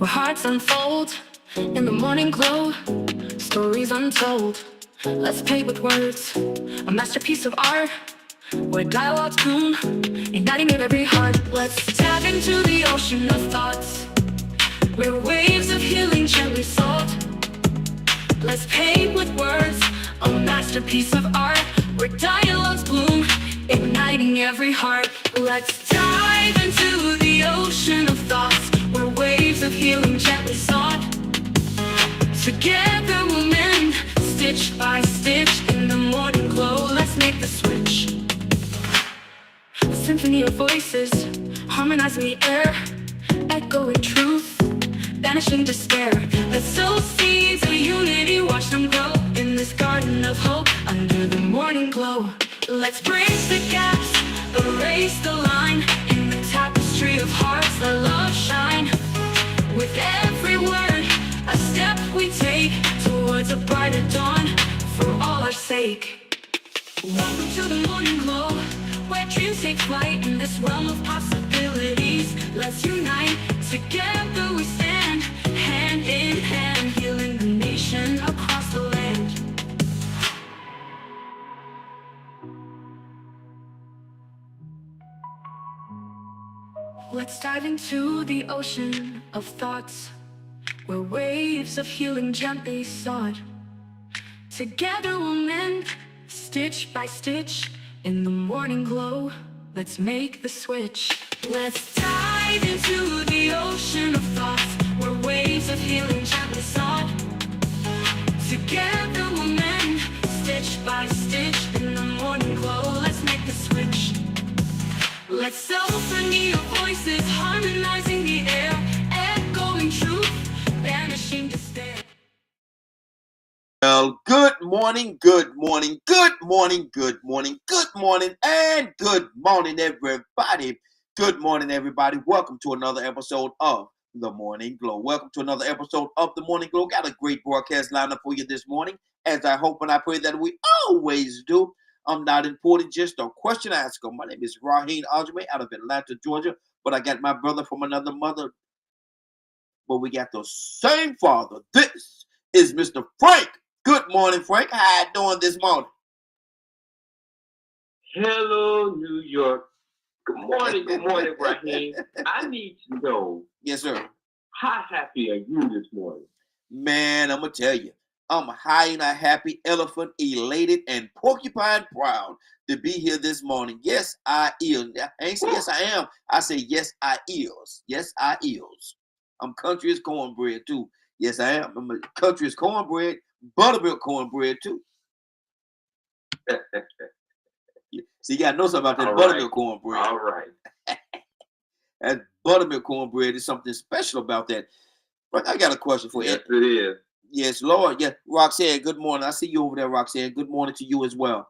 where hearts unfold in the morning glow, stories untold. Let's paint with words, a masterpiece of art, where dialogues bloom, igniting in every heart. Let's tap into the ocean of thoughts, where waves of healing gently salt. Let's paint with words, a masterpiece of art, where dialogues bloom, igniting every heart. Let's dive into the ocean of thoughts, where waves of healing gently sought. Together we'll mend, stitch by stitch, in the morning glow. Let's make the switch. A symphony of voices, harmonizing the air, echoing truth, banishing despair. Let's sow seeds of unity, watch them grow in this garden of hope under the morning glow. Let's bridge the gaps, erase the line, in the tapestry of hearts let love shine. With every word, a step we take towards a brighter dawn for all our sake. Welcome to the morning glow, where dreams take flight in this realm of possibilities. Let's unite, together we stand, hand in hand, healing the nation across the land. Let's dive into the ocean of thoughts, where waves of healing gently sought. Together we'll mend, stitch by stitch, in the morning glow. Let's make the switch. Let's dive into the ocean of thoughts, where waves of healing gently sought. Together we'll mend, stitch by stitch, in the morning glow. Let's make the switch. Let's symphony of voices, harmonizing the air, echoing truth, banishing despair. Well, good morning, good morning, good morning, good morning, good morning, and good morning, everybody. Good morning, everybody. Welcome to another episode of The Morning Glow. Welcome to another episode of The Morning Glow. Got a great broadcast lineup for you this morning, as I hope and I pray that we always do. I'm not important, just a question asker. My name is Raheem Aljamain out of Atlanta, Georgia, but I got my brother from another mother, but we got the same father. This is Mr. Frank. Good morning, Frank. How you doing this morning? Hello, New York. Good morning, Raheem. I need to know, Yes, sir. how happy are you this morning? Man, I'm going to tell you, I'm high and a happy, elephant elated, and porcupine proud to be here this morning. Yes, I is. I ain't say yes, I am. I say yes, I is. Yes, I is. I'm country as cornbread, too. Yes, I am. I'm a country as cornbread, buttermilk cornbread, too. See, you got to know something about that All buttermilk right. cornbread. All right. That buttermilk cornbread is something special about that. Frank, I got a question for you. Yes, it is. Yes, Lord. Yeah, Roxanne, good morning. I see you over there, Roxanne. Good morning to you as well.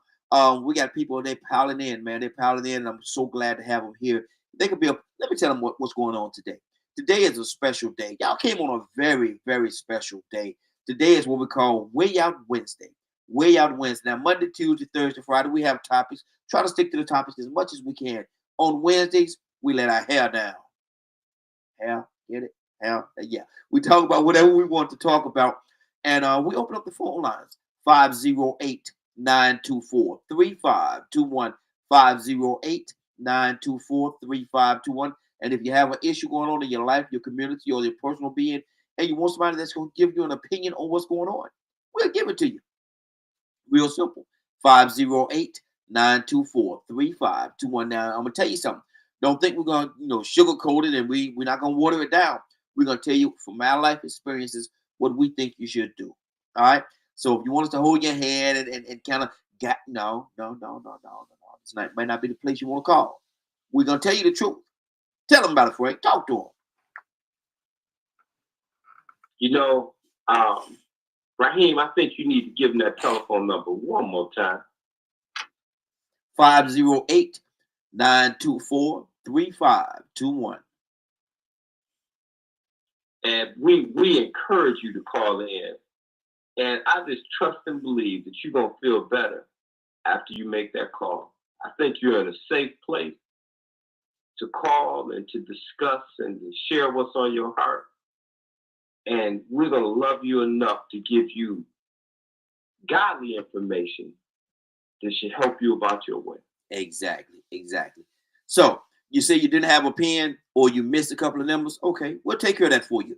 We got people, they piling in, man. They're piling in, and I'm so glad to have them here. They could be let me tell them what's going on today. Today is a special day. Y'all came on a very, very special day. Today is what we call Way Out Wednesday. Way Out Wednesday. Now, Monday, Tuesday, Thursday, Friday, we have topics. Try to stick to the topics as much as we can. On Wednesdays, we let our hair down. Hair, get it? Hair, yeah. We talk about whatever we want to talk about. And we open up the phone lines 508-924-3521. 508-924-3521. And if you have an issue going on in your life, your community, or your personal being, and you want somebody that's going to give you an opinion on what's going on, we'll give it to you. Real simple. 508-924-3521. Now, I'm going to tell you something. Don't think we're going to, sugarcoat it and we're not going to water it down. We're going to tell you from our life experiences what we think you should do. All right. So if you want us to hold your hand and kind of get, no. This might not be the place you want to call. We're going to tell you the truth. Tell them about it, Frank. Talk to them. Raheem, I think you need to give them that telephone number one more time. 508-924-3521. And we encourage you to call in. And I just trust and believe that you're going to feel better after you make that call. I think you're in a safe place to call and to discuss and to share what's on your heart. And we're going to love you enough to give you godly information that should help you about your way. Exactly. So you say you didn't have a pen or you missed a couple of numbers. Okay, we'll take care of that for you.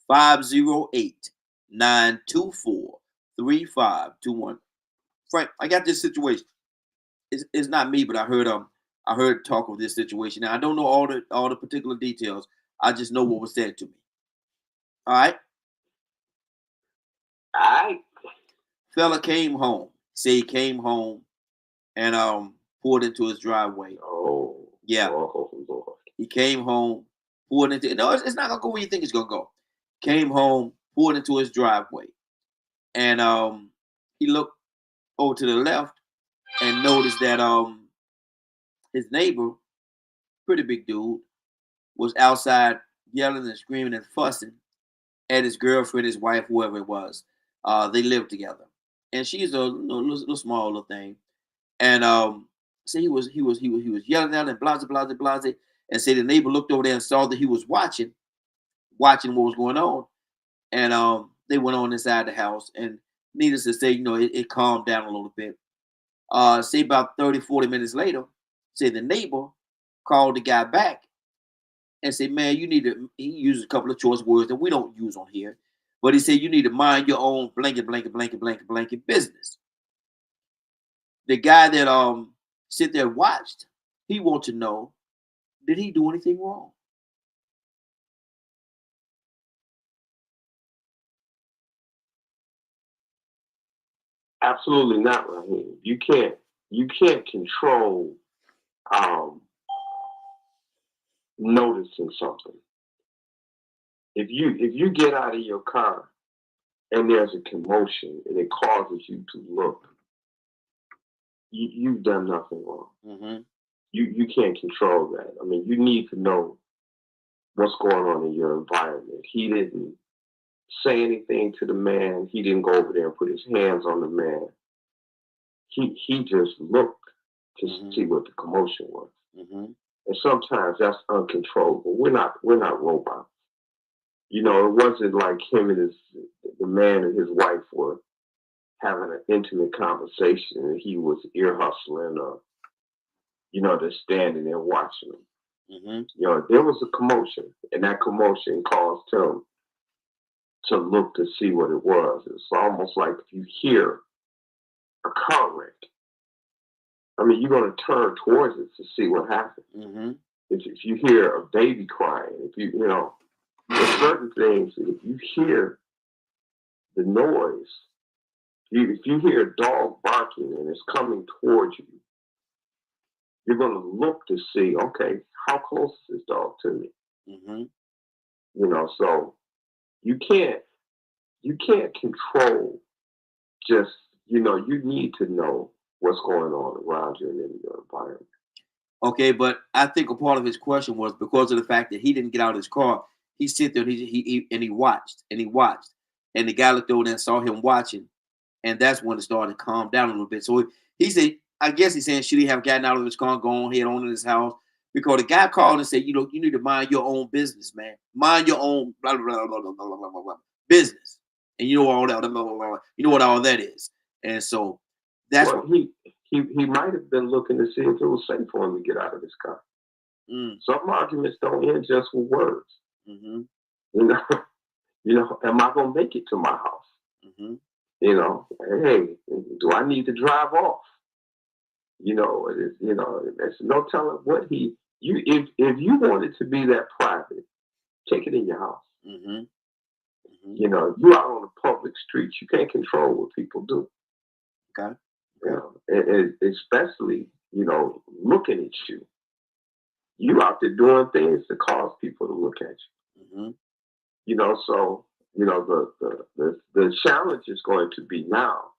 508-924-3521. Frank, I got this situation. It's not me, but I heard talk of this situation. Now I don't know all the particular details. I just know what was said to me. All right. Fella came home. Say he came home and poured into his driveway. Oh. Yeah. Lord. He came home, poured into. No, it's not gonna go where you think it's gonna go. Came home, poured into his driveway, and he looked over to the left and noticed that his neighbor, pretty big dude, was outside yelling and screaming and fussing at his girlfriend, his wife, whoever it was. They lived together, and she's a little small little thing, and so he was yelling out and blah, and say the neighbor looked over there and saw that he was watching what was going on, and they went on inside the house, and needless to say, it calmed down a little bit. Say about 30-40 minutes later, say the neighbor called the guy back and said, man, you need to, he used a couple of choice words that we don't use on here, but he said, you need to mind your own blanket business. The guy that sit there and watched, he wants to know, did he do anything wrong? Absolutely not, Raheem. You can't control noticing something. If you get out of your car and there's a commotion and it causes you to look, you've done nothing wrong. Mm-hmm. You can't control that. I mean, you need to know what's going on in your environment. He didn't say anything to the man. He didn't go over there and put his hands on the man. He just looked to see what the commotion was. Mm-hmm. And sometimes that's uncontrollable. We're not robots. It wasn't like him and the man and his wife were having an intimate conversation and he was ear hustling or, just standing there watching them. Mm-hmm. There was a commotion, and that commotion caused him to look to see what it was. It's almost like if you hear a car wreck, I mean, you're going to turn towards it to see what happened. Mm-hmm. If you hear a baby crying, there's certain things, if you hear the noise, if you hear a dog barking and it's coming towards you, you're going to look to see, okay, how close is this dog to me? Mm-hmm. So you can't control just, you need to know what's going on around you and in your environment. Okay, but I think a part of his question was because of the fact that he didn't get out of his car. He sit there and he watched, and the guy looked over there and saw him watching, and that's when it started to calm down a little bit. So he said, I guess he's saying, should he have gotten out of his car and gone head on in his house? Because the guy called and said, you need to mind your own business, man. Mind your own blah, blah, blah, blah, blah, blah, blah, blah, business. And you know all that, blah, blah, blah, blah, you know what all that is. And so that's what he might have been looking to see if it was safe for him to get out of his car. Some arguments don't end just with words. Mm-hmm. Am I gonna make it to my house? Mm-hmm. Hey, do I need to drive off? There's no telling what if you wanted to be that private, take it in your house. Mm-hmm. Mm-hmm. You out on the public streets, you can't control what people do. Okay. And especially, looking at you. You out there doing things that cause people to look at you. Mm-hmm. So, the challenge is going to be now,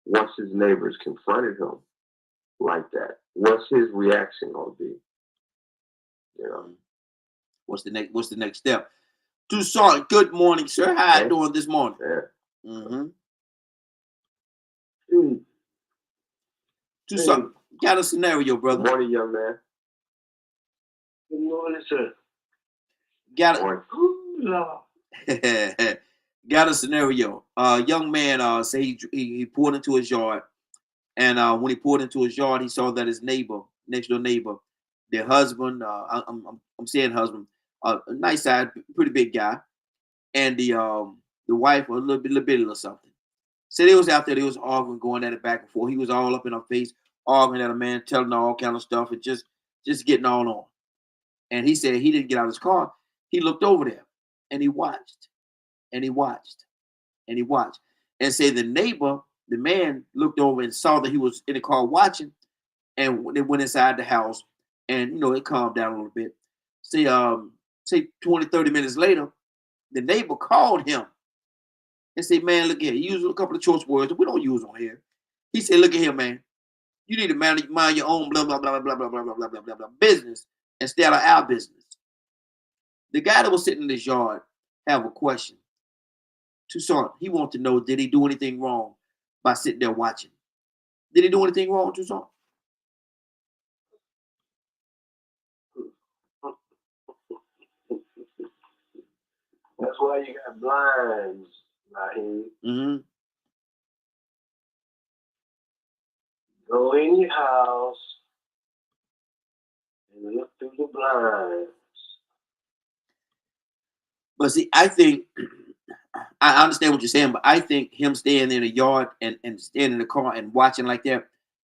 once his neighbors confronted him like that, what's his reaction going to be? What's the next step? Toussaint, good morning, sir. How you doing this morning? Yeah. Mm-hmm. Toussaint, got a scenario, brother. Good morning, young man. Good morning, sir. Got it. Got a scenario. Young man say he pulled into his yard, and when he pulled into his yard, he saw that his neighbor, next door neighbor, their husband, I'm saying husband, a nice side, pretty big guy, and the wife was a little bitty or something. So they was out there, they was arguing, going at it back and forth. He was all up in her face, arguing at a man, telling her all kind of stuff, and just getting all on. And he said he didn't get out of his car. He looked over there and he watched and he watched and he watched. And say the neighbor, the man looked over and saw that he was in the car watching, and they went inside the house, and it calmed down a little bit. Say 20, 30 minutes later, the neighbor called him and said, man, look here. He used a couple of choice words that we don't use on here. He said, look at here, man. You need to mind your own blah, blah, blah, blah, blah, blah, blah, blah, blah, blah, blah, business instead of our business. The guy that was sitting in his yard have a question. Toussaint, he wanted to know, did he do anything wrong by sitting there watching? Did he do anything wrong, Toussaint? That's why you got blinds, Raheem. Mm-hmm. Go in your house and look through the blinds. But see, I think I understand what you're saying, but I think him staying in the yard and staying in the car and watching like that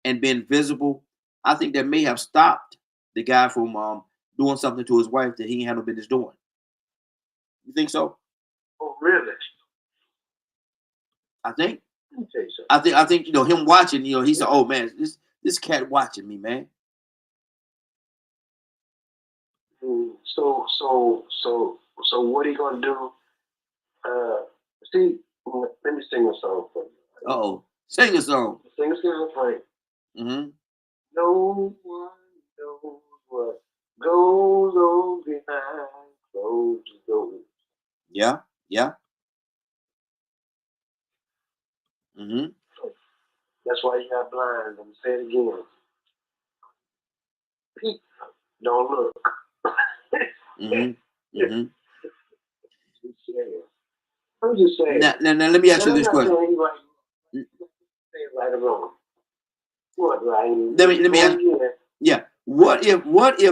and being visible, I think that may have stopped the guy from doing something to his wife that he ain't had no business doing. You think so? Oh, really? I think. Let me tell you something. I think him watching. He said, "Oh man, this cat watching me, man." So what are you gonna do? See, let me sing a song for you. Uh-oh, sing a song. Sing a song for you. Mm-hmm. No one knows what goes on behind closed doors. Yeah. Mm-hmm. That's why you got blinds. I'm say it again. People don't look. Mm-hmm. Mm-hmm. I'm just saying. Now let me ask you this question. Say it right or wrong. What, right? Let me ask you. Yeah. What if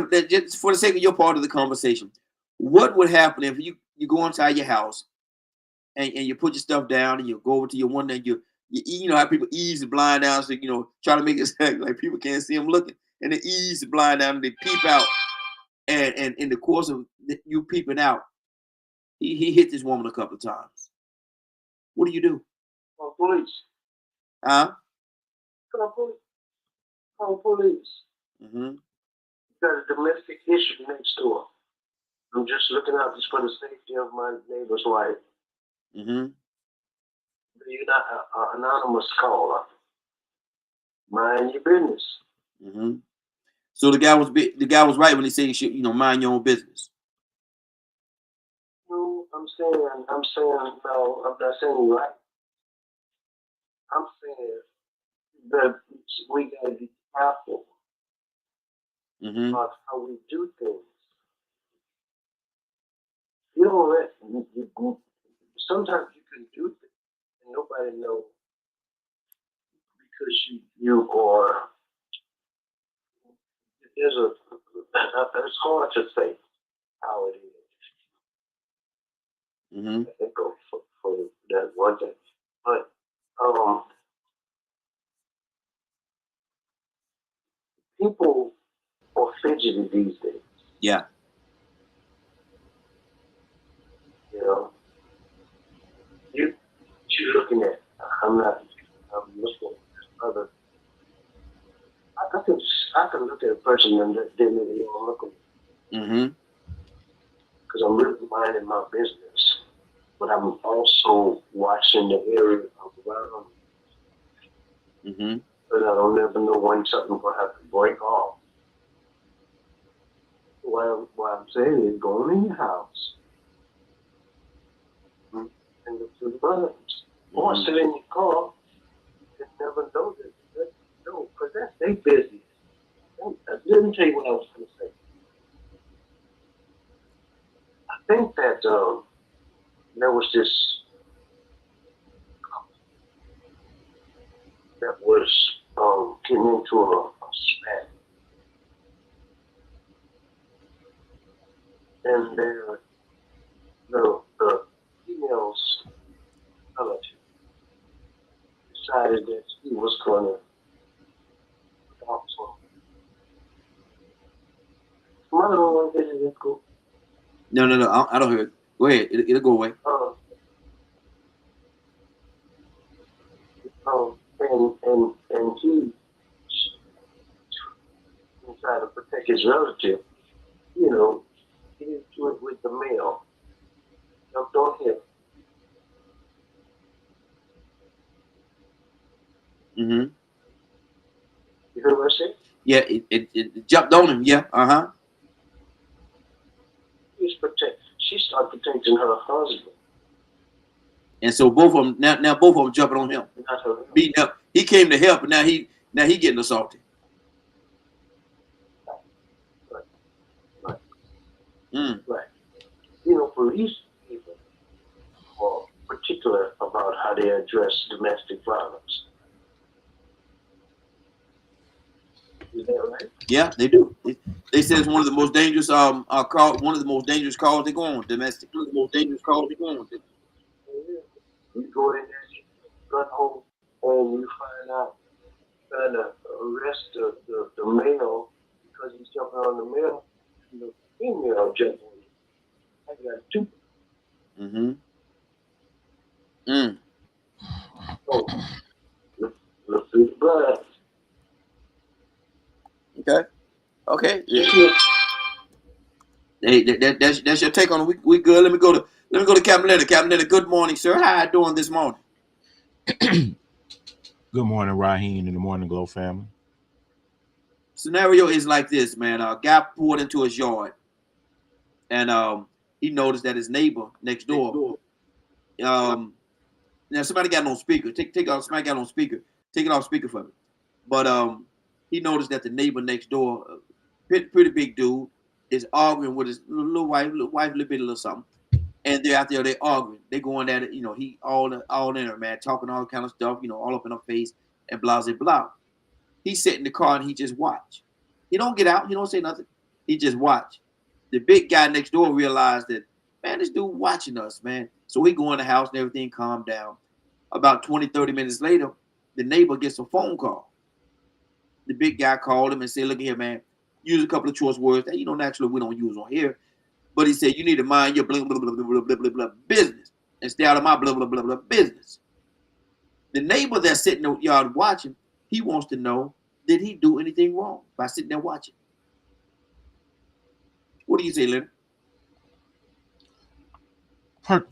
that, just for the sake of your part of the conversation, what would happen if you go inside your house and you put your stuff down and you go over to your window and you know how people ease the blind down, so try to make it like people can't see them looking, and they ease the blind down and they peep out, and in the course of you peeping out, he hit this woman a couple of times. What do you do? Call police. Huh? Call police. Call police. Mm-hmm. Got a domestic issue next door. I'm just looking out just for the safety of my neighbor's wife. Mm-hmm. You're not an anonymous caller. Mind your business. Mm-hmm. So the guy was right when he said you should, mind your own business. No, I'm saying no. I'm not saying you're right. I'm saying that we gotta be careful about how we do things. You don't let sometimes you can do things and nobody knows because you are. It's hard to say how it is. Mm-hmm. I think for that one thing, but people are fidgety these days. Yeah. You're looking at. I'm looking at other. I can look at a person and they maybe don't look at me. Mm-hmm. Because I'm really minding my business, but I'm also watching the area around me. Mm-hmm. Because I don't ever know when something's gonna have to break off. What I'm saying is, go in your house and look through the buttons, or sit in your car and never know this. No, because that's their business. Let me tell you what I was going to say. I think that there was this that was getting into a spat, and the female's relative decided that he was going to talk to him. Mother don't want to visit, let's go. No, I don't hear it. Go ahead. It'll go away. And he tried to protect his relative, you know, he didn't do it with the male. Jumped on him. Mm-hmm. You heard what I said? Yeah, it jumped on him. Yeah. Uh-huh. She started protecting her husband. And so both of them now both of them jumping on him, Not her. beating up. He came to help, and now he getting assaulted. Right. Mm. Right. You know, police people are particular about how they address domestic violence. Is that right? Yeah, they do. They say it's one of the most dangerous one of the most dangerous calls they go on, domestic. One of the most dangerous calls they go on. You go in there, you run home, and you trying to arrest the male because he's jumping on the male, and the female jumping on you. I got two. Mm-hmm. Mm. So, look through the blood. Okay. Yeah. Hey, that's your take on it. We good. Let me go to Captain Leonard. Captain Leonard, good morning, sir. How you doing this morning? Good morning, Raheem, and the Morning Glow family. Scenario is like this, man. A guy pulled into his yard, and he noticed that his neighbor next door. Now somebody got it on speaker. Somebody got it on speaker. Take it off speaker for me. But he noticed that the neighbor next door, pretty big dude, is arguing with his little wife, little something. And they're out there, they arguing. They going at it, you know, he all in her, man, talking all kind of stuff, you know, all up in her face and blah, blah, blah. He sit in the car and he just watch. He don't get out. He don't say nothing. He just watch. The big guy next door realized that, man, this dude watching us, man. So he go in the house and everything calmed down. About 20, 30 minutes later, the neighbor gets a phone call. The big guy called him and said, look here, man, use a couple of choice words that, you know, naturally we don't use on here. But he said, you need to mind your blah, blah, blah, blah, blah, blah, blah, business and stay out of my blah, blah, blah, blah, business. The neighbor that's sitting in the yard watching, he wants to know, did he do anything wrong by sitting there watching? What do you say, Leonard?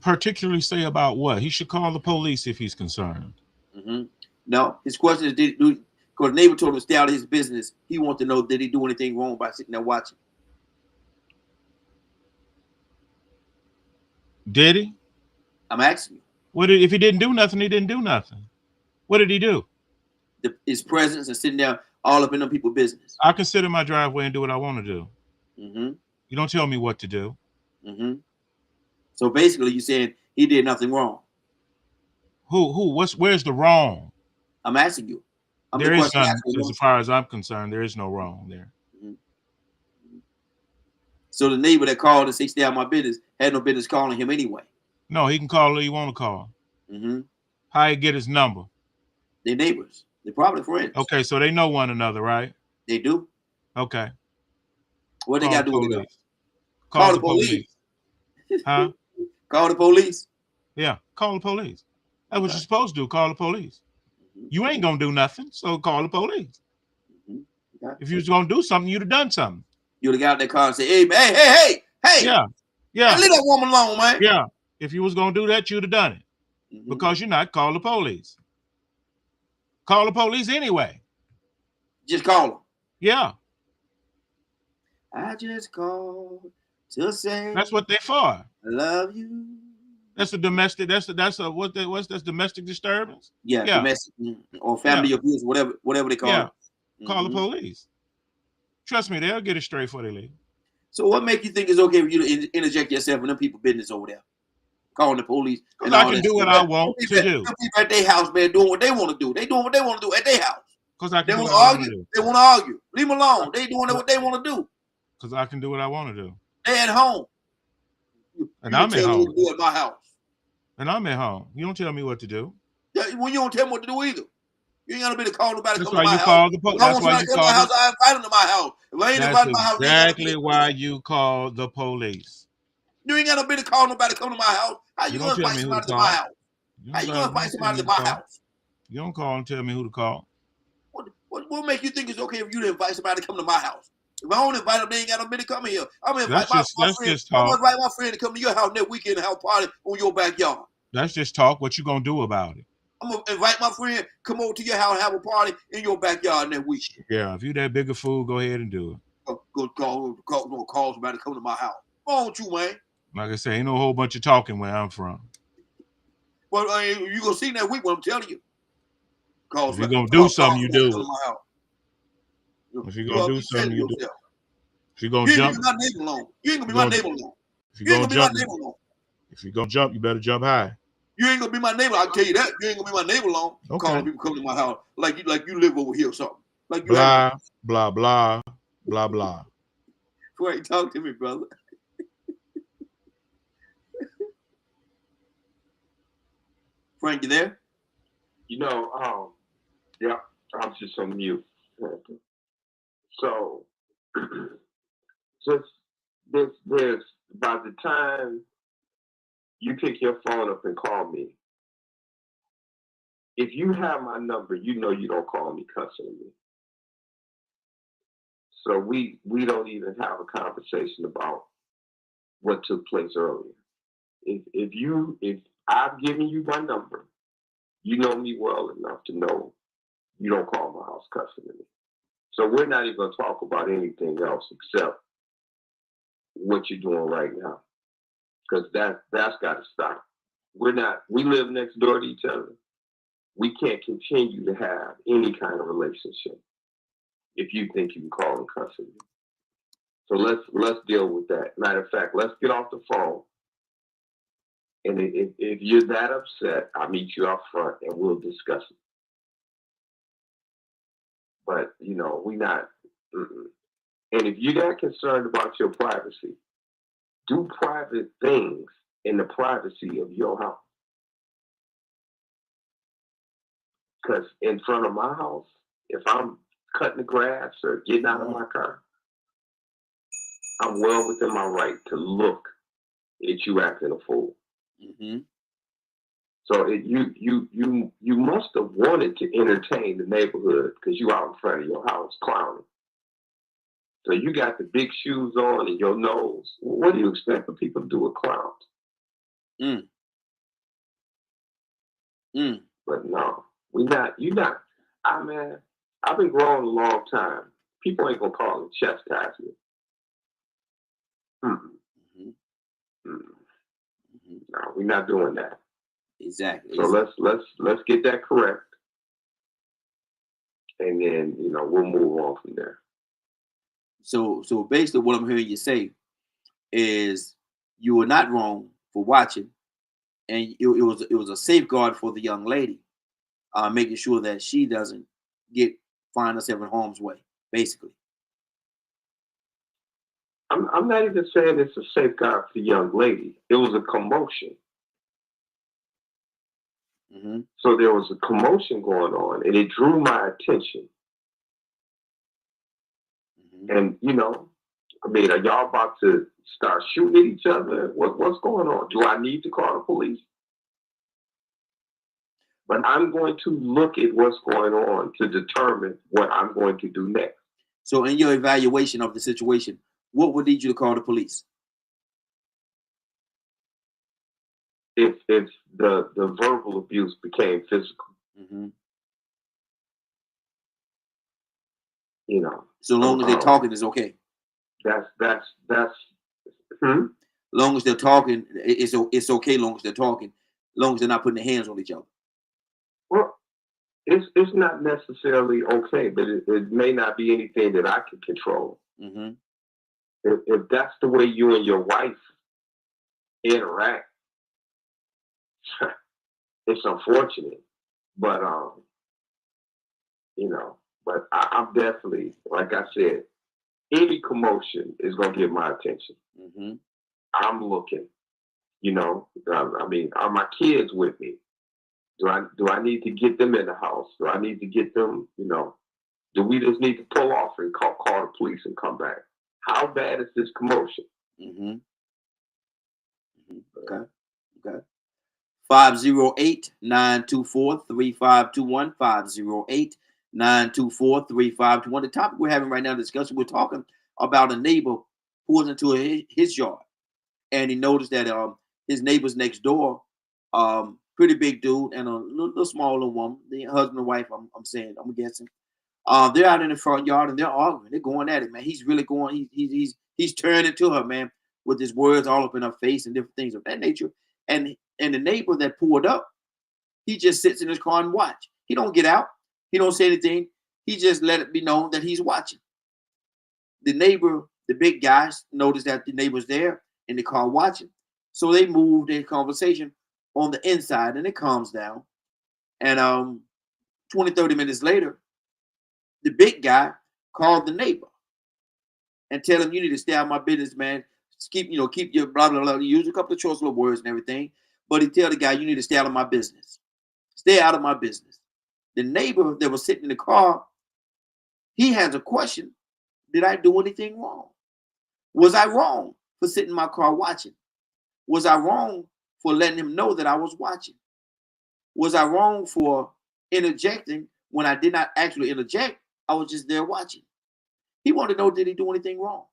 Particularly say about what? He should call the police if he's concerned. Mm-hmm. No, his question is, because the neighbor told him to stay out of his business. He wants to know, did he do anything wrong by sitting there watching? Did he? I'm asking you. If he didn't do nothing, he didn't do nothing. What did he do? His presence and sitting there all up in them people's business. I can sit in my driveway and do what I want to do. Mm-hmm. You don't tell me what to do. Mm-hmm. So basically, you're saying he did nothing wrong. Where's the wrong? I'm asking you. There is none, as far as I'm concerned. There is no wrong there. Mm-hmm. So the neighbor that called and said, stay out of my business, had no business calling him anyway. No, he can call who he want to call. Mm-hmm. How he get his number? They're neighbors. They're probably friends. Okay, so they know one another, right? They do. Okay. What they got to do with it? Call the police. Huh? Call the police. Yeah, call the police. That's what you're supposed to do. Call the police. Mm-hmm. You ain't gonna do nothing, so call the police. Mm-hmm. Okay. If you was gonna do something, you'd have done something. You'd have got out that car and said, "Hey, man, hey." Yeah. Hey, leave that woman alone, man. Yeah. If you was gonna do that, you'd have done it. Mm-hmm. Because you're not. Call the police. Call the police anyway. Just call them. Yeah. I just called to say that's what they're for. I love you. That's a domestic. That's domestic disturbance. Yeah. Domestic or family abuse, whatever they call it. Mm-hmm. Call the police. Trust me, they'll get it straight before they leave. So what make you think it's okay for you to interject yourself in them people's business over there? calling the police. Because And I all can that do shit, what man. I want to do. Them people at their house, man, doing what they want to do. They doing what they want to do at their house. Because I They can do want what to I want to argue. do. They want to argue. Leave them alone. They doing what they want to do. Because I can do what I want to do. They at home. And You I'm at tell me what home. to do at my house. And I'm at home. You don't tell me what to do. Yeah, well, you don't tell me what to do either. You ain't gonna be to call nobody to That's come to why my you house. call the police. If I That's want why somebody you to come to my call house, I invite them to my house. If I ain't That's invited to my house, they ain't gotta exactly be why you call the police. You ain't got no business calling nobody to come to my house. How you You gonna don't tell invite me who to somebody to my call. house? How you gonna invite somebody to my house? You don't call and tell me who to call. What make you think it's okay if you to invite somebody to come to my house? If I don't invite them, they ain't got no business coming here. I'm gonna invite my friend. Just I'm gonna talk. invite my friend to come to your house next weekend and have a party on your backyard. Let's just talk. What you gonna do about it? I'm gonna invite my friend, come over to your house and have a party in your backyard next week. Yeah, if you that big a fool, go ahead and do it. Go call somebody to come to my house. What's wrong with you, man? Like I say, ain't no whole bunch of talking where I'm from. Well, you gonna see next week what I'm telling you. If you're gonna do something, you do it. If you're gonna do something, you do it. If you're gonna jump, you ain't gonna be my neighbor long. You ain't gonna be my neighbor long. If you're gonna jump, if you're gonna jump, you better jump high. You ain't gonna be my neighbor. I can tell you that. You ain't gonna be my neighbor long. Okay. Calling people come to my house like you live over here or something. Like you blah, blah, blah, blah, blah. Frank, talk to me, brother. Frank, you there? Yeah, I'm just on mute. So, there's by the time you pick your phone up and call me, if you have my number, you know you don't call me cussing me. So we don't even have a conversation about what took place earlier. If I've given you my number, you know me well enough to know you don't call my house cussing me. So we're not even going to talk about anything else except what you're doing right now, because that's got to stop. We live next door to each other. We can't continue to have any kind of relationship if you think you can call and cuss me. So let's deal with that. Matter of fact, let's get off the phone. And if you're that upset, I'll meet you out front and we'll discuss it. But, we're not. And if you're that concerned about your privacy, do private things in the privacy of your house. Because in front of my house, if I'm cutting the grass or getting out of my car, I'm well within my right to look at you acting a fool. Mm-hmm. So you must have wanted to entertain the neighborhood because you out in front of your house clowning. So you got the big shoes on and your nose. What do you expect for people to do with clowns? But no, you're not. I've been growing a long time. People ain't gonna call and chastise me. No, we're not doing that. Exactly. So let's get that correct, and then we'll move on from there. So basically, what I'm hearing you say is you were not wrong for watching, and it was a safeguard for the young lady, making sure that she doesn't find herself in harm's way. Basically, I'm not even saying it's a safeguard for the young lady. It was a commotion. Mm-hmm. So there was a commotion going on, and it drew my attention. Mm-hmm. And are y'all about to start shooting at each other? What's going on? Do I need to call the police? But I'm going to look at what's going on to determine what I'm going to do next. So in your evaluation of the situation, what would lead you to call the police? If the verbal abuse became physical. Mm-hmm. So long as they're talking, it's okay. That's. Long as they're talking, it's okay. Long as they're talking, long as they're not putting their hands on each other. Well, it's not necessarily okay, but it may not be anything that I can control. Mm-hmm. If that's the way you and your wife interact, it's unfortunate, but you know, but I'm definitely, like I said, any commotion is gonna get my attention. Mm-hmm. I'm looking, you know. I mean, are my kids with me? Do I need to get them in the house? Do I need to get them, you know? Do we just need to pull off and call the police and come back? How bad is this commotion? Mm-hmm. Okay. Okay. 508-924-3521. 508-924-3521. The topic we're having right now discussion, we're talking about a neighbor who was into his yard, and he noticed that his neighbors next door, pretty big dude and a little smaller woman, the husband and wife, I'm guessing. They're out in the front yard and they're arguing. They're going at it, man. He's really going. He's turning to her, man, with his words all up in her face and different things of that nature. And the neighbor that pulled up, he just sits in his car and watch. He don't get out. He don't say anything. He just let it be known that he's watching. The neighbor, the big guy, noticed that the neighbor's there in the car watching. So they moved their conversation on the inside and it calms down. And 20, 30 minutes later, the big guy called the neighbor and tell him, you need to stay out of my business, man. Keep your blah, blah, blah. He used a couple of choice little words and everything. But he tell the guy, you need to stay out of my business. Stay out of my business. The neighbor that was sitting in the car, he has a question. Did I do anything wrong? Was I wrong for sitting in my car watching? Was I wrong for letting him know that I was watching? Was I wrong for interjecting when I did not actually interject? I was just there watching. He wanted to know, did he do anything wrong?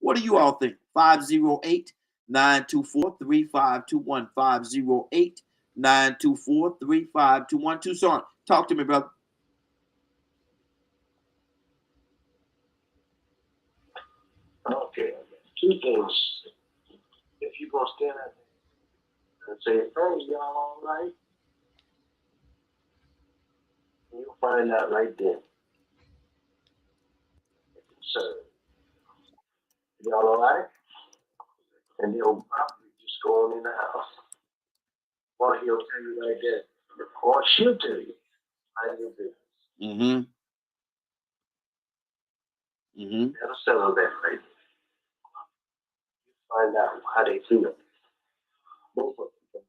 What do you all think? 508-924-3521. 508-924-3521. Tucson, talk to me, brother. Okay, two things. If you're going to stand up and say, hey, y'all all right? You'll find out right then. So, y'all all right? And they'll probably just go on in the house. Or he'll tell you right there. Or she'll tell you. Mind your business. Mm-hmm. Mm-hmm. That'll settle that right there. Find out how they feel. Both of them.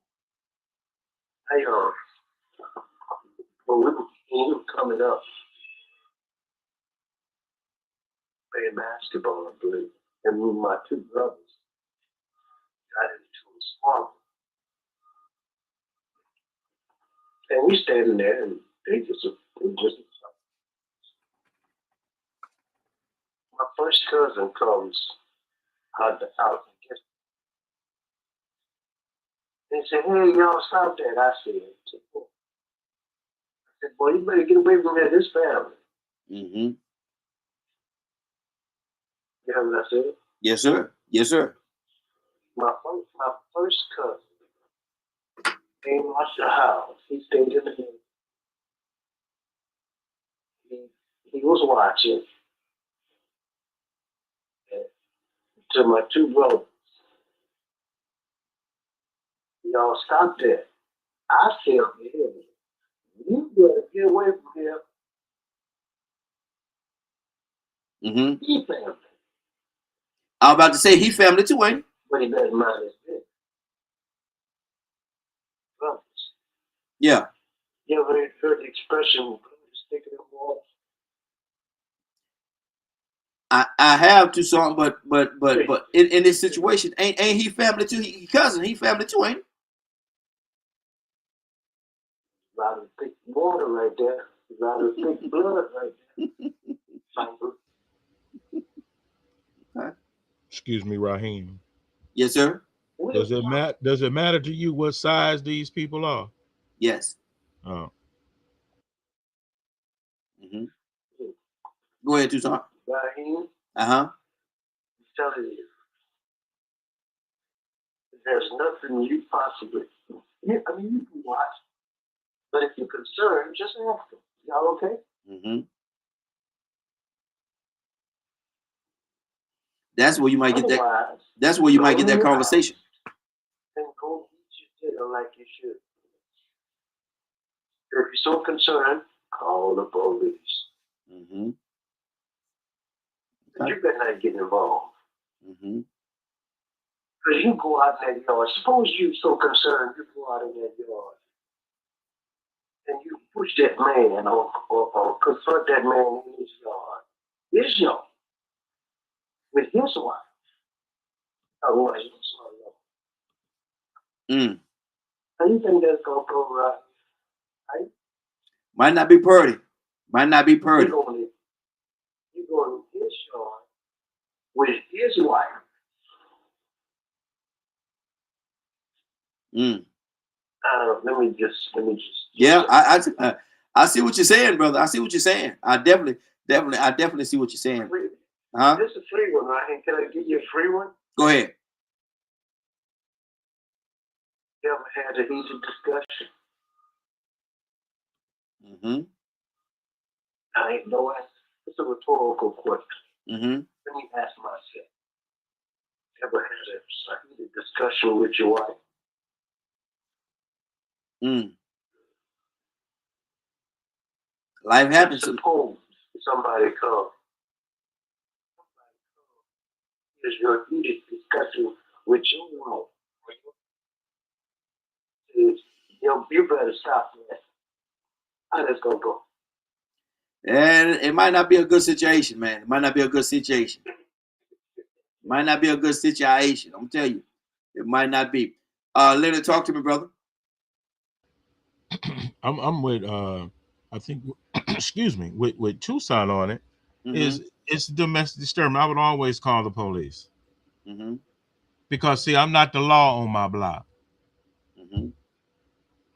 Hey, when we were coming up, playing basketball, I believe, and me and my two brothers got into a swamp. And we standing there, and they just. My first cousin comes out the house and gets. They said, "Hey, y'all, stop that!" I said, "Boy, you better get away from this family." Mm-hmm. You know what I said? Yes, sir. Yes, sir. My first cousin came out the house. He stayed in the house. He was watching. And to my two brothers, y'all stop that. I said to him, you better get away from him. Mm-hmm. He family. I was about to say he family too, ain't he? But he doesn't mind his business. Brothers. Yeah. You ever heard the expression, sticking up walls? I have Tucson, but in this situation, ain't he family too? He cousin, he family too, ain't he? A lot of thick water right there. A lot of thick blood right there. Excuse me, Raheem. Yes, sir. Does it matter to you what size these people are? Yes. Oh. Mm-hmm. Go ahead, Tucson. Raheem, Uh-huh. I'm telling you, there's nothing you possibly. You can watch, but if you're concerned, just ask them. Y'all okay? Mm-hmm. That's where you might get that. That's where you might get that conversation. And go eat your dinner like you should. you're so concerned, call the police. Mm-hmm. You better not get involved. Mm-hmm. Because you go out in that yard. Suppose you're so concerned, you go out in that yard and you push that man or confront that man in his yard. His yard. With his wife. Oh, Mm. how you think that's going to go right? Right? Might not be pretty. Might not be pretty. You go in his yard with his wife. Mm. Let me just. Yeah, I see what you're saying, brother. I see what you're saying. I definitely see what you're saying. Huh? This is a free one, right? And can I give you a free one? Go ahead. You ever had a heated discussion? Mm-hmm. I ain't no answer. It's a rhetorical question. Mm-hmm. Let me ask myself. Ever had a heated discussion with your wife? Mm. Life happens. Suppose somebody comes. Here's your heated discussion with your wife. You better stop that. How that's gonna go? And it might not be a good situation, man. It might not be a good situation. Might not be a good situation. I'm telling you, it might not be. Leonard, talk to me, brother. I'm with I think excuse me, with Tucson on it. Mm-hmm. It's domestic disturbance. I would always call the police. Mm-hmm. Because see, I'm not the law on my block. Mm-hmm.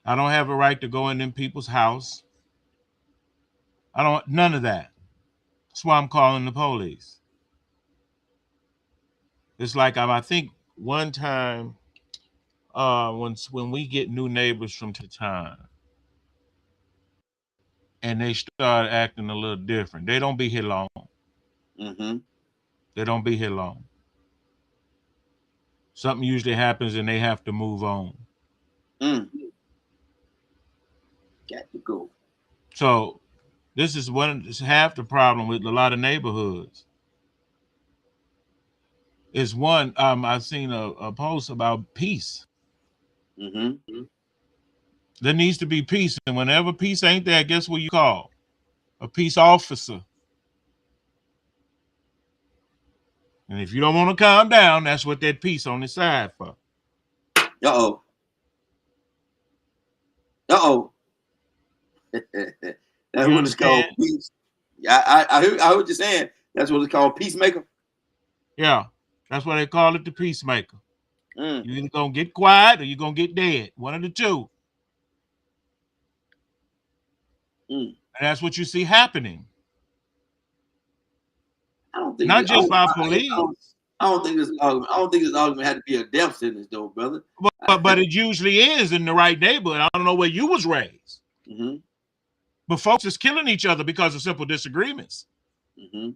I don't have a right to go in them people's house. I don't none of that. That's why I'm calling the police. It's like I think one time when we get new neighbors from time and they start acting a little different. They don't be here long. Mm-hmm. They don't be here long. Something usually happens and they have to move on. Mm. Got to go. So this is half the problem with a lot of neighborhoods. Is one, I've seen a post about peace. Mm-hmm. There needs to be peace. And whenever peace ain't there, guess what you call? A peace officer. And if you don't want to calm down, that's what that peace on the side for. Uh-oh. Uh-oh. That's what it's called, peace. I heard you saying that's what it's called, peacemaker. Yeah, that's why they call it the peacemaker. Mm. You're either gonna get quiet or you're gonna get dead. One of the two. Mm. And that's what you see happening. I don't think Not just by police. I don't think this argument had to be a death sentence, though, brother. But it usually is in the right neighborhood. I don't know where you was raised. Mm-hmm. But folks is killing each other because of simple disagreements. Mm-hmm.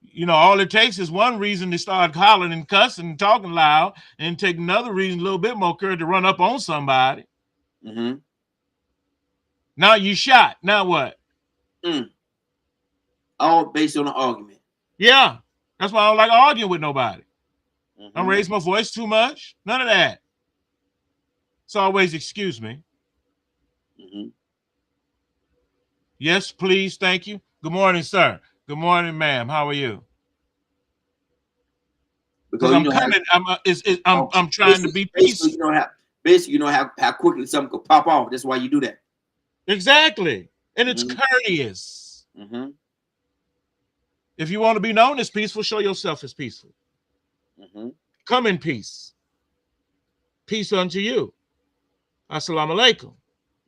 You know, all it takes is one reason to start hollering and cussing and talking loud, and take another reason, a little bit more courage to run up on somebody. Mm-hmm. Now you shot. Now what? Mm. All based on an argument. Yeah. That's why I don't like arguing with nobody. Mm-hmm. I don't raise my voice too much. None of that. It's always excuse me. Mm-hmm. Yes, please. Thank you. Good morning, sir. Good morning, ma'am. How are you? Because I'm coming. I'm trying to be peaceful. You know how quickly something could pop off. That's why you do that. Exactly. And it's Mm-hmm. courteous. Mm-hmm. If you want to be known as peaceful, show yourself as peaceful. Mm-hmm. Come in peace. Peace unto you. Assalamu alaikum.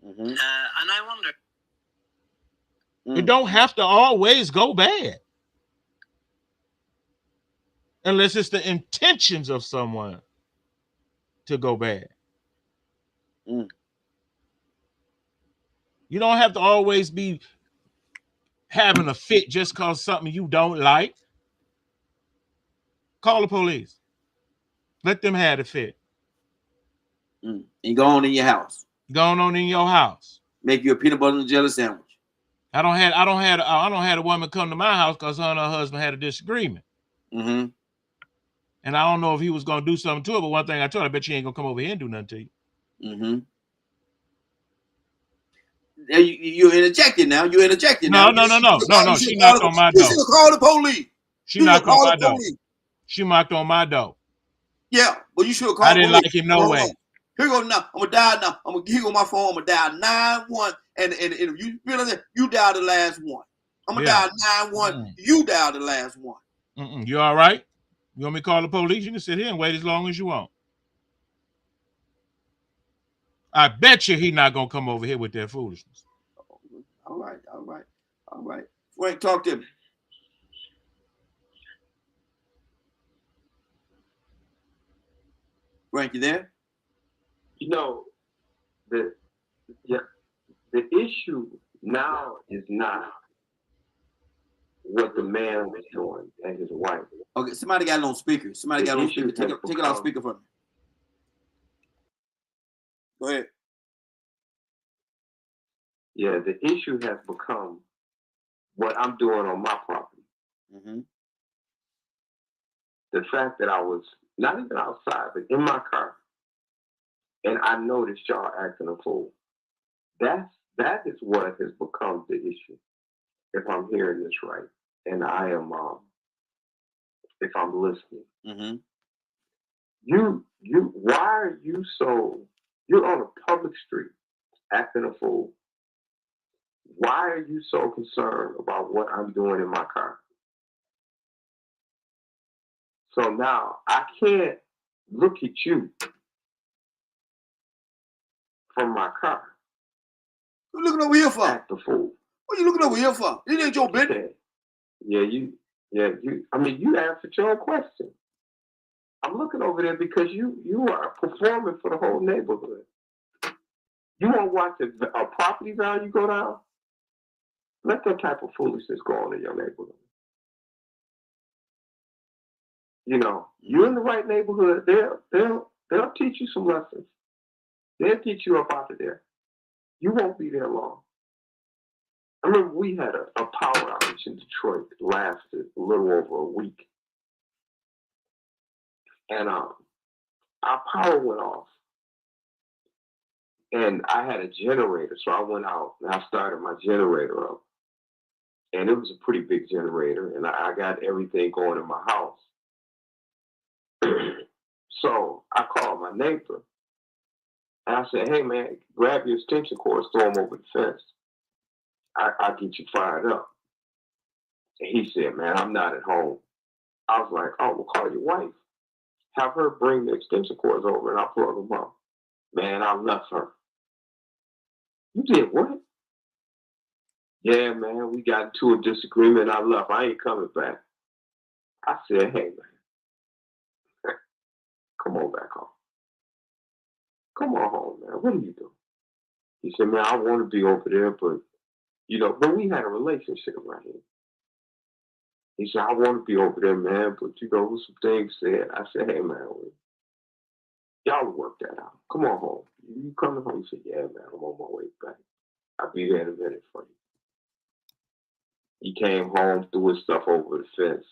Mm-hmm. And I wonder. It don't have to always go bad. Unless it's the intentions of someone to go bad. Mm. You don't have to always be having a fit just because something you don't like. Call the police. Let them have the fit. Mm. And go on in your house. going on in your house. Make you a peanut butter and jelly sandwich. I don't had a woman come to my house because her and her husband had a disagreement. Mm-hmm. And I don't know if he was gonna do something to her, but one thing I told her, I bet you ain't gonna come over here and do nothing to you. Mm-hmm. You're interjecting now. You're interjecting now. No. She knocked on my You door. should have called the police. She knocked on my door. She knocked on my door. Yeah, but you should have called. I didn't like him no way. Here you go now. I'm gonna dial now. Here go my phone. I'm gonna dial 9-1, and if you feel that, you dial the last one. I'm gonna dial 9-1. You dial the last one. You all right? You want me to call the police? You can sit here and wait as long as you want. I bet you he's not gonna come over here with that foolishness. All right. Frank, talk to me. Frank, you there? You know, the issue now is not what the man was doing and his wife. Okay, somebody got it on speaker. Somebody got it on speaker. Take it off speaker for me. Go ahead. Yeah, the issue has become what I'm doing on my property. Mm-hmm. The fact that I was not even outside, but in my car, and I noticed y'all acting a fool. That is what has become the issue. If I'm hearing this right, and I am, if I'm listening, mm-hmm. Why are you so? You're on a public street acting a fool. Why are you so concerned about what I'm doing in my car? So now I can't look at you from my car. What you looking over here for? Act a fool. What you looking over here for? It ain't your business. You answered your own question. I'm looking over there because you are performing for the whole neighborhood. You want to watch a property value go down? Let that type of foolishness go on in your neighborhood. You know, you're in the right neighborhood. They'll teach you some lessons. They'll teach you up out of there. You won't be there long. I remember we had a power outage in Detroit that lasted a little over a week. And our power went off. And I had a generator, so I went out and I started my generator up. And it was a pretty big generator, and I got everything going in my house. So I called my neighbor, and I said, hey, man, grab your extension cords, throw them over the fence. I'll get you fired up. And he said, man, I'm not at home. I was like, oh, well, call your wife. Have her bring the extension cords over, and I'll plug them up. Man, I left her. You did what? Yeah, man, we got into a disagreement. I left. I ain't coming back. I said, hey, man, come on back home. Come on home, man. What are you doing? He said, man, I want to be over there, but we had a relationship right here. He said, I want to be over there, man, but some things said. I said, hey, man, y'all work that out. Come on home. You coming home? He said, yeah, man, I'm on my way back. I'll be there in a minute for you. He came home, threw his stuff over the fence.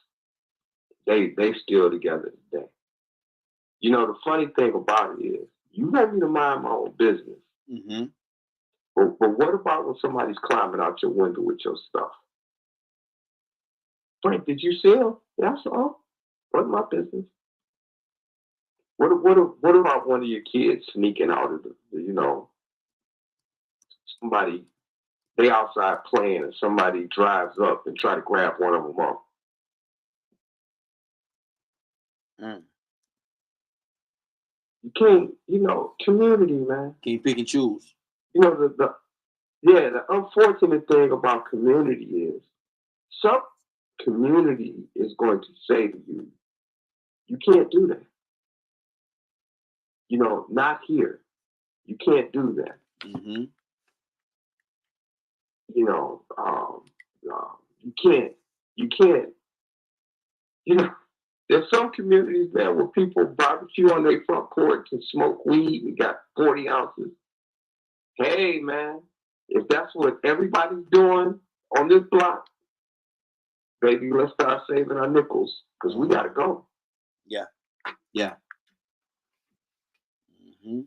They still together today. The funny thing about it is, you want me to mind my own business. Mm-hmm. But what about when somebody's climbing out your window with your stuff? Frank, did you see him? Yeah, I saw him. What's my business? What about one of your kids sneaking out of somebody, they outside playing and somebody drives up and try to grab one of them up? Mm. You can't, community, man. Can't pick and choose. The unfortunate thing about community is some community is going to say to you, you can't do that. Not here. You can't do that. Mm-hmm. You can't. There's some communities, man, where people barbecue on their front porch and smoke weed and got 40 ounces. Hey, man, if that's what everybody's doing on this block, baby, let's start saving our nickels because we got to go. Yeah. Yeah. Mm-hmm. You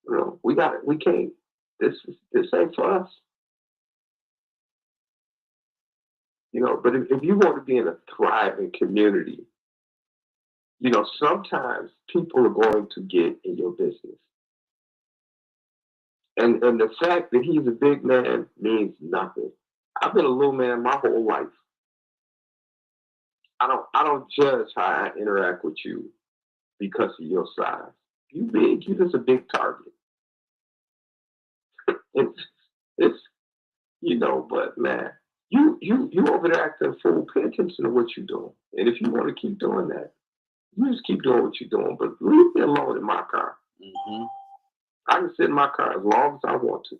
know, we got it. We can't. This ain't for us. You know, but if you want to be in a thriving community, you know, sometimes people are going to get in your business. And the fact that he's a big man means nothing. I've been a little man my whole life. I don't judge how I interact with you because of your size. You big, you just a big target. It's you know, but man, you over there acting a fool. Pay attention to what you're doing. And if you want to keep doing that, you just keep doing what you're doing. But leave me alone in my car. Mm-hmm. I can sit in my car as long as I want to.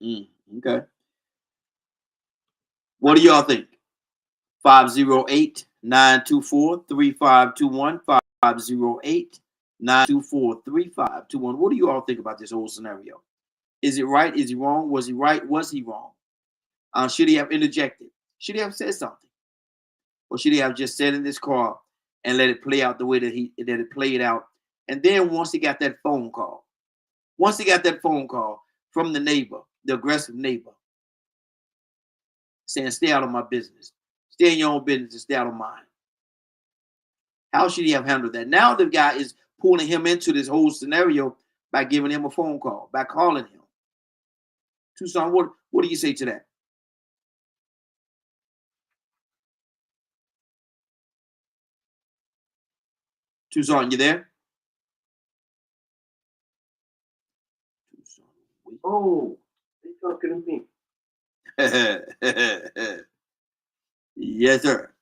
Mm-hmm. Okay. What do y'all think? 508-924-3521. 508-924-3521. What do you all think about this whole scenario? Is it right? Is he wrong? Was he right? Was he wrong? Should he have interjected? Should he have said something? Or should he have just sat in this car and let it play out the way that it played out? And then once he got that phone call from the neighbor, the aggressive neighbor, saying, stay out of my business. Stay in your own business and stay out of mine. How should he have handled that? Now the guy is pulling him into this whole scenario by giving him a phone call, by calling him. Tucson, what do you say to that? Tucson, you there? Oh, they talking to me. Yes, sir.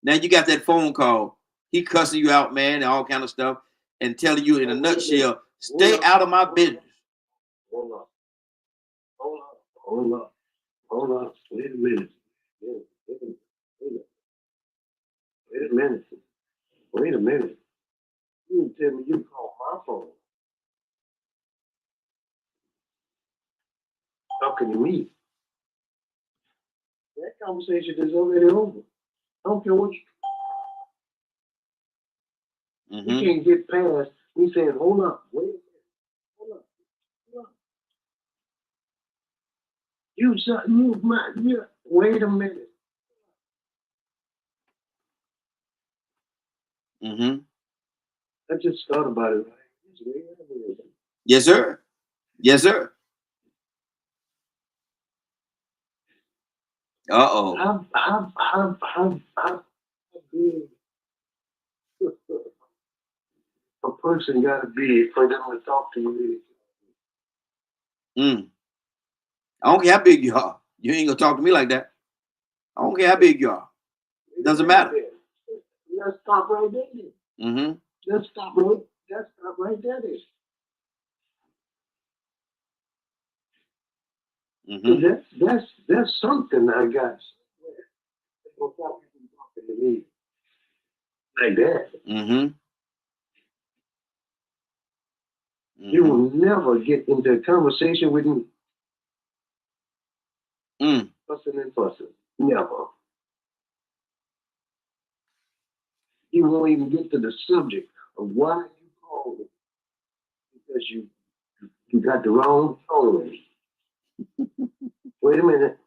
Now you got that phone call. He cussing you out, man, and all kind of stuff, and telling you in a nutshell, stay out of my business. Hold up. Wait a minute. You didn't tell me you called my phone. Talking to me. That conversation is already over. I don't care what you can't get past me saying, hold up, wait a minute. Hold up. Wait a minute. Mm-hmm. I just thought about it. Yes, sir. Yes, sir. Uh-oh. How big a person got to be for them to talk to you? I don't care how big you are. You ain't gonna talk to me like that. I don't care how big you are. It doesn't matter. Let's stop right there. Mm-hmm. Let's stop right there. Mm-hmm. That's something I got. Talking to me like that. Mm-hmm. You will never get into a conversation with me. Fussing and fussing. Never. You won't even get to the subject of why you called me. Because you got the wrong tone. Wait a minute.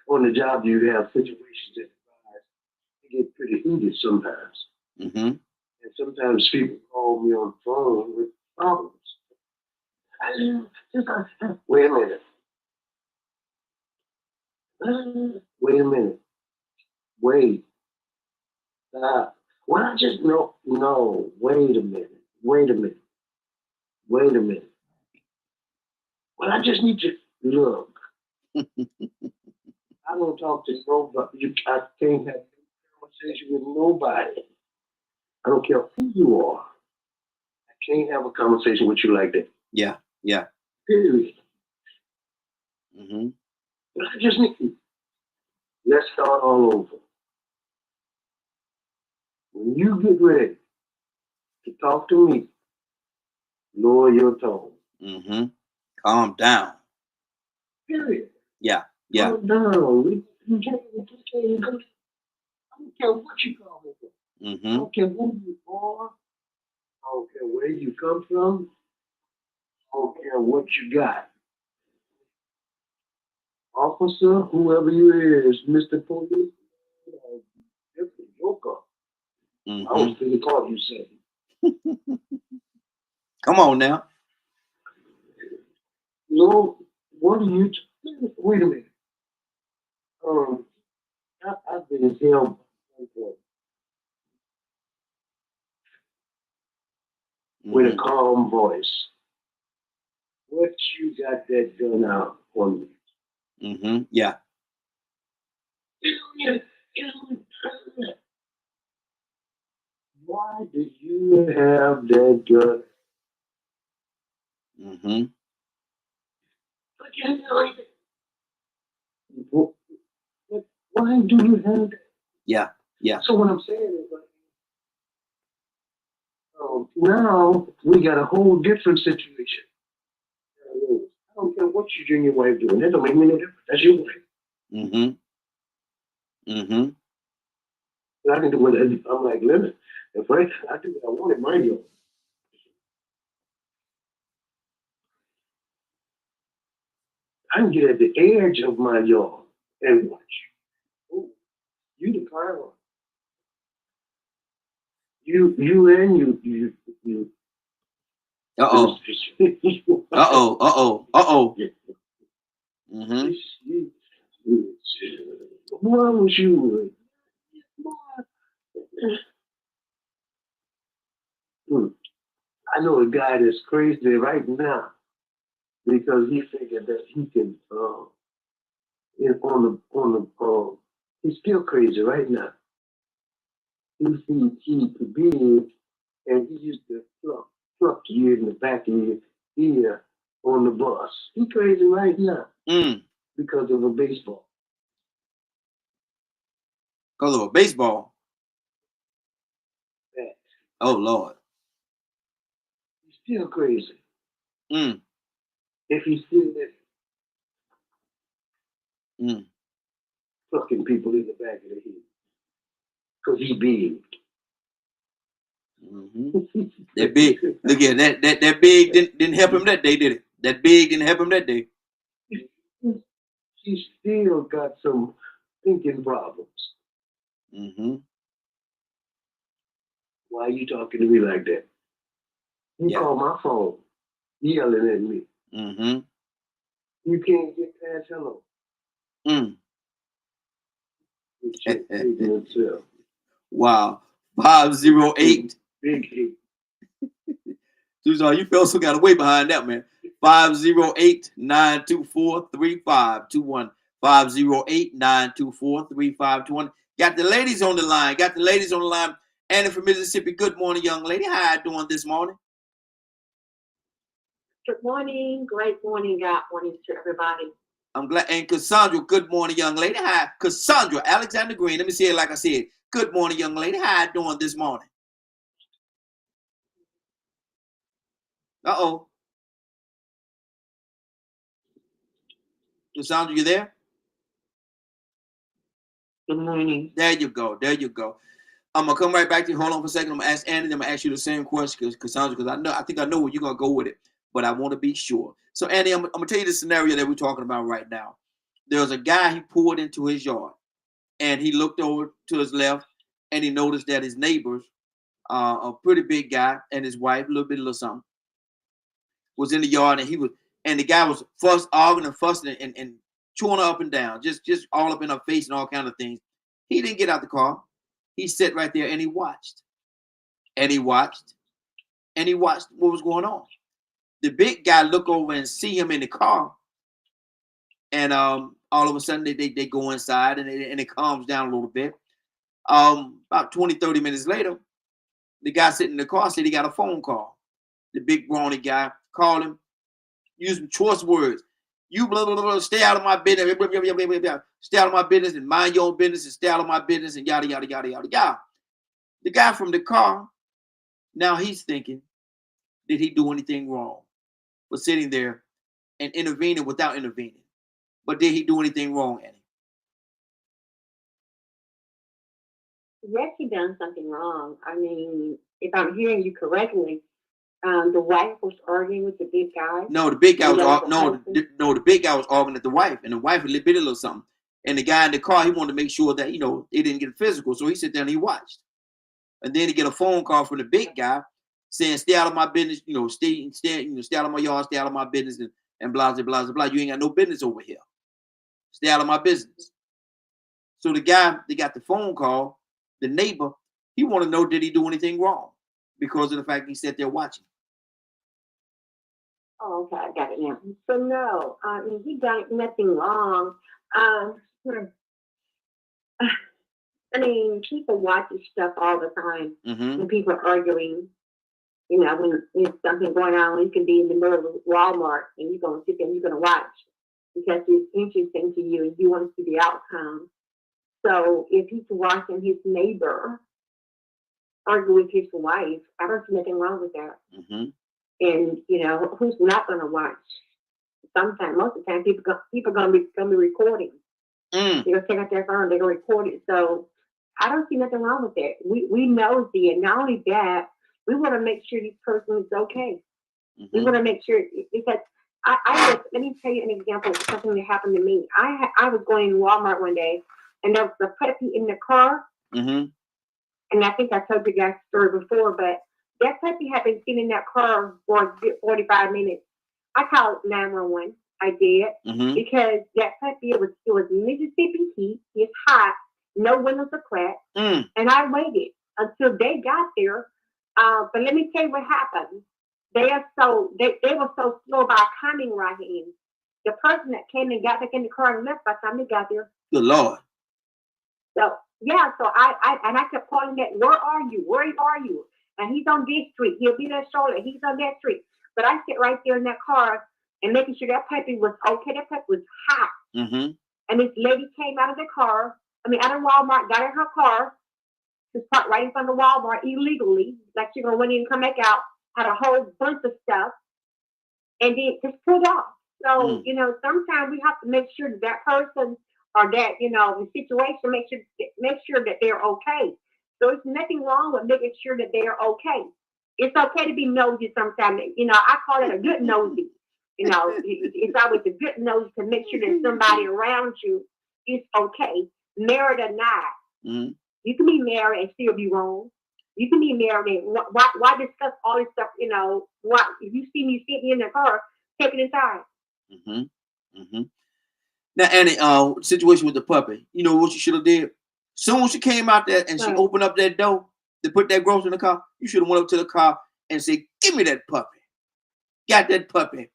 On the job you have situations that get pretty heated sometimes. Mm-hmm. And sometimes people call me on the phone with problems. Wait a minute. Wait. Stop. Well, I just no. Wait a minute. Well, I just need to look. I don't talk to nobody. I can't have a conversation with nobody. I don't care who you are. I can't have a conversation with you like that. Yeah. Yeah. Period. Mm-hmm. But I just need. Let's start all over. When you get ready to talk to me, lower your tone. Mm-hmm. Calm down. Period. Yeah. Yeah. Calm down. You can't, I don't care what you call me. I Mm-hmm. don't care who you are. I don't care where you come from. I don't care what you got. Officer, whoever you is, Mr. Police, different joker. I Mm-hmm. was going to call you something. Come on now. No, what are you? Wait a minute. I've been held with a Mm-hmm. calm voice. What you got that gun out on me? Mm-hmm. Yeah. Why do you have that gun? Mm-hmm. Why do you have that? Yeah. Yeah. So what I'm saying is, now we got a whole different situation. I don't care what you and your wife doing. That don't make me no difference. That's your wife. Mm-hmm. Mm-hmm. I can do what I'm like, listen, if I do what I want in my yard. I can get at the edge of my yard and watch. Oh, you the clown. You. Uh-oh. Uh-oh. Uh-oh. Uh-oh. Mm-hmm. What was you? I know a guy that's crazy right now because he figured that he can he's still crazy right now. He could be and he used to pluck you in the back of your ear on the bus. He crazy right now Mm. because of a baseball. Because of a baseball. Bat. Oh Lord. He's still crazy. Mm. If he's still there, plucking people in the back of the head. Because he big. Mm-hmm. That big. Look at that big didn't help him that day, did it? That big didn't help him that day. He still got some thinking problems. Mm-hmm. Why are you talking to me like that? You call my phone, yelling at me. Mm-hmm. You can't get past hello. Mm. Yourself. Wow. 508. Big hit. Susan, you feel some kind of way behind that, man. 508-924-3521. 508-924-3521. Got the ladies on the line. Annie from Mississippi. Good morning, young lady. How you doing this morning? Good morning. Great morning, God morning to everybody. I'm glad. And Cassandra, good morning, young lady. Hi, Cassandra Alexander Green. Let me say it like I said. Good morning, young lady. How you doing this morning? Uh-oh. Cassandra, you there? Good morning. There you go. I'm gonna come right back to you. Hold on for a second. I'm gonna ask Andy. I'm gonna ask you the same question, Cassandra, because I think I know where you're gonna go with it, but I want to be sure. So, Andy, I'm gonna tell you the scenario that we're talking about right now. There's a guy, he pulled into his yard, and he looked over to his left, and he noticed that his neighbors, a pretty big guy, and his wife, a little something, was in the yard, and the guy was arguing and fussing and chewing her up and down, just all up in her face and all kind of things. He didn't get out the car. He sat right there and he watched. And he watched what was going on. The big guy looked over and see him in the car. And all of a sudden they go inside and it calms down a little bit. About 20, 30 minutes later, the guy sitting in the car said he got a phone call. The big brawny guy called him use some choice words. You blah, blah, blah, stay out of my business. Blah, blah, blah, blah, blah, blah. Stay out of my business and mind your own business and stay out of my business and yada, yada, yada, yada, yada. The guy from the car, now he's thinking, did he do anything wrong for sitting there and intervening without intervening? But did he do anything wrong, Annie? Yes, he done something wrong. I mean, if I'm hearing you correctly, the wife was arguing with the big guy. No, the big guy was The the big guy was arguing at the wife, and the wife had bit a little something. And the guy in the car, he wanted to make sure that it didn't get physical, so he sat there and he watched. And then he get a phone call from the big guy saying, "Stay out of my business, stay out of my yard, stay out of my business, and blah blah blah blah. You ain't got no business over here. Stay out of my business." So the guy that got the phone call, the neighbor, he want to know, did he do anything wrong because of the fact he sat there watching. Oh, okay, I got it now. So no, he done nothing wrong. I mean, people watch this stuff all the time. Mm-hmm. When people are arguing, when there's something going on, you can be in the middle of Walmart and you're gonna sit there and you're gonna watch because it's interesting to you and you want to see the outcome. So if he's watching his neighbor argue with his wife, I don't see nothing wrong with that. Mm-hmm. And who's not going to watch? Sometimes, most of the time, people going to be recording. They're going to take out their phone, they're going to record it. So I don't see nothing wrong with that. We nosy, and not only that, we want to make sure this person is okay. Mm-hmm. We want to make sure, because let me tell you an example of something that happened to me. I was going to Walmart one day, and there was a puppy in the car. Mm-hmm. And I think I told you guys the story before, but that puppy had been sitting in that car for a good 45 minutes. I called 911. I did, because that puppy, it was Mississippi heat. It's hot. No windows are cracked. And I waited until they got there. But let me tell you what happened. They were so slow about coming right in. The person that came and got back in the car and left by the time they got there. Good Lord. So yeah, so I kept calling that. Where are you? Where are you? And he's on this street. He'll be there shortly. He's on that street. But I sit right there in that car and making sure that puppy was okay. That puppy was hot. Mm-hmm. And this lady came out of the car. Out of Walmart, got in her car. Just parked right in front of Walmart illegally. Like she gonna went in and come back out. Had a whole bunch of stuff. And then just pulled off. So, sometimes we have to make sure that person or that, the situation, make sure that they're okay. So it's nothing wrong with making sure that they're okay. It's okay to be nosy sometimes. I call it a good nosy. It's always a good nosy to make sure that somebody around you is okay, married or not. Mm-hmm. You can be married and still be wrong. You can be married and why discuss all this stuff? Why if you see me sitting in the car, take it inside. Mm-hmm. Mm-hmm. Now, Annie, situation with the puppy. You know what you should have did? Soon as she came out there and she opened up that door to put that grocery in the car, you should have went up to the car and said, "Give me that puppy." Got that puppy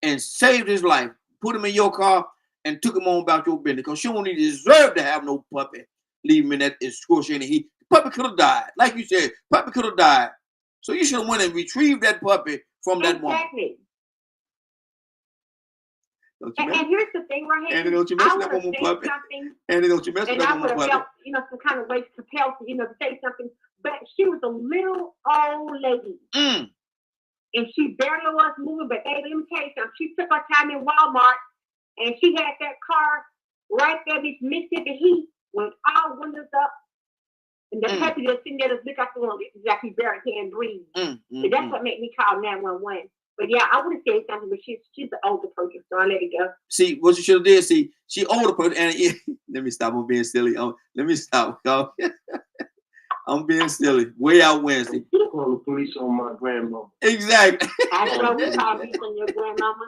and saved his life. Put him in your car and took him on about your business because she don't even deserve to have no puppy. Leave him in that excruciating heat. The puppy could have died. Like you said, puppy could have died. So you should have went and retrieved that puppy from that woman. Exactly. And here's the thing right here. Annie, don't you mess that woman puppy. Annie, don't you mess that woman puppy. Felt, some kind of way compelled to, to say something. But she was a little old lady. And she barely was moving, but baby, let me tell you something. She took her time in Walmart and she had that car right there, this Mississippi heat, with all windows up. And the puppy just sitting there just look out the window, like he barely can breathe. So that's what made me call 911. But yeah, I would have said something, but she's an older person, so I let it go. See, what you should have did, she older person, and let me stop on being silly. Let me stop. I'm being silly. Way out Wednesday. Call the police on my grandmother. Exactly. I know we call police on your grandmama.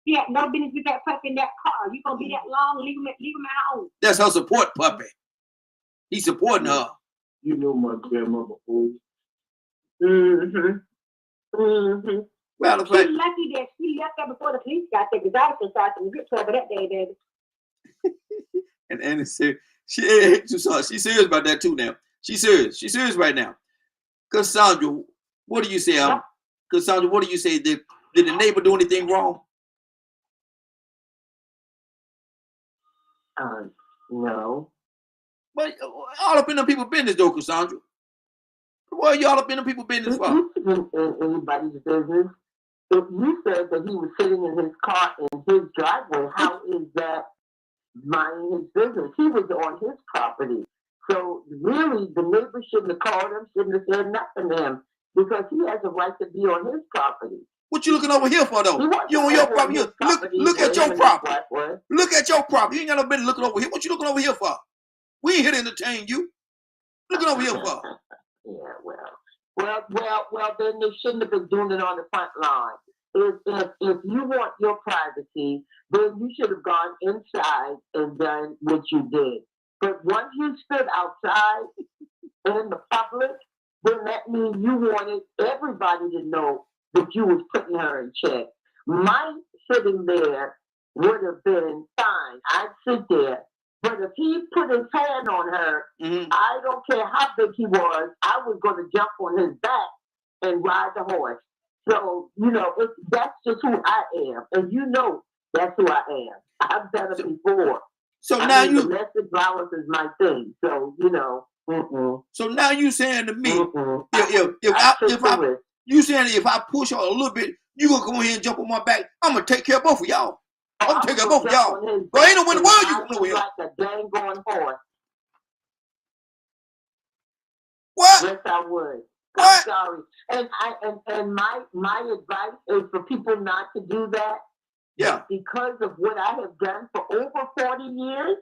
She had no business with that puppy in that car. You gonna be that long? Leave him at home. That's her support puppy. He's supporting her. You know my grandmother always. Well, She's lucky that she left there before the police got there, because I was inside some good trouble that day, baby. And Annie said, she's serious about that too now. She's serious. She's serious right now. Cassandra, what do you say? Cassandra, what do you say? Did the neighbor do anything wrong? No. But all up in them people's business, though, Cassandra. What are y'all up in them people's business It for? isn't in anybody's business. If you said that he was sitting in his car in his driveway, how is that minding his business? He was on his property. So really, the neighbor shouldn't have called him, shouldn't have said nothing to him, because he has a right to be on his property. What you looking over here for, though? You on your property? Look at your property. Look at your property. You ain't got no business looking over here. What you looking over here for? We ain't here to entertain you. Looking over here for? Yeah, well, then they shouldn't have been doing it on the front line. If you want your privacy, then you should have gone inside and done what you did. But once you stood outside in the public, then that means you wanted everybody to know that you was putting her in check. My sitting there would have been fine. I'd sit there. But if he put his hand on her, I don't care how big he was, I was going to jump on his back and ride the horse. So, that's just who I am. And that's who I am. I've done it before. So now domestic violence is my thing. So, So now you saying to me, if I push her a little bit, you gonna come over here and jump on my back. I'm gonna take care of both of y'all. I'm gonna take care of both of y'all. But ain't no way in the world you come over here. Like a dang going horse. What? Yes, I would. What? I'm sorry. And my advice is for people not to do that. Yeah. Because of what I have done for over 40 years,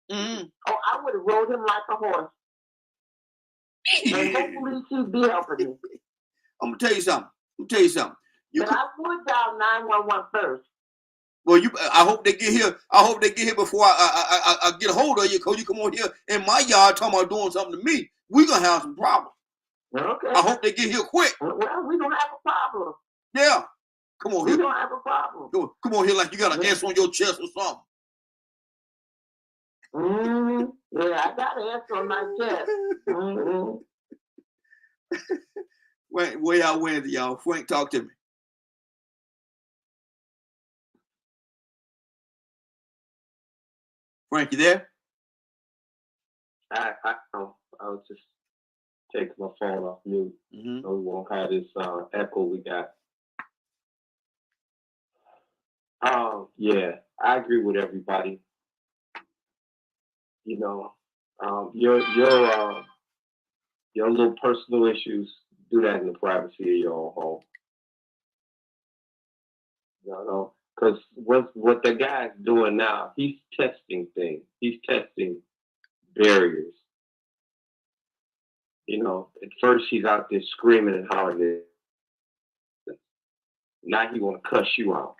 I would have rode him like a horse. And hopefully she'd be helping me. I'm gonna tell you something. But I would dial 911 first. Well, I hope they get here. I hope they get here before I get a hold of you, because you come on here in my yard talking about doing something to me. We're gonna have some problems. Okay. I hope they get here quick. Well, we don't have a problem. Yeah. Come on here. We don't have a problem. Come on here like you got an S on your chest or something. Yeah, I got an S on my chest. Where y'all went, y'all? Frank, talk to me. Frank, you there? I was just taking my phone off mute, so we won't have this echo we got. Yeah, I agree with everybody. Your little personal issues, do that in the privacy of your own home. Because what the guy's doing now, he's testing things. He's testing barriers. At first he's out there screaming and hollering. Now he want to cuss you out.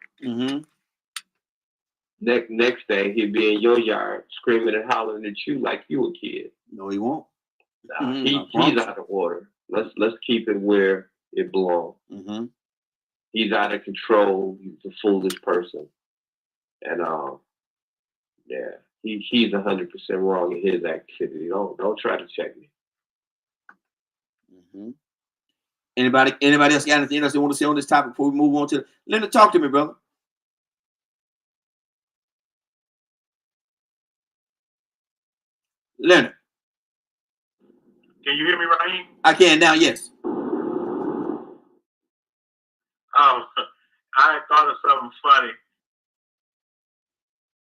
Next day he'll be in your yard screaming and hollering at you like you a kid. No, he won't. He's out of order. Let's keep it where it belongs. He's out of control. He's a foolish person, and he's 100% wrong in his activity. Don't try to check me. Anybody else got anything else they want to say on this topic before we move on to Leonard? Talk to me, brother. Leonard. Can you hear me, Raheem? I can now, yes. I thought of something funny.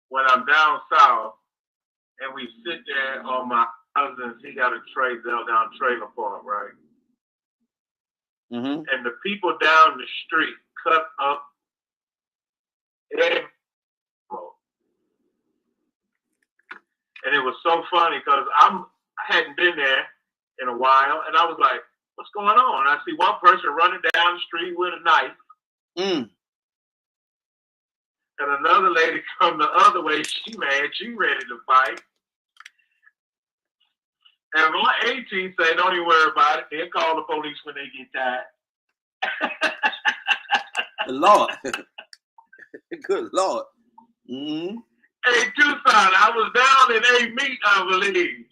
When I'm down south and we sit there on my cousin's, he got a down trailer park, right? And the people down the street cut up every road. And it was so funny because I hadn't been there in a while, and I was like, what's going on? And I see one person running down the street with a knife. And another lady come the other way. She mad. She ready to fight. And my 18 say, don't even worry about it. They'll call the police when they get tired. The Lord. Good Lord. Hey, Tucson, I was down in A meet, I believe.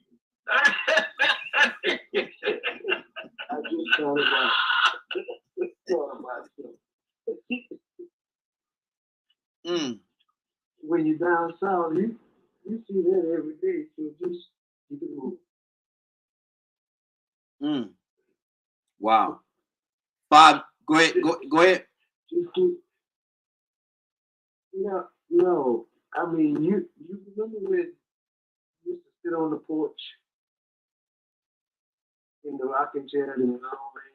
I just thought about when you're down south, You see that every day, so just keep it moving. Wow. Bob, go ahead. Go ahead. Just keep. No. I mean, you remember when you used to sit on the porch in the rocking chair and all that?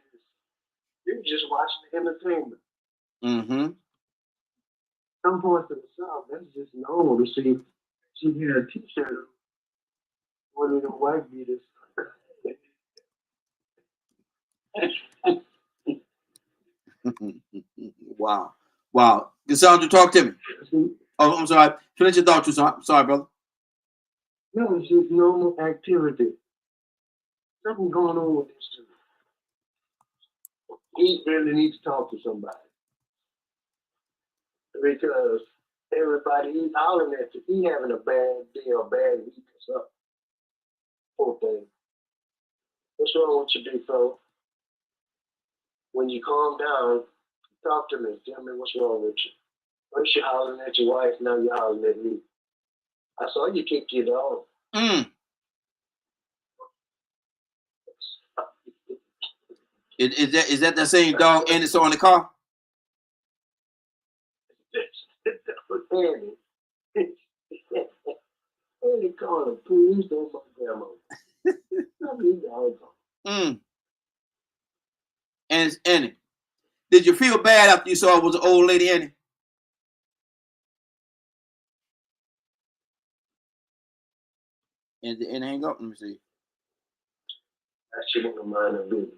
You're just watching the entertainment. Mm-hmm. Some parts of the South, that's just normal to see. She had a T-shirt, one of the white beaters. Wow. Wow. Cassandra, talk to me. See, Oh, I'm sorry. Finish your thought, I'm sorry, brother. no, it's just normal activity. Something going on with this dude. He really needs to talk to somebody because everybody he's hollering at you. He having a bad day or bad week or something. Poor thing. What's wrong with you, big fella? When you calm down, talk to me. Tell me what's wrong with you. First you're hollering at your wife, now you're hollering at me. I saw you kick your dog. Is that the same dog Andy saw in the car? Andy. Andy called the police on my grandma. I mean, dog. And Andy, did you feel bad after you saw it was an old lady, Andy? And hang up. Let me see. She didn't mind her business.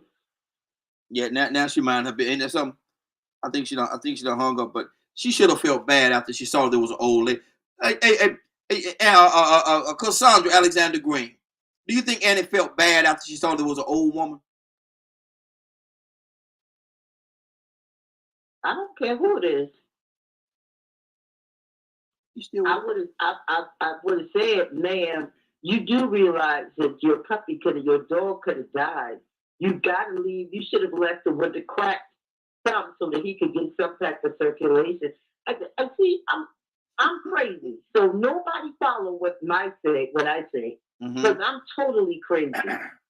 Yeah, now she mind her business. And there's something. I think she done hung up, but she should have felt bad after she saw there was an old lady. Cassandra Alexander Green. Do you think Annie felt bad after she saw there was an old woman? I don't care who it is. You still I would have said, ma'am, you do realize that your dog could have died. You gotta leave. You should have left it with the cracked thumb so that he could get some type of circulation. I see. I'm crazy, so nobody follow what I say, because I'm totally crazy.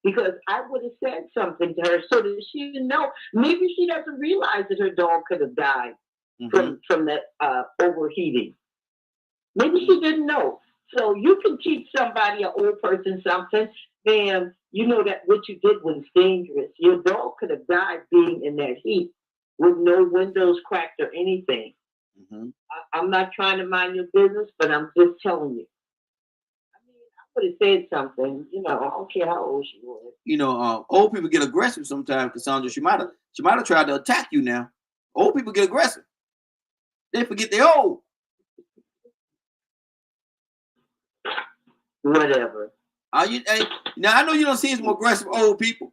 Because I would have said something to her so that she didn't know. Maybe she doesn't realize that her dog could have died from that overheating. Maybe she didn't know. So you can teach somebody, an old person, something, and you know that what you did was dangerous. Your dog could have died being in that heat with no windows cracked or anything. I'm not trying to mind your business, but I'm just telling you. I mean, I would have said something. I don't care how old she was. Old people get aggressive sometimes, Cassandra. She might have tried to attack you now. Old people get aggressive. They forget they're old. Whatever. Now I know you don't see some aggressive old people.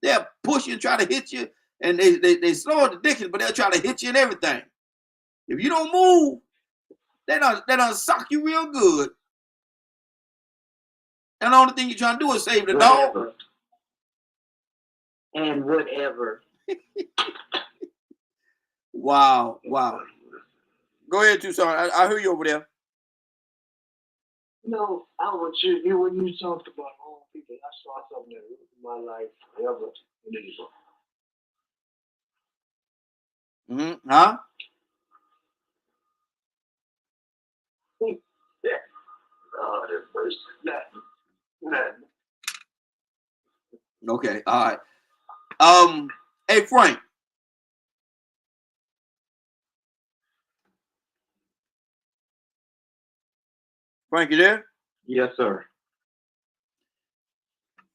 They'll push you and try to hit you, and they slow at the dickens, but they'll try to hit you and everything. If you don't move, they don't suck you real good. And the only thing you're trying to do is save the dog. And whatever. Wow. Go ahead, Tucson. I hear you over there. I want you when you talked about old people, I saw something that in my life forever. Huh? Oh, that first nothing. Okay, all right. Hey Frank. Frank, you there? Yes, sir.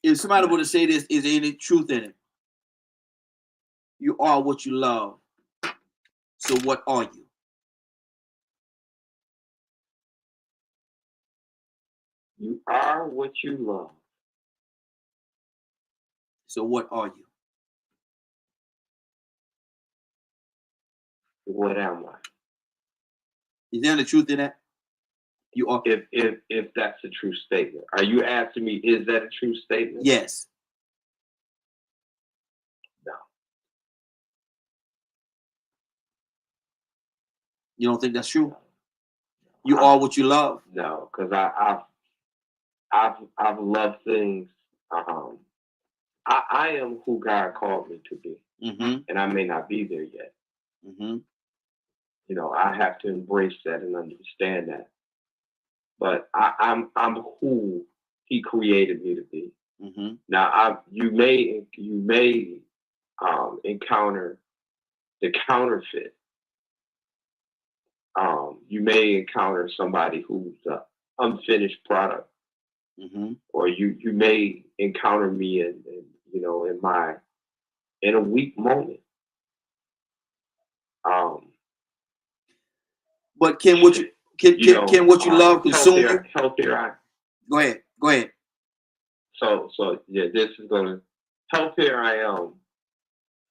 If somebody were to say this, is there any truth in it? You are what you love. So what are you? You are what you love. So what are you? What am I? Is there any truth in that? You are. If that's a true statement. Are you asking me, is that a true statement? Yes. No. You don't think that's true? You are what you love. No, because I've loved things. I am who God called me to be, and I may not be there yet. You know, I have to embrace that and understand that. But I'm who He created me to be. Now, you may encounter the counterfeit. You may encounter somebody who's an unfinished product, or you may encounter me in a weak moment. But can what you love consume you? Healthier. Go ahead. So yeah, this is gonna Healthier I Am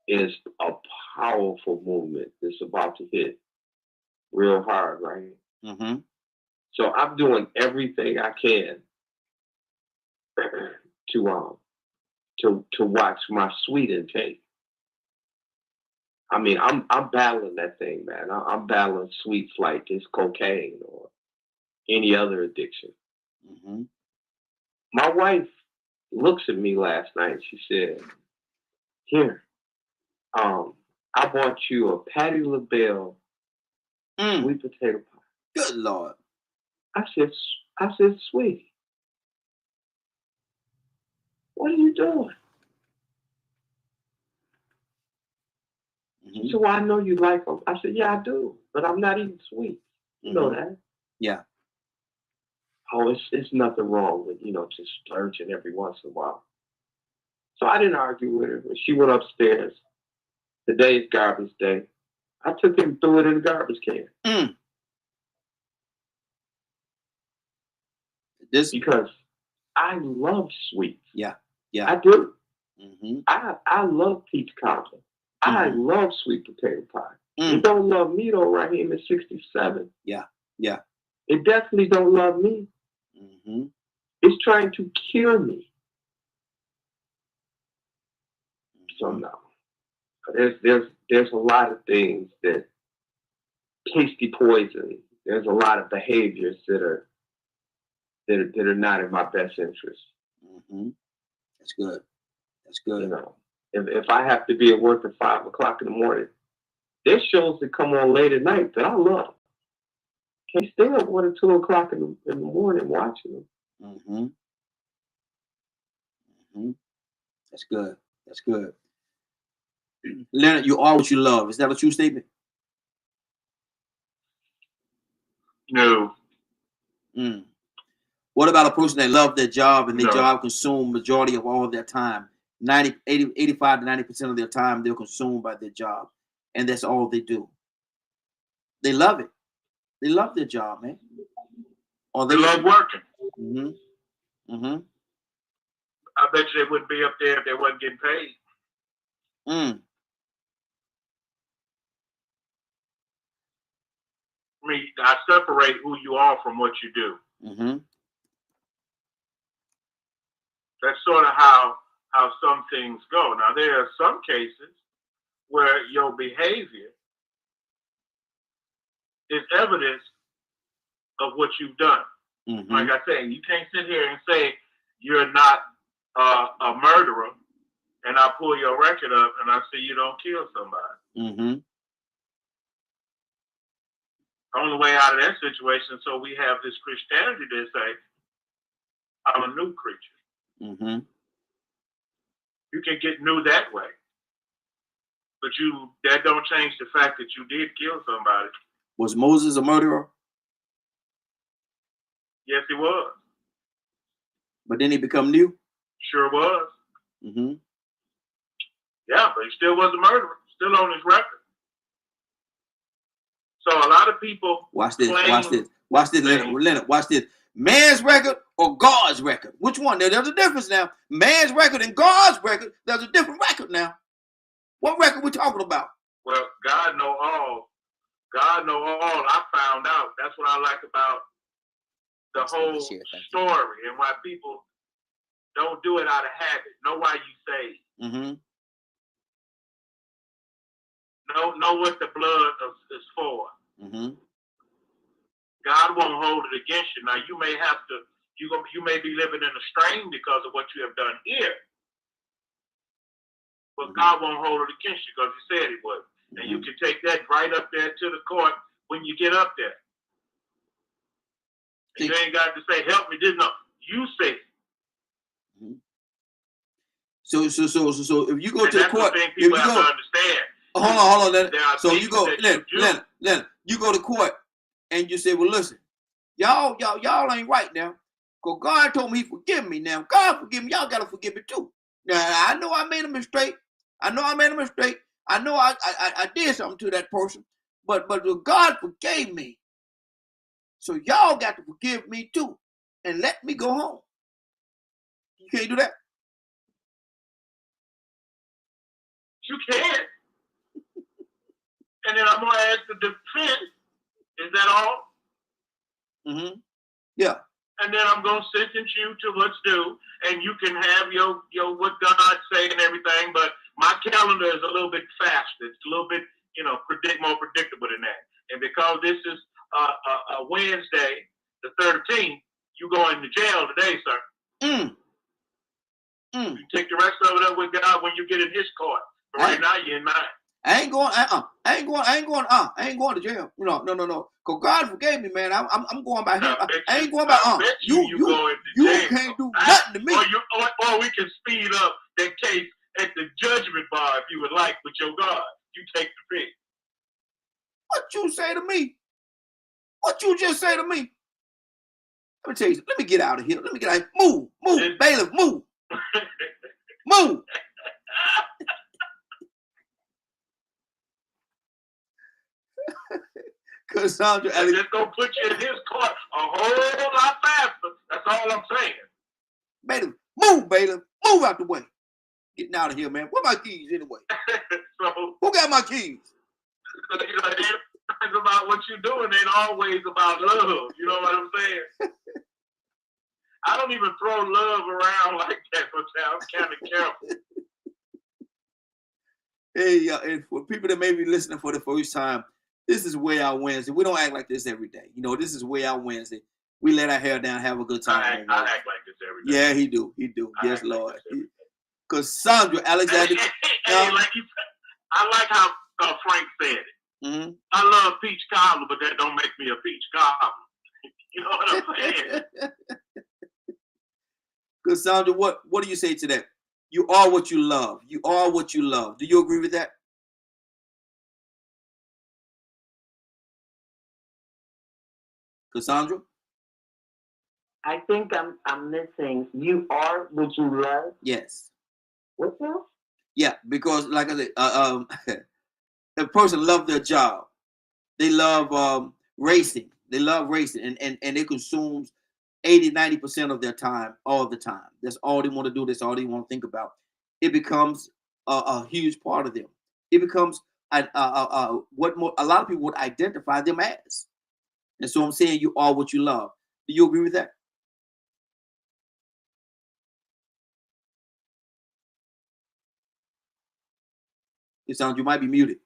is a powerful movement that's about to hit real hard, right? So I'm doing everything I can to watch my sweet intake. I mean, I'm battling that thing, man. I'm battling sweets like it's cocaine or any other addiction. My wife looks at me last night. She said, "Here, I bought you a Patti LaBelle sweet potato pie." Good Lord. I said, "Sweetie, what are you doing?" She said, "Well, I know you like them." I said, "Yeah, I do, but I'm not eating sweets. You know that." Yeah. Oh, it's nothing wrong with, just splurging every once in a while. So I didn't argue with her. When she went upstairs, today's garbage day, I took it and threw it in the garbage can. Because I love sweets. Yeah. I do. I love peach cobbler. I love sweet potato pie. It don't love me though right here in 67. Yeah. It definitely don't love me. It's trying to cure me. So no. There's a lot of things that tasty poison. There's a lot of behaviors that are not in my best interest. That's good. If I have to be at work at 5 o'clock in the morning, there's shows that come on late at night that I love. Can't stay up 1 or 2 o'clock in the morning watching them. That's good. Leonard, you are what you love. Is that a true statement? No. What about a person that loves their job and their job consume majority of all of their time? 85 to 90% of their time they're consumed by their job, and that's all they do. They love it. They love their job, man. Or They love working. I bet you they wouldn't be up there if they wasn't getting paid. I mean, I separate who you are from what you do. That's sort of how some things go. Now, there are some cases where your behavior is evidence of what you've done. Like I say, you can't sit here and say you're not a murderer, and I pull your record up and I see you don't kill somebody. Only way out of that situation, so we have this Christianity that say, I'm a new creature. You can get new that way. But that don't change the fact that you did kill somebody. Was Moses a murderer? Yes, he was. But then he become new? Sure was. Yeah, but he still was a murderer. Still on his record. So a lot of people Watch this, Leonard, watch this. Man's record or God's record? Which one? There's a difference now. Man's record and God's record, there's a different record now. What record we talking about? Well, God know all. God know all. I found out. That's what I like about the whole story and why people don't do it out of habit. Know why you saved. Know what the blood is for. God won't hold it against you. Now you may have to, you may be living in a strain because of what you have done here. But God won't hold it against you because he said he would. And you can take that right up there to the court when you get up there. And you ain't got to say, help me, this no. You say it. So if you go And to the that's court, the thing if people you have go, to understand. hold on, Leonard. There are So you things go, that Leonard, you go to court and you say, well, listen, y'all ain't right now. Because God told me he forgive me now. God forgive me, y'all gotta forgive me too. Now I know I made a mistake. I know I did something to that person, but God forgave me. So y'all got to forgive me too. And let me go home. You can't do that. You can. And then I'm going to ask the defense, is that all? Yeah. And then I'm going to sentence you to what's due, and you can have your what God say and everything, but my calendar is a little bit faster. It's a little bit, more predictable than that. And because this is a Wednesday, the 13th, you going to jail today, sir. You take the rest of it up with God when you get in his court. But right now, you're in mine. I ain't going to jail. No. Cause God forgave me, man. I'm going by him. I ain't going by You can't do nothing to me. Or we can speed up that case at the judgment bar if you would like with your God. You take the pick. What you say to me? What you just say to me? Let me tell you. Let me get out of here. Let me get out. Move, bailiff, move, move. Cassandra, it's just gonna put you in his court a whole lot faster. That's all I'm saying. Bailiff, move out the way. Getting out of here, man. Where my keys anyway? So, who got my keys? It's about what you're doing, ain't always about love. You know what I'm saying? I don't even throw love around like that, but I'm kind of careful. Hey, and for people that may be listening for the first time, this is Way Out Wednesday. We don't act like this every day. This is Way Out Wednesday. We let our hair down, have a good time. I act like this every day. Yeah, he do. Yes, Lord. Cassandra Alexander. I like how Frank said it. I love peach cobbler, but that don't make me a peach cobbler. You know what I'm saying? Cassandra, what do you say to that? You are what you love. You are what you love. Do you agree with that? Cassandra? I think I'm missing. You are what you love? Yes. What's that? Yeah, because like I said, a person loves their job. They love racing. They love racing and it consumes 80-90% of their time all the time. That's all they want to do. That's all they want to think about. It becomes a huge part of them. It becomes what a lot of people would identify them as. And so I'm saying you are what you love. Do you agree with that? It sounds you might be muted.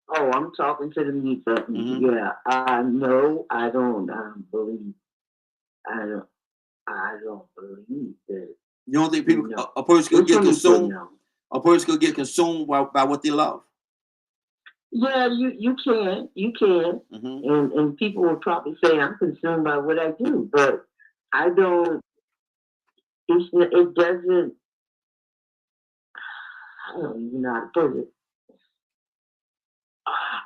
Oh, I'm talking to the mute button. Yeah, no, I don't believe. I don't believe that. You don't think people a person could get consumed? A person could get consumed by what they love. Yeah, you can, and people will probably say I'm consumed by what I do, but I don't. It doesn't. I don't even know how to put it.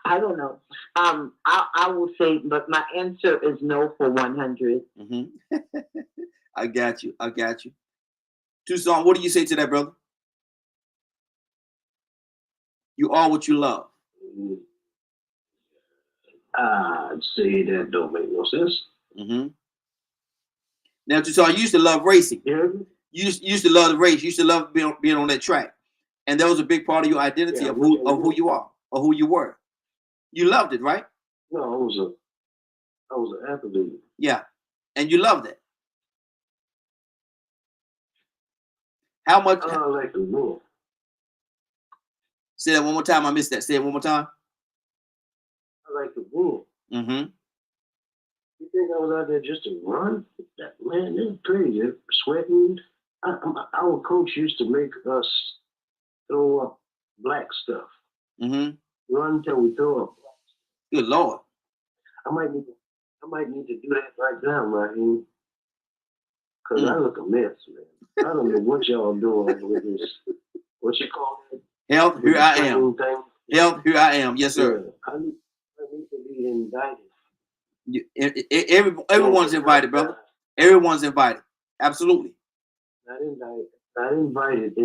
I don't know. I will say, but my answer is no for 100. I got you. Tucson, what do you say to that, brother? You are what you love. I'd say that don't make no sense. Now, Tucson, you used to love racing. Yeah. You used to love the race. You used to love being on that track. And that was a big part of your identity of who you are or who you were. You loved it, right? No, I was an athlete. Yeah. And you loved it. How much? I like the wolf. Say that one more time. I missed that. Say it one more time. I like the wolf. Mm-hmm. You think I was out there just to run? That man, it was crazy. Sweating. Our coach used to make us throw up black stuff. Mm-hmm. Run till we throw up. Good Lord. I might need to do that right now, Raheem. Because I look a mess, man. I don't know what y'all doing with this. What you call it? Health, here I am. Thing. Health, here I am. Yes, sir. Yeah, I need to be indicted. Everyone's invited, brother. Everyone's invited. Absolutely. Not indicted. Not invited.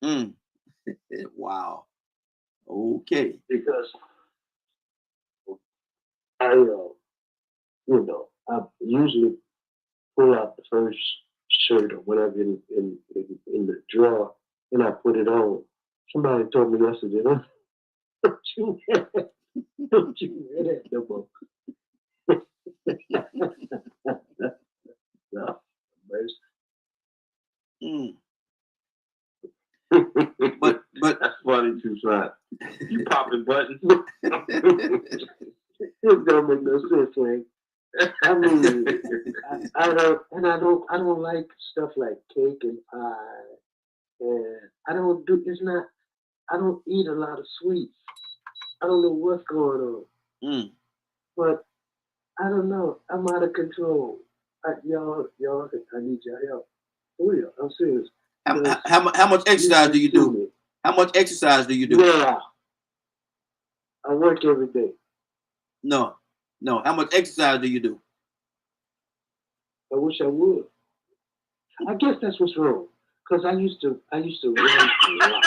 Indicted. Wow. Okay. Because I usually pull out the first shirt or whatever in the drawer and I put it on. Somebody told me yesterday, don't you wear that no more. No, But That's funny too, son. You popping buttons. it don't make no sense, man. I mean, I don't like stuff like cake and pie, and I don't eat a lot of sweets. I don't know what's going on, but I don't know. I'm out of control. Y'all, I need your help. Oh yeah, I'm serious. How much exercise do you do? How much exercise do you do? Yeah, I work every day. No. How much exercise do you do? I wish I would. I guess that's what's wrong. Cause I used to run a lot.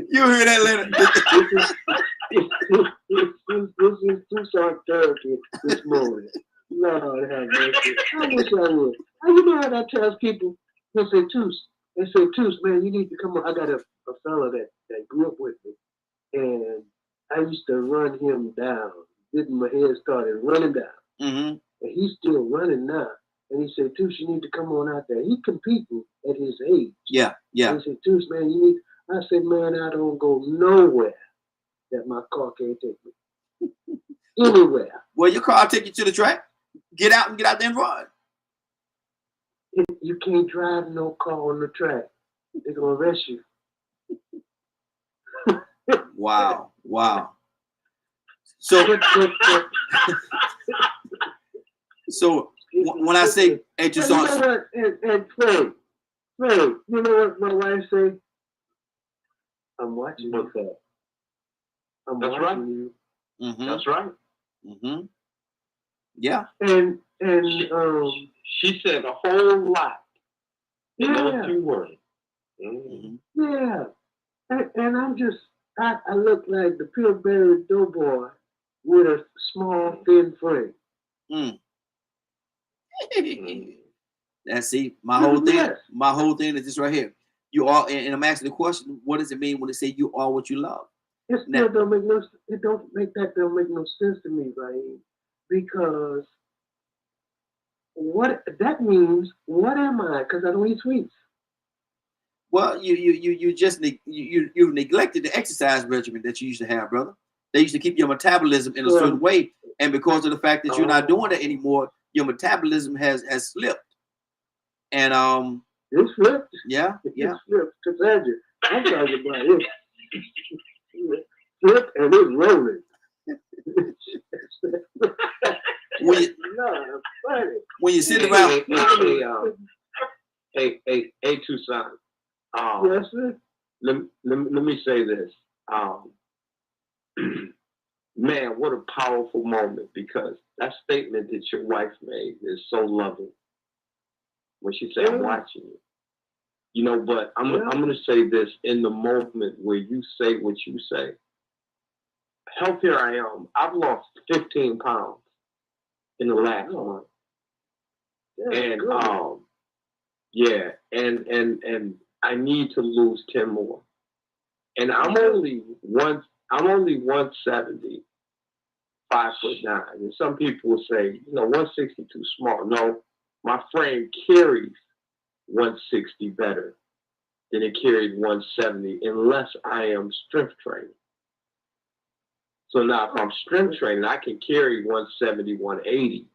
You hear that, Leonard? This is Tucson therapy this morning. Lord have mercy. I wish I would. You know how that tells people? They say, Toos, man, you need to come on. I got a fella that grew up with me. And I used to run him down. My head started running down. Mm-hmm. And he's still running now. And he said, Toos, you need to come on out there. He's competing at his age. Yeah. And he said, Toos, man, you need. I said, man, I don't go nowhere that my car can't take me. Anywhere. Well, your car will take you to the track. Get out there and run. You can't drive no car on the track. They're gonna arrest you. Wow. So when I say hey, you know what? And Frank, you know what my wife say? I'm watching you. I'm That's watching right. you. Mm-hmm. That's right. Mm-hmm. Yeah. And she said a whole lot in those yeah. few words. Mm-hmm. Yeah. And I'm just I look like the Pillsbury Doughboy with a small, thin frame. That's my whole thing is this right here. You are, and I'm asking the question: what does it mean when they say you are what you love? It still don't make no sense to me, right? Because what that means? What am I? Because I don't eat sweets. Well, you just you neglected the exercise regimen that you used to have, brother. They used to keep your metabolism in a certain way, and because of the fact that you're not doing it anymore, your metabolism has slipped. And it slipped. Yeah. It slipped. Cassandra, I'm talking about it. Slipped and it's rolling. When you sit around, hey, Tucson. Yes, sir. Let me say this. Man, what a powerful moment, because that statement that your wife made is so loving. When she said, I'm watching you. You know, but I'm going to say this in the moment where you say what you say. Health, here I am. I've lost 15 pounds in the last month. And and I need to lose 10 more. And I'm only 170, 5'9". And some people will say, 160 too small. No, my frame carries 160 better than it carried 170 unless I am strength training. So now if I'm strength training, I can carry 170, 180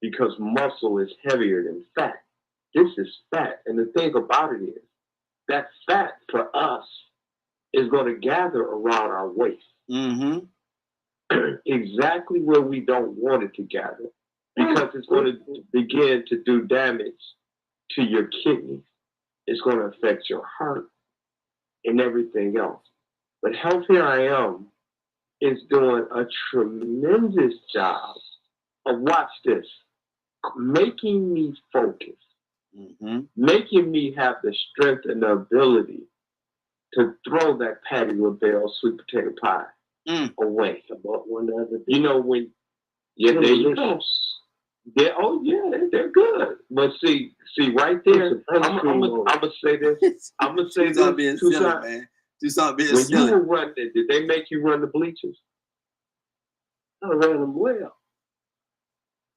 because muscle is heavier than fat. This is fat. And the thing about it is that fat for us is going to gather around our waist. Mm-hmm. Exactly where we don't want it to gather, because it's going to begin to do damage to your kidneys. It's going to affect your heart and everything else. But Health Here I Am is doing a tremendous job of, watch this, making me focus, making me have the strength and the ability to throw that Patty LaBelle sweet potato pie away. About one other day. You know, when, yeah, there you go. Yeah, oh yeah, they're good. But see right there, I'm gonna say this. I'm gonna say Tucson this. being Tucson, silly, man. Tucson being when silly. you were running, did they make you run the bleachers? I ran them well.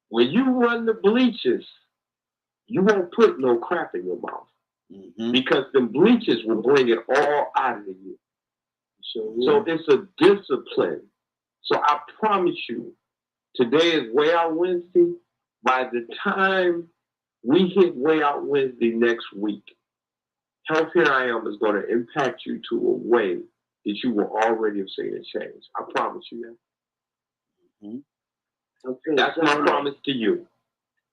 When you run the bleachers, you won't put no crap in your mouth, because the bleachers will bring it all out of you. So it's a discipline. So I promise you, today is Way Out Wednesday. By the time we hit Way Out Wednesday next week, Health Here I Am is going to impact you to a way that you will already have seen a change. I promise you that. Okay, that's my promise to you.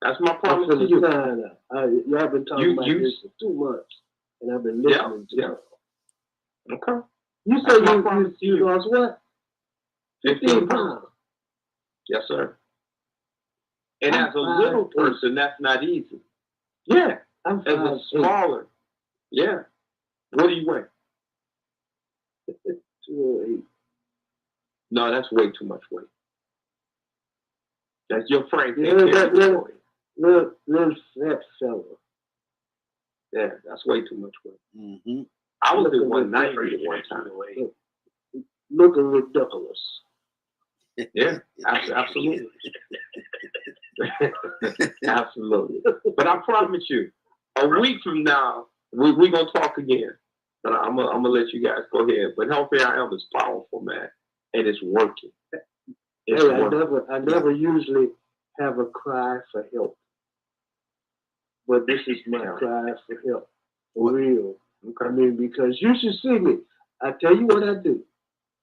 That's my promise to you. Y'all been talking about this for 2 months, and I've been listening to it. Okay. You say you lost what? 15 pounds. Yes, sir. And as a little person, that's not easy. Yeah. As a smaller. Yeah. What do you weigh? 208. No, that's way too much weight. That's your frame. Little fat fella. Yeah, that's way too much weight. I was at 190 at one time. Looking ridiculous. Yeah, absolutely. Absolutely. But I promise you, a week from now, we're going to talk again. But I'm going to let you guys go ahead. But Health Here I Am is powerful, man. And it's working. It's working. I never usually have a cry for help. But this is my cry for help. For real. I mean, because you should see me. I tell you what I do.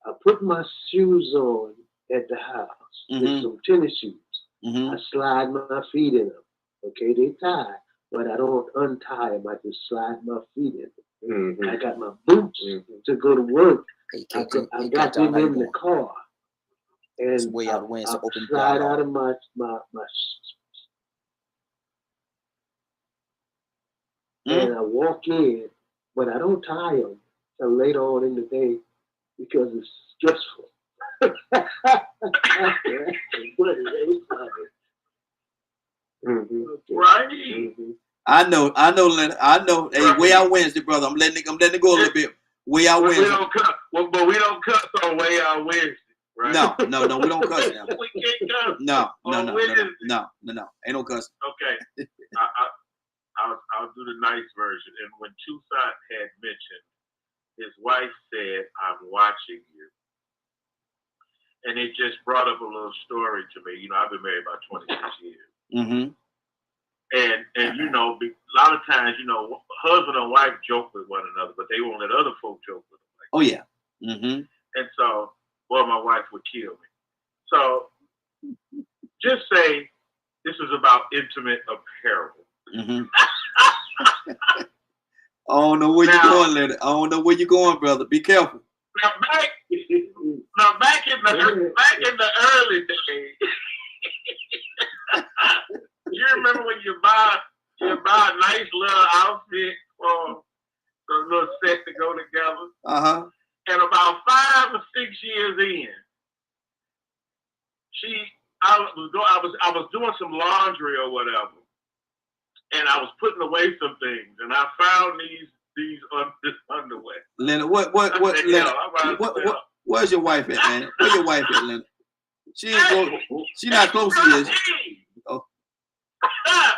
I put my shoes on at the house with some tennis shoes. I slide my feet in them. Okay, they tie, but I don't untie them. I just slide my feet in them. I got my boots to go to work. I got them in the car. And Way Out Wednesday, I open slide dialogue. out of my and I walk in, but I don't tie them till later on in the day because it's stressful. Right. I know, Leonard. I know. Hey, Way Out Wednesday, brother. I'm letting it go a little bit. Way Out Wednesday. But we don't cuss on Way Out Wednesday, right? No, we don't cuss now. We can't cuss. No. Wednesday. No. Ain't no cussing. Okay. I'll do the nice version. And when Tucson had mentioned, his wife said, "I'm watching you," and it just brought up a little story to me. You know, I've been married about 26 years. And you know, a lot of times, you know, husband and wife joke with one another, but they won't let other folk joke with them. Oh yeah. And so, boy, my wife would kill me. So, just say this is about intimate apparel. I don't know where you're going, Leonard. I don't know where you're going, brother. Be careful. Now back in the early days, you remember when you buy a nice little outfit for a little set to go together? And about 5 or 6 years in, I was doing some laundry or whatever, and I was putting away some things, and I found this underwear. Leonard, what Leonard? Where's your wife at, man? Where your wife at, Leonard? She ain't close. She not close to you. Oh. I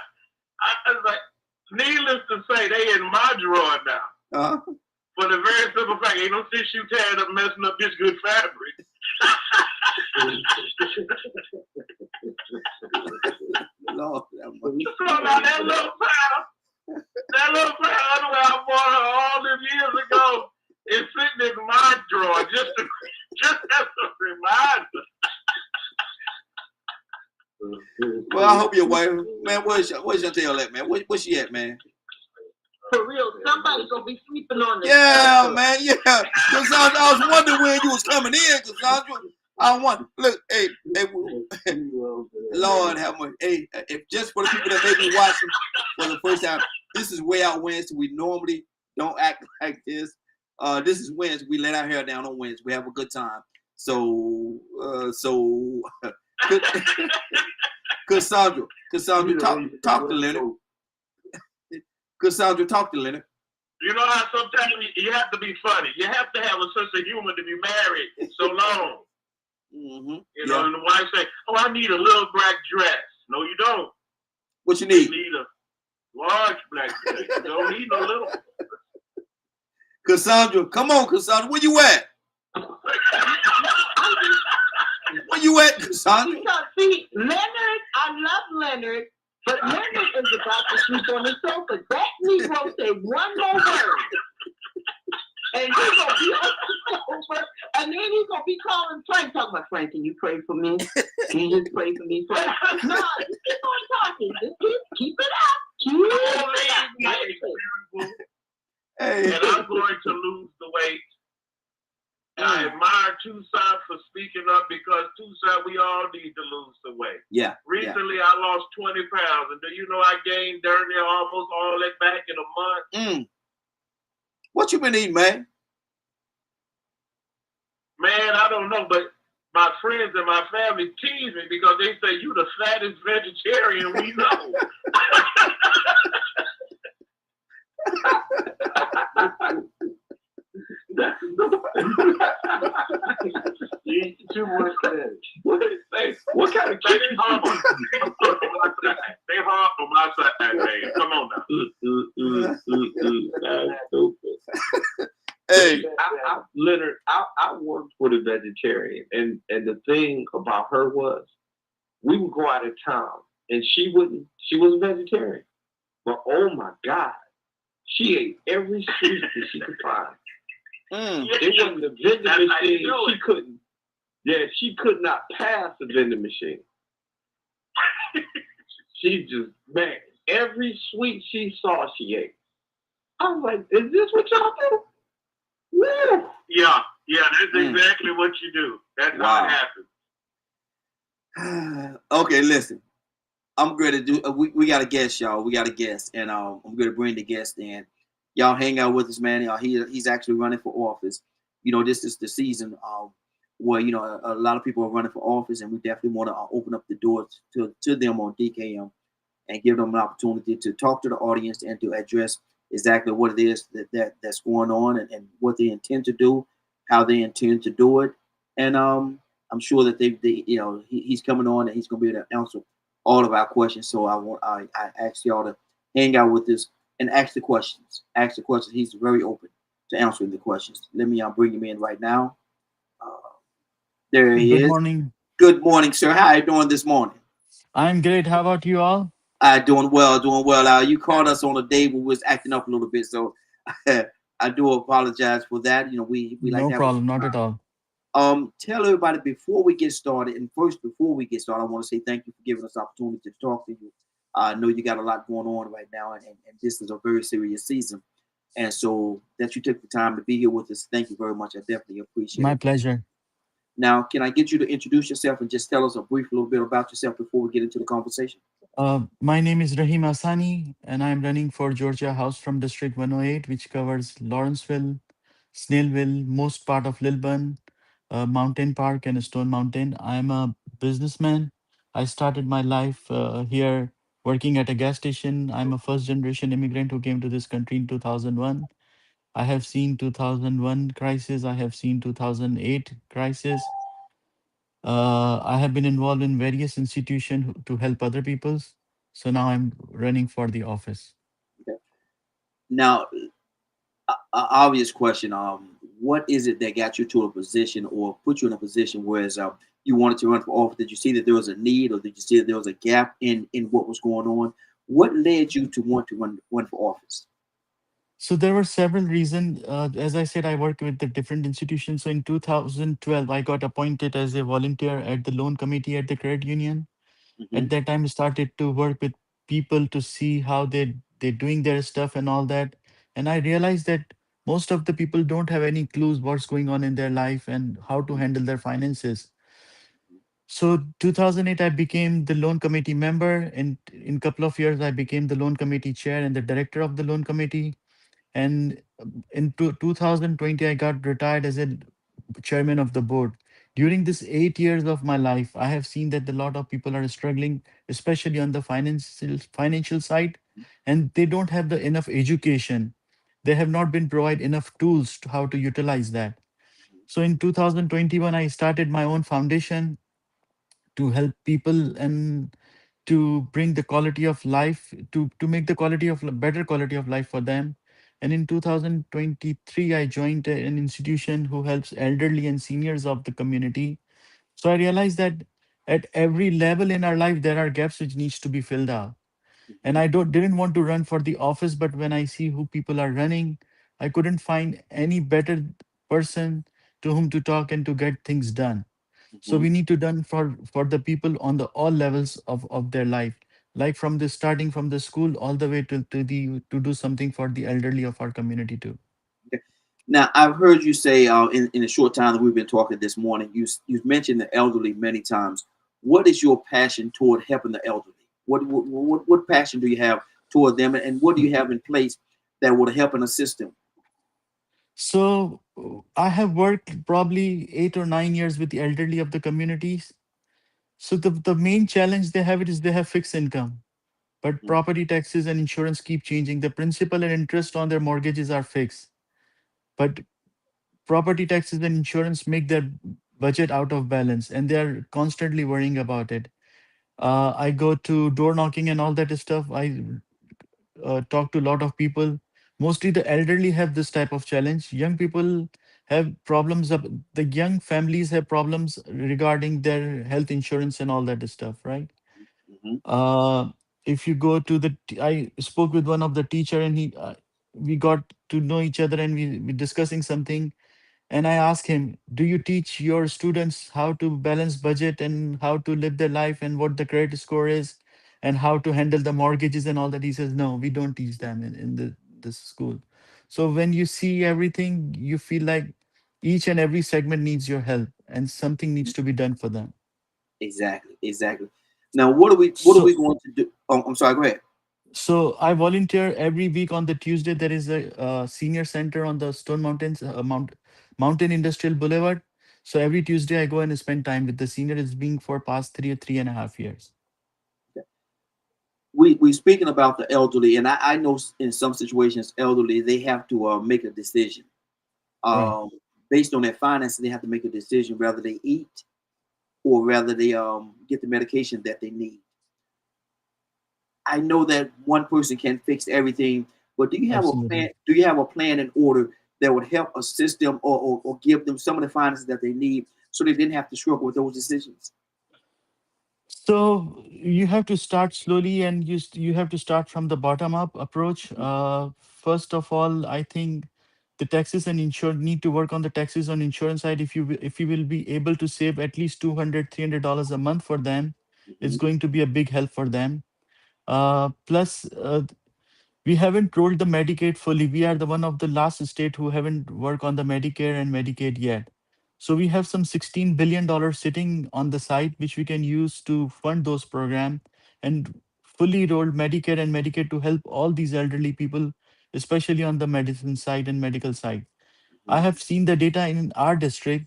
was like, needless to say, they in my drawer now. For the very simple fact, ain't no 6 shoe tearing up, messing up this good fabric. Lord, So now that little pound where I bought her all them years ago is sitting in my drawer just as a reminder. Well, I hope your wife, man. Where's Chantel at, man? Where's she at, man? For real, somebody gonna be sleeping on the Yeah, man. Yeah, Cassandra, I was wondering when you was coming in, Cassandra. I want look, hey, Lord have mercy. Hey, if just for the people that may be watching for the first time, this is Way Out Wednesday. We normally don't act like this. This is Wednesday. We let our hair down on Wednesday. We have a good time. So Cassandra, talk to Leonard. Cassandra, talk to Leonard. You know how sometimes you have to be funny. You have to have a sense of humor to be married so long. Mm-hmm. You know, and the wife say, "Oh, I need a little black dress." No, you don't. What you need? You need a large black dress. You don't need no little. Cassandra, come on, Cassandra. Where you at? Where you at, Cassandra? See, Leonard, I love Leonard, but Leonard is about to sleep on the sofa. That Negro say one more word. And he's gonna be on the sofa, and then he's gonna be calling Frank, talking about, Frank, can you pray for me? Can you just pray for me, Frank? No, just keep on talking. Just keep it up. Keep it up. Hey. And I'm going to lose the weight. I admire Tucson for speaking up because Tucson, we all need to lose the weight. Yeah. Recently, I lost 20 pounds, and do you know I gained darn near almost all that back in a month? What you been eating, man? Man, I don't know, but my friends and my family tease me because they say you the fattest vegetarian we know. Eat too much spinach. What kind of Stay hard on my side, man. Come on now. That's stupid. Hey, Leonard, I worked with a vegetarian, and the thing about her was, we would go out of town, and she was a vegetarian, but oh my God, she ate every sweet that she could find. It wasn't the vending machine. She couldn't. Yeah, she could not pass the vending machine. She just, man, every sweet she saw, she ate. I was like, is this what y'all do? Yeah, that's exactly what you do. That's how it happens. Okay, listen. I'm going to do. We got a guest, y'all. We got a guest, and I'm going to bring the guest in. Y'all hang out with us, man. He's actually running for office. You know, this is the season where a lot of people are running for office, and we definitely want to open up the doors to them on DKM and give them an opportunity to talk to the audience and to address exactly what it is that's going on and what they intend to do, how they intend to do it, and I'm sure that he's coming on and he's going to be able to answer all of our questions. So I ask y'all to hang out with us and ask the questions. He's very open to answering the questions. Let me bring him in right now. There he is. Good morning. Good morning, sir. How are you doing this morning? I'm great. How about you all? Doing well. You called us on a day when we was acting up a little bit, so I do apologize for that. We like No to have problem, not at all. Tell everybody before we get started, I want to say thank you for giving us the opportunity to talk to you. I know you got a lot going on right now, and this is a very serious season. And so that you took the time to be here with us, thank you very much. I definitely appreciate it. My pleasure. Now, can I get you to introduce yourself and just tell us a little bit about yourself before we get into the conversation? My name is Rahim Asani, and I'm running for Georgia House from District 108, which covers Lawrenceville, Snellville, most part of Lilburn, Mountain Park, and Stone Mountain. I'm a businessman. I started my life here working at a gas station. I'm a first-generation immigrant who came to this country in 2001. I have seen 2001 crisis. I have seen 2008 crisis. I have been involved in various institutions to help other people. So now I'm running for the office. Okay. Now, obvious question. What is it that got you to a position or put you in a position where you wanted to run for office? Did you see that there was a need, or did you see that there was a gap in what was going on? What led you to want to run for office? So there were several reasons. As I said, I work with the different institutions. So in 2012, I got appointed as a volunteer at the loan committee at the credit union. At Hmm. that time, I started to work with people to see how they're doing their stuff and all that. And I realized that most of the people don't have any clues what's going on in their life and how to handle their finances. So 2008, I became the loan committee member, and in a couple of years, I became the loan committee chair and the director of the loan committee. And in 2020, I got retired as a chairman of the board. During this 8 years of my life, I have seen that a lot of people are struggling, especially on the financial side, and they don't have the enough education. They have not been provided enough tools to how to utilize that. So in 2021, I started my own foundation to help people and to bring the quality of life to make the better quality of life for them. And in 2023, I joined an institution who helps elderly and seniors of the community. So I realized that at every level in our life there are gaps which needs to be filled out. And Hmm. I don't didn't want to run for the office, but when I see who people are running, I couldn't find any better person to whom to talk and to get things done. So Hmm. we need to done for the people on the all levels of their life, like from the starting from the school all the way to do something for the elderly of our community too. Okay. Now, I've heard you say in the short time that we've been talking this morning, you've mentioned the elderly many times. What is your passion toward helping the elderly? What passion do you have toward them, and what do you have in place that would help and assist them? So I have worked probably 8 or 9 years with the elderly of the communities. So the main challenge they have it is they have fixed income, but Mhm. property taxes and insurance keep changing. The principal and interest on their mortgages are fixed, but property taxes and insurance make their budget out of balance, and they are constantly worrying about it. I go to door knocking and all that stuff. I talk to a lot of people. Mostly the elderly have this type of challenge. Young people have problems. The young families have problems regarding their health insurance and all that stuff, right? Mhm. Uh, if you go to I spoke with one of the teacher, and we got to know each other, and we discussing something. And I asked him, "Do you teach your students how to balance budget and how to live their life and what the credit score is and how to handle the mortgages and all that?" He says, "No, we don't teach them in this school." So when you see everything, you feel like each and every segment needs your help and something needs to be done for them. Exactly, exactly. Now, what are we So going to do? Oh, I'm sorry. Go ahead. So I volunteer every week on the Tuesday. There is a senior center on the Stone Mountains, Mountain Industrial Boulevard. So every Tuesday I go and spend time with the senior. It's been for past 3 or 3.5 years. We speaking about the elderly, and I know in some situations, elderly they have to make a decision Right. um, based on their finances. They have to make a decision whether they eat or whether they get the medication that they need. I know that one person can fix everything, but do you have a plan? Absolutely. Do you have a plan in order that would help assist them or give them some of the finances that they need so they didn't have to struggle with those decisions? So you have to start slowly, and you have to start from the bottom up approach. First of all, I think the taxes and insurance need to work on the taxes on insurance side. If you will be able to save at least 200 $300 a month for them, it's Hmm. going to be a big help for them. Plus, we haven't rolled the Medicaid fully. We are the one of the last state who haven't worked on the Medicare and Medicaid yet. So we have some $16 billion sitting on the side, which we can use to fund those programs and fully rolled Medicare and Medicaid to help all these elderly people, especially on the medicine side and medical side. I Hmm. have seen the data in our district.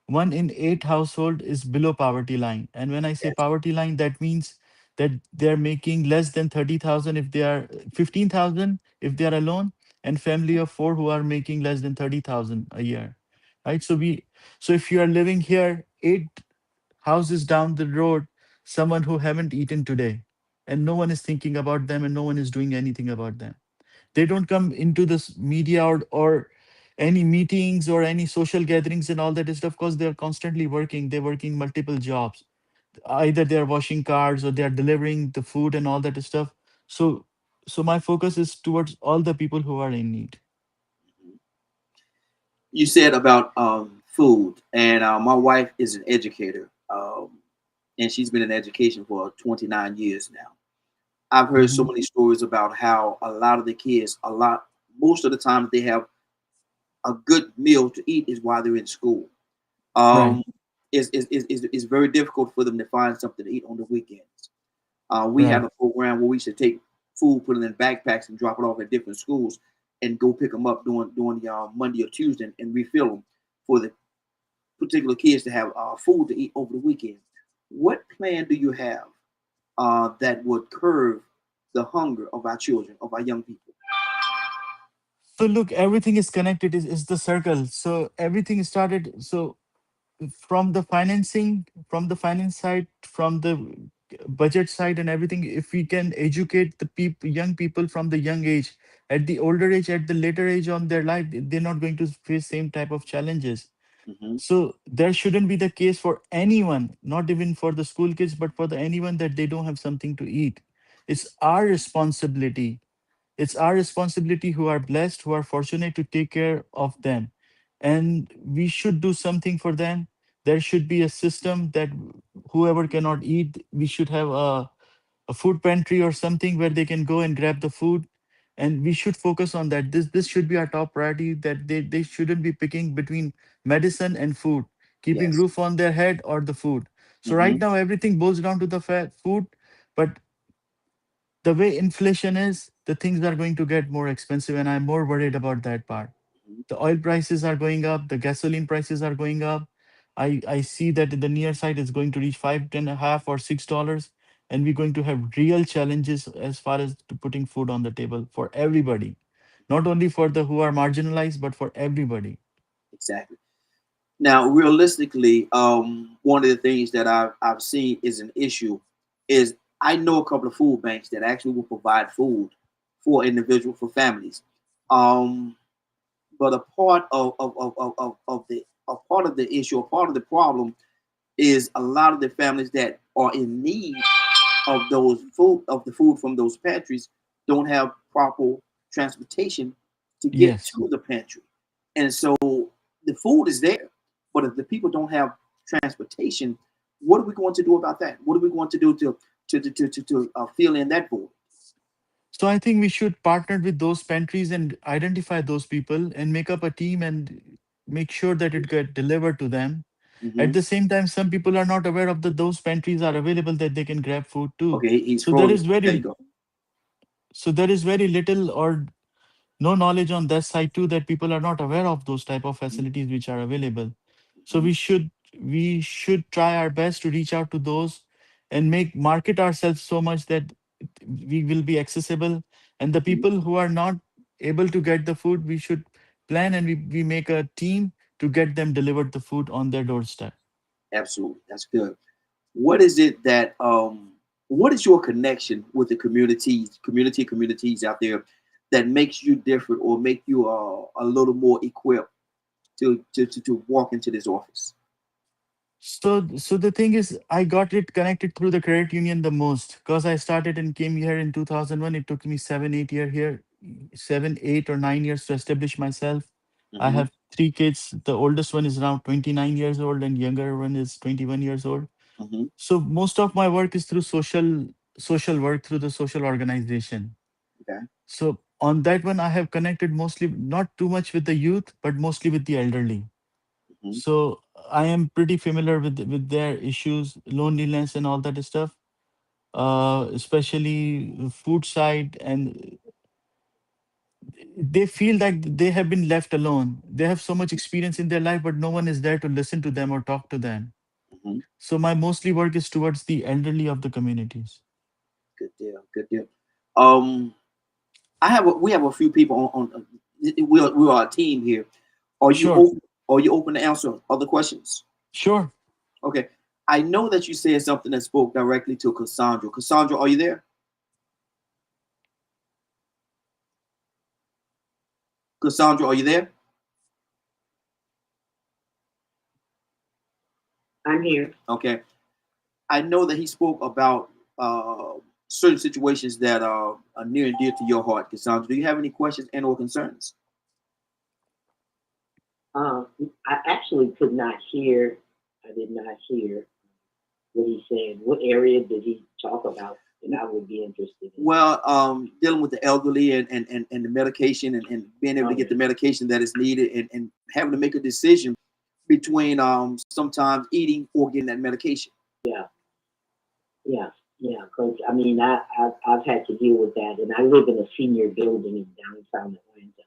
1 in 8 household is below poverty line. And when I say Yes. poverty line, that means that they're making less than 30,000 if they are 15,000 if they are alone, and family of four who are making less than 30,000 a year. Right? So if you are living here 8 houses down the road, someone who haven't eaten today, and no one is thinking about them and no one is doing anything about them. They don't come into this media or any meetings or any social gatherings and all that stuff, because they're constantly working. They're working multiple jobs. Either they're washing cars or they're delivering the food and all that stuff. So my focus is towards all the people who are in need. You said about food, and my wife is an educator, and she's been in education for 29 years now. I've heard so Mhm. many stories about how a lot of the kids, most of the time, they have a good meal to eat is while they're in school. Right, Um, it's very difficult for them to find something to eat on the weekends. We had right. a program where we should take food, put it in backpacks, and drop it off at different schools, and go pick them up during the Monday or Tuesday and refill them for the particular kids to have food to eat over the weekend. What plan do you have that would curb the hunger of our children, of our young people? So look, everything is connected. Is the circle. So everything started. So from the finance side, from the budget side and everything, if we can educate the people, young people from the young age, at the older age, at the later age on their life, they're not going to face same type of challenges. Hmm. So there shouldn't be the case for anyone, not even for the school kids, but for the anyone that they don't have something to eat. It's our responsibility. It's our responsibility who are blessed, who are fortunate to take care of them. And we should do something for them. There should be a system that whoever cannot eat, we should have a food pantry or something where they can go and grab the food. And we should focus on that. This should be our top priority, that they shouldn't be picking between medicine and food, keeping Yes. roof on their head or the food. So right Hmm. now everything boils down to the food, but the way inflation is, the things are going to get more expensive, and I'm more worried about that part. The oil prices are going up, the gasoline prices are going up. I see that the near side is going to reach five and a half or $6, and we're going to have real challenges as far as to putting food on the table for everybody, not only for the who are marginalized, but for everybody. Exactly. Now, realistically, one of the things that I've seen is an issue is I know a couple of food banks that actually will provide food for individual for families. Um, but a part of the a part of the issue, a part of the problem is a lot of the families that are in need of the food from those pantries don't have proper transportation to get Yes. to the pantry. And so the food is there, but if the people don't have transportation, what are we going to do about that? What are we going to do to fill in that void? So I think we should partner with those pantries and identify those people and make up a team and make sure that it get delivered to them. At Hmm. the same time, some people are not aware of that those pantries are available, that they can grab food too. Okay, he's So there frozen. is There you very go. little or no knowledge on that side too, that people are not aware of those type of facilities which are available. So Hmm. we should try our best to reach out to those and make market ourselves so much that we will be accessible, and the Hmm. people who are not able to get the food, we should plan and we make a team to get them delivered the food on their doorstep. Absolutely, that's good. What is it that what is your connection with the communities out there that makes you different or make you a little more equipped to walk into this office? So the thing is, I got it connected through the credit union the most, because I started and came here in 2001. It took me 7 8 year here, 7 8 or 9 years to establish myself. I Hmm. have three kids. The oldest one is now 29 years old and younger one is 21 years old. Hmm. So most of my work is through social work, through the social organization. Okay. So on that one, I have connected mostly, not too much with the youth, but mostly with the elderly. Hmm. So I am pretty familiar with their issues, loneliness and all that stuff, especially food side, and they feel that they have been left alone. They have so much experience in their life, but no one is there to listen to them or talk to them. Hmm. So my mostly work is towards the elderly of the communities. Good deal. Good deal. Um, we have a few people on we are a team here. Are you Sure, open? Are you open to answer other questions? sure, Okay. I know that you said something that spoke directly to Cassandra. Cassandra, are you there? Cassandra, are you there? I'm here. Okay. I know that he spoke about certain situations that are near and dear to your heart, Cassandra. Do you have any questions and or concerns? I actually could not hear. I did not hear what he said. What area did he talk about? And I would be interested in. Well, dealing with the elderly and the medication and being able to get the medication that is needed and having to make a decision between sometimes eating or getting that medication. Yeah, yeah, yeah. Because I mean, I've had to deal with that, and I live in a senior building in downtown Atlanta,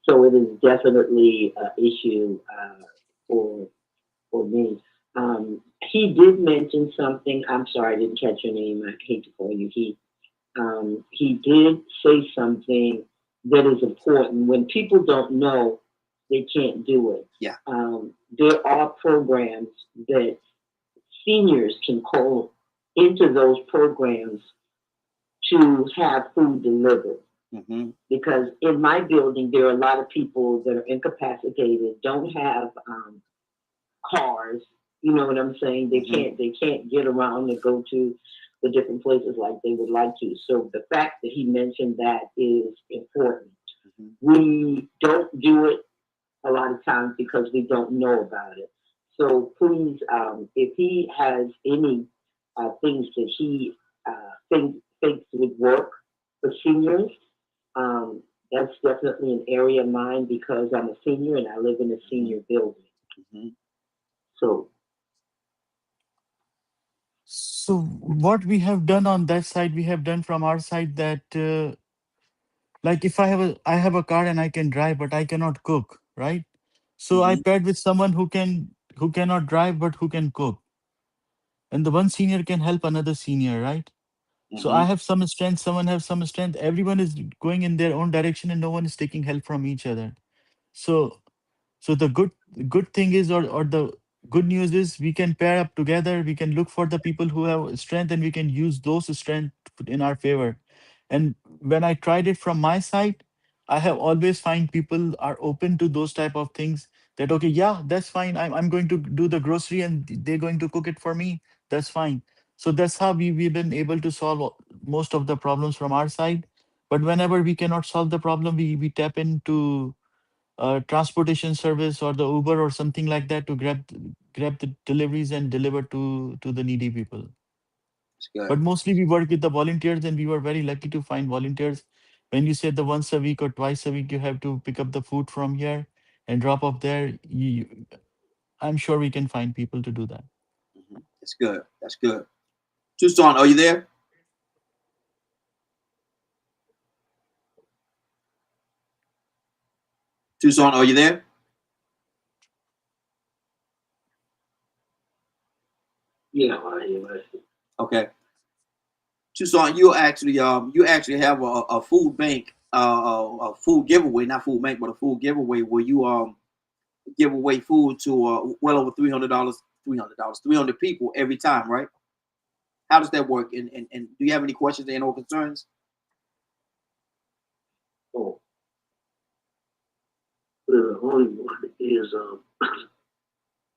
so it is definitely an issue for me. He did mention something. I'm sorry, I didn't catch your name. I hate to call you he did say something that is important. When people don't know, they can't do it. Yeah. There are programs that seniors can call into those programs to have food delivered. Mm-hmm. Because in my building, there are a lot of people that are incapacitated, don't have cars. You know what I'm saying? They can't get around and go to the different places like they would like to. So the fact that he mentioned that is important. Mm-hmm. We don't do it a lot of times because we don't know about it. So please, if he has any things that he thinks would work for seniors, that's definitely an area of mine because I'm a senior and I live in a senior building. Mm-hmm. So what we have done on that side, we have done from our side that like if I have a car and I can drive, but I cannot cook, right? So I Mm-hmm. paired with someone who cannot drive but who can cook, and the one senior can help another senior, right? So I Mm-hmm. have some strength, someone has some strength. Everyone is going in their own direction, and no one is taking help from each other. So so the good thing is, or the good news is, we can pair up together. We can look for the people who have strength, and we can use those strength in our favor. And when I tried it from my side, I have always find people are open to those type of things. That okay, yeah, that's fine. I'm going to do the grocery, and they're going to cook it for me. That's fine. So that's how we've been able to solve most of the problems from our side. But whenever we cannot solve the problem, we tap into transportation service or the Uber or something like that to grab the deliveries and deliver to the needy people. That's good. But mostly we work with the volunteers, and we were very lucky to find volunteers. When you said the once a week or twice a week you have to pick up the food from here and drop off there, I'm sure we can find people to do that. Mm-hmm. That's good. That's good. Tucson, are you there? Tucson, are you there? Yeah, I am. I see. Okay. Tucson, you actually have a food bank, a food giveaway, not food bank, but a food giveaway where you give away food to well over $300, $300, 300 people every time, right? How does that work? And do you have any questions and or concerns? Oh, the only one is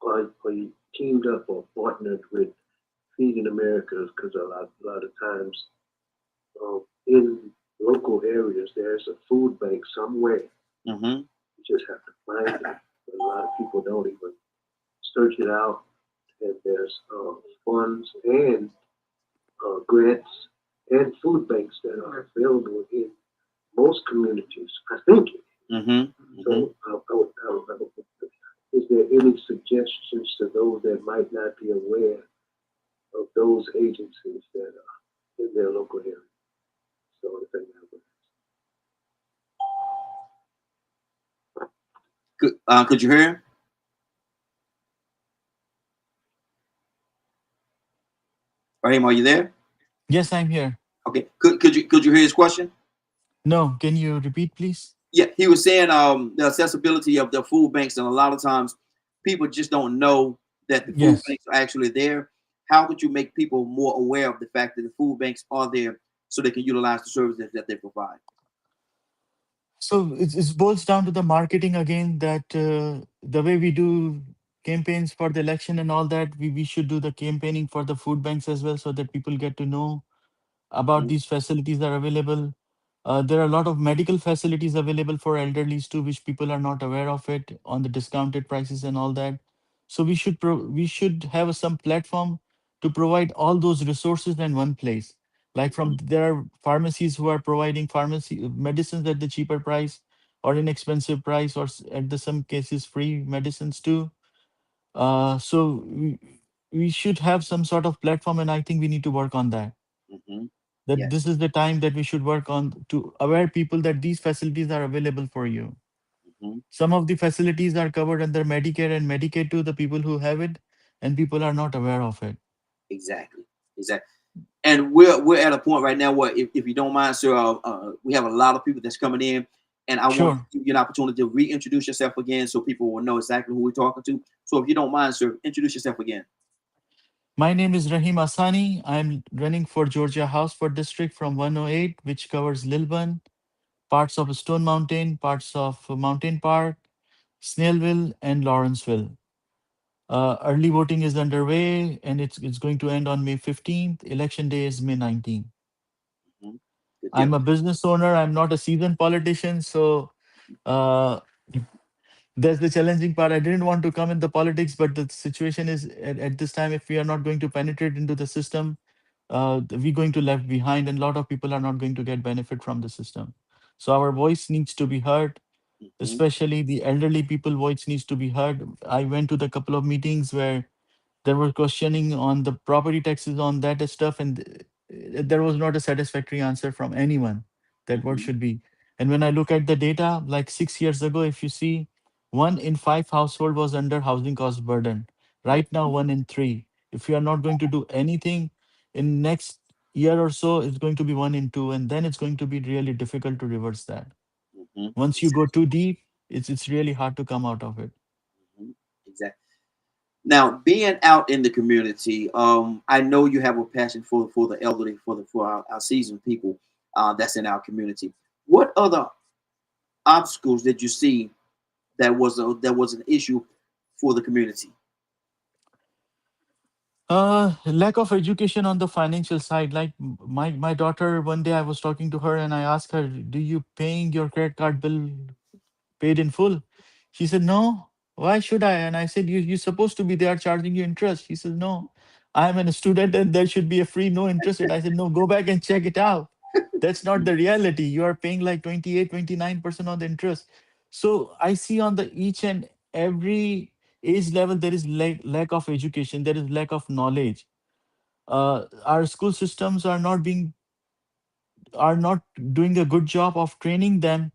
are you teamed up or partnered with Feeding America? Because a lot of times in local areas there's a food bank somewhere. Mm-hmm. You just have to find it. But a lot of people don't even search it out. And there's funds and grants and food banks that are available in most communities, I think. Mm-hmm. So, is there any suggestions to those that might not be aware of those agencies that are in their local area? So, the thing that Could you hear him? Raheem, are you there? Yes, I'm here. Okay. Could you hear his question? No, can you repeat, please? Yeah, he was saying the accessibility of the food banks, and a lot of times people just don't know that the food Yes. banks are actually there. How could you make people more aware of the fact that the food banks are there so they can utilize the services that they provide? So it boils down to the marketing again, that the way we do campaigns for the election and all that, we should do the campaigning for the food banks as well, so that people get to know about Mhm. these facilities that are available. There are a lot of medical facilities available for elderlies too, which people are not aware of it on the discounted prices and all that. So we should have some platform to provide all those resources in one place. Like from Mhm. there are pharmacies who are providing pharmacy medicines at the cheaper price or inexpensive price, or at the some cases free medicines too. So we should have some sort of platform, and I think we need to work on that. Mhm. That Yes. this is the time that we should work on to aware people that these facilities are available for you. Mhm. Some of the facilities are covered under Medicare and Medicaid to the people who have it, and people are not aware of it. Exactly. Exactly. And we're at a point right now where, if you don't mind, sir, we have a lot of people that's coming in, and I want Sure. to give you an opportunity to reintroduce yourself again, so people will know exactly who we're talking to. So, if you don't mind, sir, introduce yourself again. My name is Rahim Asani. I'm running for Georgia House for District from 108, which covers Lilburn, parts of Stone Mountain, parts of Mountain Park, Snailville, and Lawrenceville. Early voting is underway, and it's going to end on May 15th. Election day is May 19th. Mhm. Good deal. I'm a business owner. I'm not a seasoned politician, so uh, that's the challenging part. I didn't want to come in the politics, but the situation is at this time, if we are not going to penetrate into the system, we're going to left behind, and a lot of people are not going to get benefit from the system. So our voice needs to be heard, Mhm. especially the elderly people voice needs to be heard. I went to the couple of meetings where there were questioning on the property taxes on that stuff, and there was not a satisfactory answer from anyone that what Mhm. should be. And when I look at the data, like 6 years ago, if you see, 1 in 5 household was under housing cost burden. Yeah. Right now, 1 in 3. If you are not going to do anything in next year or so, it's going to be 1 in 2, and then it's going to be really difficult to reverse that. Mhm. Once you go Exactly. too deep, it's really hard to come out of it. Mhm. Exactly. Now, being out in the community, I know you have a passion for the elderly, for our seasoned people that's in our community. What other obstacles did you see that was an issue for the community? Lack of education on the financial side. Like my daughter, one day I was talking to her and I asked her, "Do you paying your credit card bill paid in full?" She said, "No. Why should I?" And I said, "You're supposed to be, they are charging you interest." She said, "No, I'm a student and there should be a free no interest rate." I said, "No, go back and check it out. That's not the reality. You are paying like 28, 29% on the interest." So I see on the each and every age level, there is lack of education, there is lack of knowledge. Our school systems are not doing a good job of training them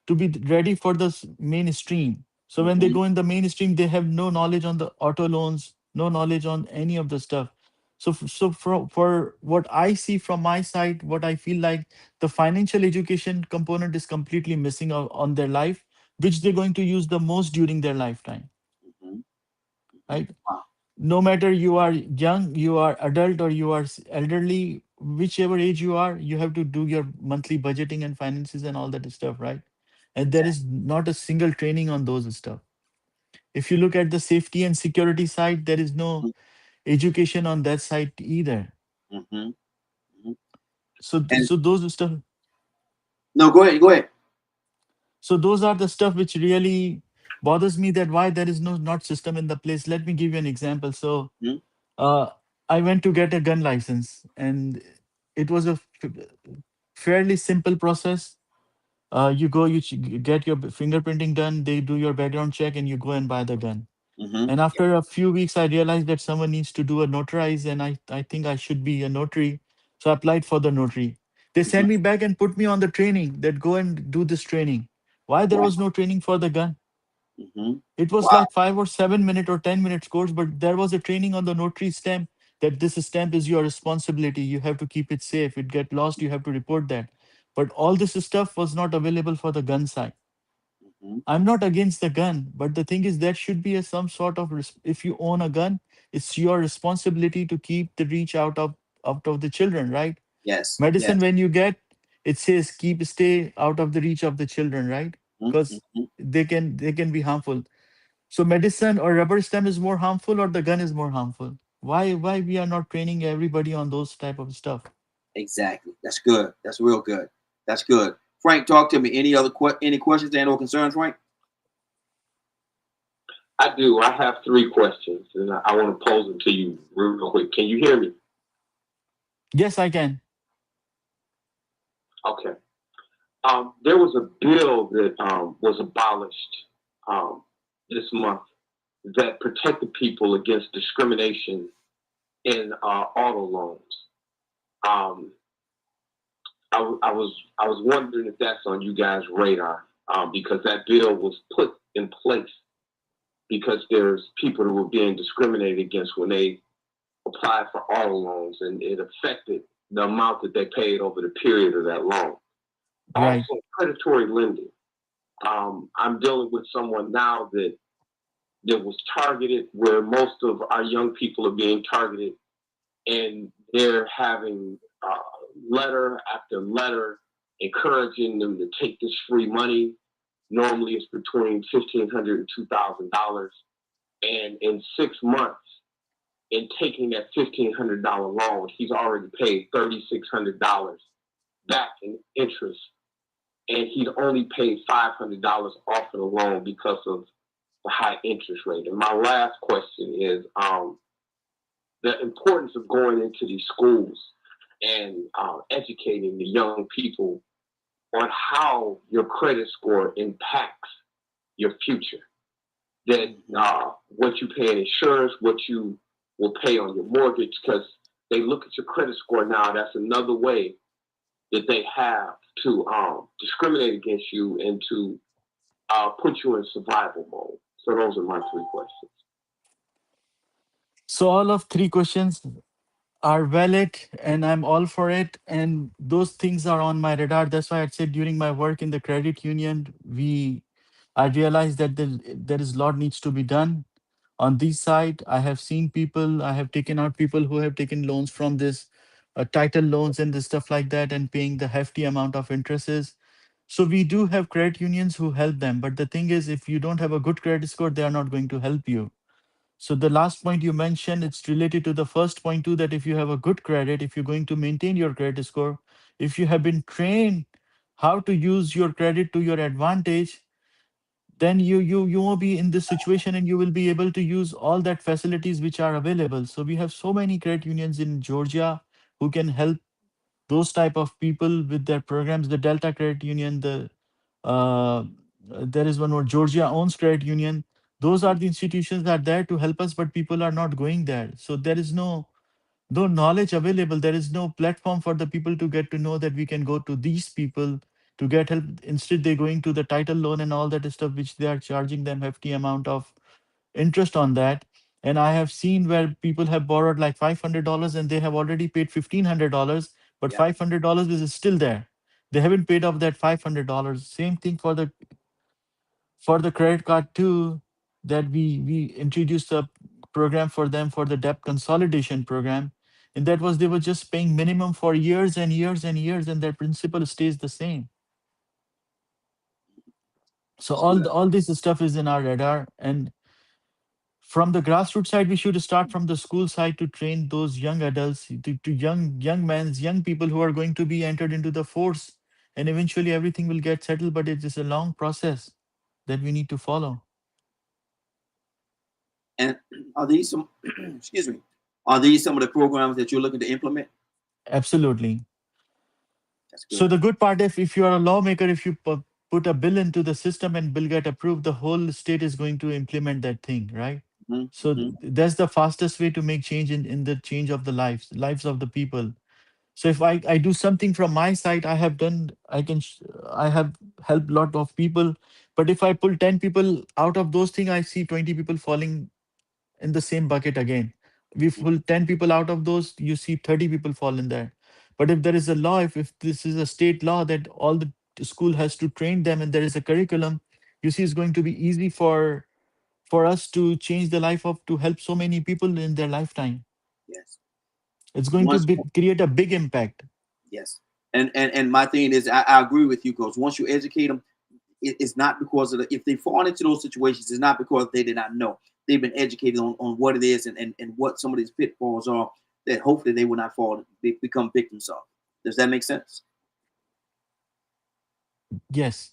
to be ready for the mainstream. So when they Mhm. go in the mainstream, they have no knowledge on the auto loans, no knowledge on any of the stuff. So, for what I see from my side, what I feel like, the financial education component is completely missing on their life, which they're going to use the most during their lifetime, Mhm. Mhm. right? Wow. No matter you are young, you are adult, or you are elderly, whichever age you are, you have to do your monthly budgeting and finances and all that stuff, right? And there Exactly. is not a single training on those stuff. If you look at the safety and security side, there is no education on that side either. Mhm. Mhm. So And those stuff, no, go ahead. Go ahead. so those are the stuff which really bothers me, that why there is no not system in the place. Let me give you an example. So Mhm. uh, I went to get a gun license, and it was a fairly simple process. You go, get your fingerprinting done, they do your background check, and you go and buy the gun. Mhm. And after a few weeks, I realized that someone needs to do a notarize, and I think I should be a notary. So I applied for the notary. They Mhm. sent me back and put me on the training, that go and do this training. Why there Wow. was no training for the gun? Mhm. It was Wow. like 5 or 7 minute or 10 minutes course, but there was a training on the notary stamp, that this stamp is your responsibility. You have to keep it safe. It get lost, you have to report that. But all this stuff was not available for the gun side. Mhm. I'm not against the gun, but the thing is, there should be some sort of if you own a gun, it's your responsibility to keep the reach out of the children, right? Yes. Medicine, Yes. when you get, it says stay out of the reach of the children, right? Mhm. Because Mhm. they can be harmful. So medicine or rubber stamp is more harmful, or the gun is more harmful? Why we are not training everybody on those type of stuff? Exactly. That's good. That's real good. That's good. Frank, talk to me. Any questions and or concerns, Frank? I do. I have 3 questions, and I want to pose them to you real quick. Can you hear me? Yes, I can. Okay. There was a bill that was abolished this month that protected people against discrimination in auto loans. I was wondering if that's on you guys' radar, because that bill was put in place because there's people who were being discriminated against when they applied for auto loans, and it affected the amount that they paid over the period of that loan. Right. Also, predatory lending. I'm dealing with someone now that was targeted, where most of our young people are being targeted, and they're having letter after letter encouraging them to take this free money. Normally it's between $1,500 and $2,000. And in 6 months, in taking that $1,500 loan, he's already paid $3,600 back in interest. And he'd only paid $500 off of the loan because of the high interest rate. And my last question is the importance of going into these schools and educating the young people on how your credit score impacts your future. That what you pay in insurance, what you will pay on your mortgage, because they look at your credit score now. That's another way that they have to discriminate against you and to put you in survival mode. So those are my 3 questions. So all of 3 questions are valid, and I'm all for it. And those things are on my radar. That's why I said during my work in the credit union, I realized that there is a lot needs to be done on this side. I have seen people, I have taken out people who have taken loans from this title loans and this stuff like that, and paying the hefty amount of interests. So we do have credit unions who help them. But the thing is, if you don't have a good credit score, they are not going to help you. So the last point you mentioned, it's related to the first point too, that if you have a good credit, if you're going to maintain your credit score, if you have been trained how to use your credit to your advantage, then you won't be in this situation, and you will be able to use all that facilities which are available. So we have so many credit unions in Georgia who can help those type of people with their programs. The Delta Credit Union, uh, there is one more, Georgia owns credit union. Those are the institutions that are there to help us, but people are not going there. So there is no knowledge available. There is no platform for the people to get to know that we can go to these people to get help. Instead, they're going to the title loan and all that stuff, which they are charging them hefty amount of interest on that. And I have seen where people have borrowed like $500 and they have already paid $1,500, but Yeah. $500 is still there. They haven't paid off that $500. Same thing for the credit card too, that we introduced a program for them for the debt consolidation program. And that was, they were just paying minimum for years and years and years, and their principal stays the same. So That's good. all this stuff is in our radar. And from the grassroots side, we should start from the school side to train those young adults, to young men, young people who are going to be entered into the force, and eventually everything will get settled. But it is a long process that we need to follow. And are these some excuse me, are these some of the programs that you're looking to implement? Absolutely. That's good. So the good part, if you are a lawmaker, if you put a bill into the system and bill get approved, the whole state is going to implement that thing, right? Mhm, So mhm. that's the fastest way to make change in the change of the lives of the people. So if I do something from my side, I have helped lot of people. But if I pull 10 people out of those things, I see 20 people falling in the same bucket again. We pull 10 people out of those, you see 30 people fall in there. But if there is a law, if this is a state law that all the school has to train them, and there is a curriculum, you see it's going to be easy for us to change the life of, to help so many people in their lifetime. Yes. It's going to Once create a big impact. Yes. And my thing is, I agree with you, because once you educate them, it's not because of if they fall into those situations, it's not because they did not know. They've been educated on what it is and what some of these pitfalls are that hopefully they will not fall become victims of. Does that make sense? Yes.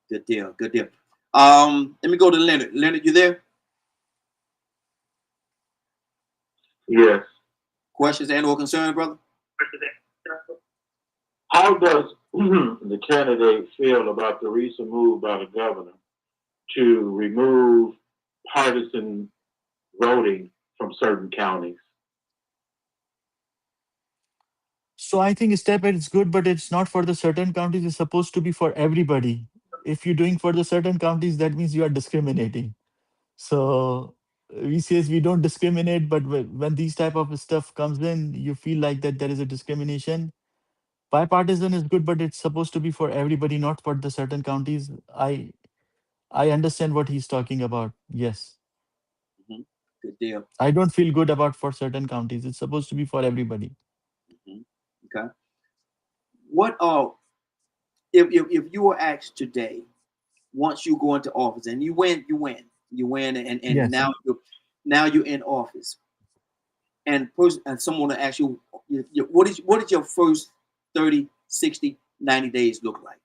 Good deal. Good deal. Let me go to Leonard. Leonard, you there? Yes. Questions and or concerns, brother? How does the candidate feel about the recent move by the governor to remove partisan voting from certain counties? So I think step eight is good, but it's not for the certain counties. It's supposed to be for everybody. If you're doing for the certain counties, that means you are discriminating. So we says we don't discriminate, but when these type of stuff comes in, you feel like that there is a discrimination. Bipartisan is good, but it's supposed to be for everybody, not for the certain counties. I understand what he's talking about. Yes. Mm-hmm. Good deal. I don't feel good about for certain counties. It's supposed to be for everybody. Mm-hmm. Okay. What if you were asked today, once you go into office and you win, and Yes. now you're in office, and someone will ask you, what is your first 30, 60, 90 days look like?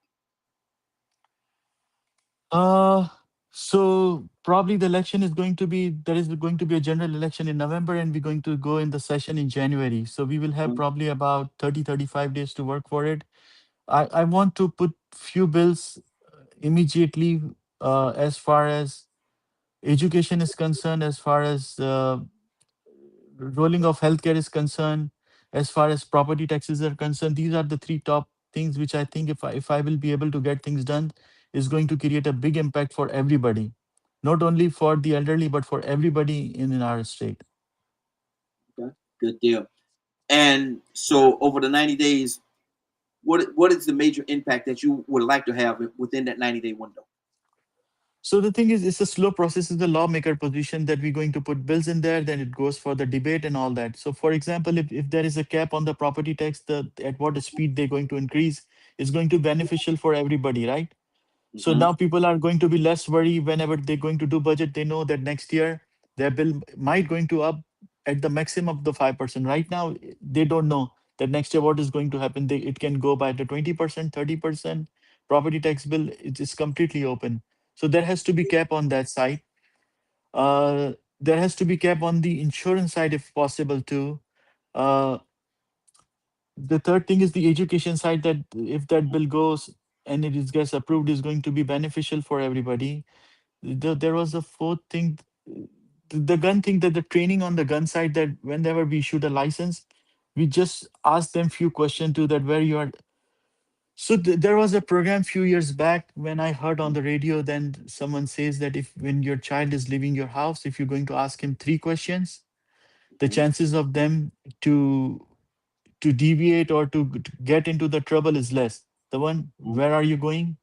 Uh, so probably the election is going to be, there is going to be a general election in November, and we're going to go in the session in January. So we will have Mhm. probably about 30, 35 days to work for it. I want to put few bills immediately, as far as education is concerned, as far as rolling of healthcare is concerned, as far as property taxes are concerned. These are the three top things which I think if I will be able to get things done, is going to create a big impact for everybody, not only for the elderly but for everybody in our state. Okay. Good deal. And so over the 90 days, what is the major impact that you would like to have within that 90-day window? So the thing is, it's a slow process. It's the lawmaker position that we're going to put bills in there, then it goes for the debate and all that. So for example, if there is a cap on the property tax, at what speed they're going to increase is going to be beneficial for everybody, right? So Mm-hmm. now people are going to be less worried whenever they're going to do budget. They know that next year their bill might going to up at the maximum of the 5%. Right now, they don't know that next year what is going to happen. It can go by the 20%, 30%. Property tax bill, it is completely open. So there has to be cap on that side. Uh, there has to be cap on the insurance side if possible too. Uh, the third thing is the education side, that if that bill goes and gets approved, is going to be beneficial for everybody. There was a fourth thing, the gun thing, that the training on the gun side, that whenever we shoot a license, we just ask them few questions to that where you are. So there was a program few years back when I heard on the radio, then someone says that if when your child is leaving your house, if you're going to ask him three questions, the Mm-hmm. chances of them to deviate or to get into the trouble is less. The one, where are you going,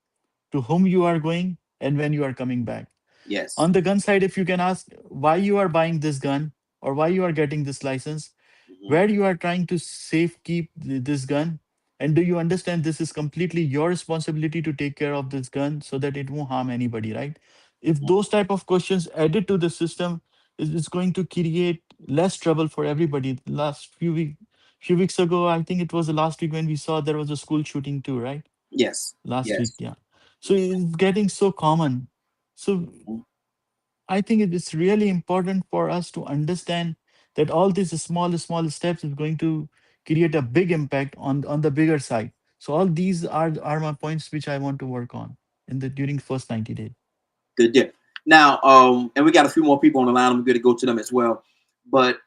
to whom you are going, and when you are coming back. Yes. On the gun side, if you can ask why you are buying this gun or why you are getting this license, Mm-hmm. where you are trying to safe keep this gun, and do you understand this is completely your responsibility to take care of this gun so that it won't harm anybody, right? If Mm-hmm. those type of questions added to the system, is going to create less trouble for everybody. Last few weeks ago, I think it was the last week, when we saw there was a school shooting too, right? Yes. Last week, Yes. yeah. So it's getting so common. So Mhm. I think it is really important for us to understand that all these small steps is going to create a big impact on the bigger side. So all these are my points which I want to work on in the during first 90 days. Good deal. Now, and we got a few more people on the line. I'm going to go to them as well. But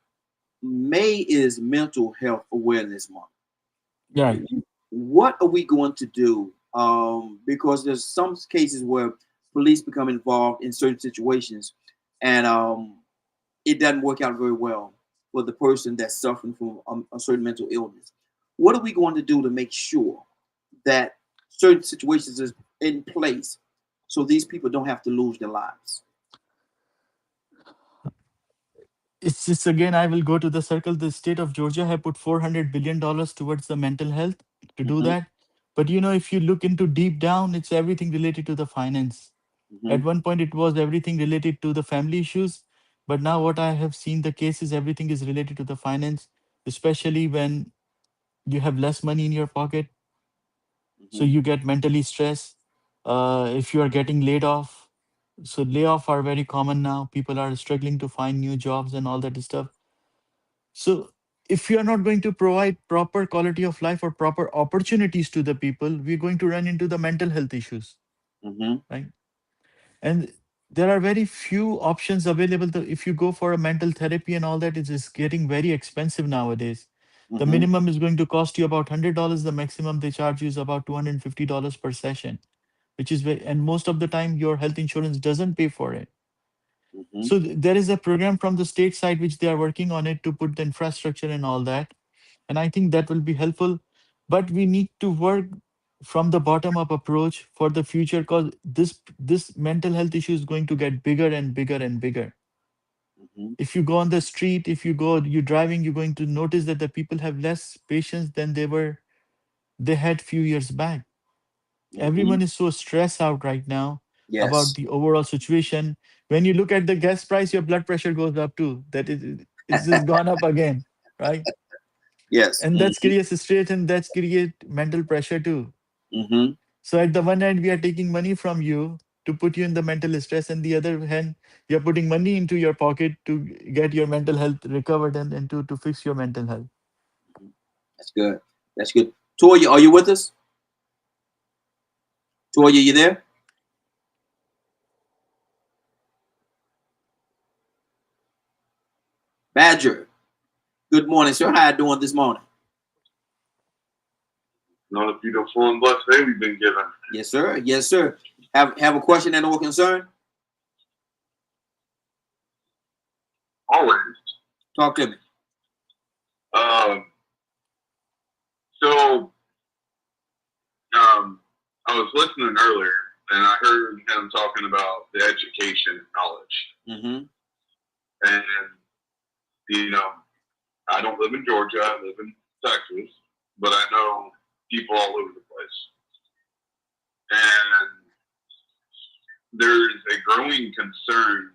May is Mental Health Awareness Month. Right. What are we going to do? Because there's some cases where police become involved in certain situations, and it doesn't work out very well for the person that's suffering from a certain mental illness. What are we going to do to make sure that certain situations is in place so these people don't have to lose their lives? It's just, again, I will go to the circle. The state of Georgia have put $400 billion towards the mental health to do Mm-hmm. that. But if you look into deep down, it's everything related to the finance. At one point, it was everything related to the family issues. But now what I have seen the case is everything is related to the finance, especially when you have less money in your pocket. So you get mentally stressed. If you are getting laid off, so layoff are very common now. People are struggling to find new jobs and all that stuff. So if you are not going to provide proper quality of life or proper opportunities to the people, we're going to run into the mental health issues, right? And there are very few options available. If you go for a mental therapy and all that, it is getting very expensive nowadays. The minimum is going to cost you about $100. The maximum they charge you is about $250 per session, which is very, and most of the time your health insurance doesn't pay for it. So there is a program from the state side which they are working on it to put the infrastructure and all that. And I think that will be helpful. But we need to work from the bottom up approach for the future, because this mental health issue is going to get bigger and bigger and bigger. If you go on the street, if you're driving, you're going to notice that the people have less patience than they had few years back. Everyone is so stressed out right now about Yes. the overall situation. When you look at the gas price, your blood pressure goes up too. It's just gone up again, right? Yes. And that's creates stress and that's create mental pressure too. So at the one hand, we are taking money from you to put you in the mental stress, and the other hand, you're putting money into your pocket to get your mental health recovered and to fix your mental health. That's good. That's good. Toya, are you with us? Toya, you there? Badger. Good morning, sir. How you doing this morning? Not a beautiful and blessed day we've been given. Yes, sir. Yes, sir. Have a question and or concern? Always. Talk to me. I was listening earlier, and I heard him talking about the education knowledge. And, I don't live in Georgia. I live in Texas, but I know people all over the place. And there's a growing concern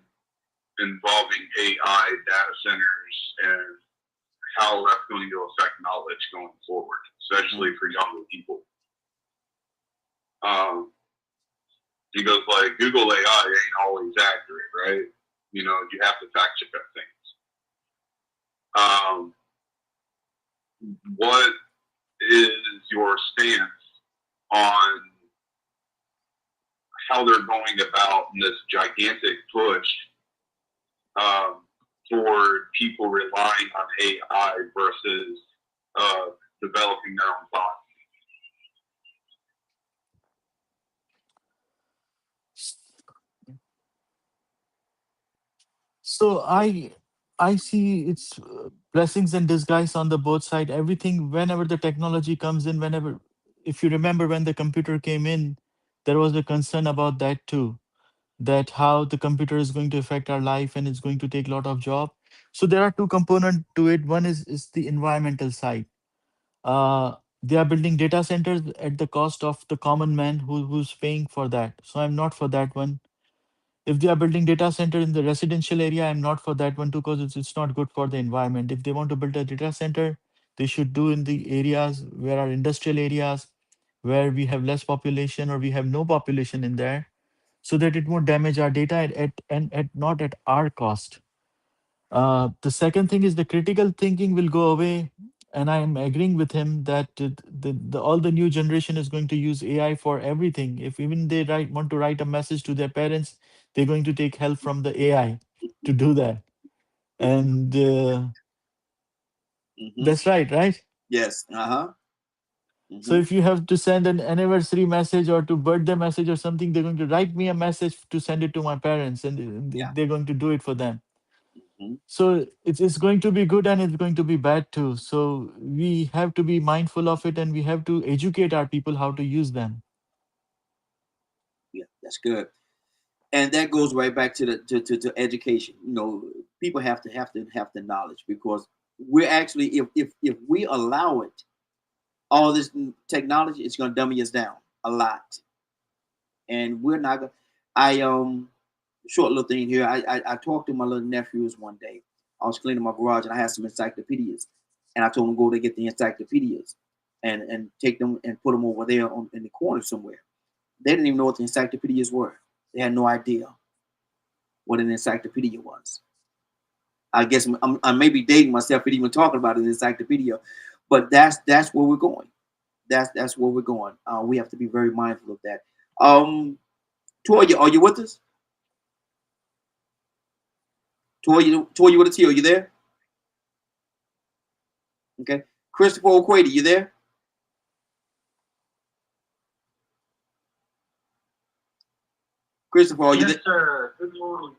involving AI data centers and how that's going to affect knowledge going forward, especially for younger people. Because like Google AI ain't always accurate, right? You have to fact check things. What is your stance on how they're going about this gigantic push for people relying on AI versus developing their own thoughts? So I see it's blessings in disguise on the both side. Everything, whenever the technology comes in, if you remember when the computer came in, there was a concern about that too, that how the computer is going to affect our life and it's going to take a lot of job. So there are two components to it. One is the environmental side. They are building data centers at the cost of the common man who's paying for that. So I'm not for that one. If they are building data center in the residential area, I'm not for that one too, because it's not good for the environment. If they want to build a data center, they should do in the areas where are industrial areas, where we have less population or we have no population in there, so that it won't damage our data at not at our cost. The second thing is the critical thinking will go away, and I am agreeing with him that all the new generation is going to use AI for everything. If even they want to write a message to their parents, they're going to take help from the AI to do that. And that's right, right? Yes. So if you have to send an anniversary message or to birthday message or something, they're going to write me a message to send it to my parents, and they're going to do it for them. So it's going to be good and it's going to be bad too. So we have to be mindful of it, and we have to educate our people how to use them. Yeah, that's good. And that goes right back to to education. People have to have the knowledge, because we're actually, if we allow it, all this technology, it's going to dummy us down a lot. And we're not going to, short little thing here. I talked to my little nephews one day. I was cleaning my garage and I had some encyclopedias. And I told them go to get the encyclopedias and take them and put them over there in the corner somewhere. They didn't even know what the encyclopedias were. They had no idea what an encyclopedia was. I guess I may be dating myself for even talking about an encyclopedia, but that's where we're going. That's where we're going. We have to be very mindful of that. Toya, are you with us? Toya with a T, are you there? Okay. Christopher O'Quady, you there? Christopher, are you there? Yes, sir. Good morning.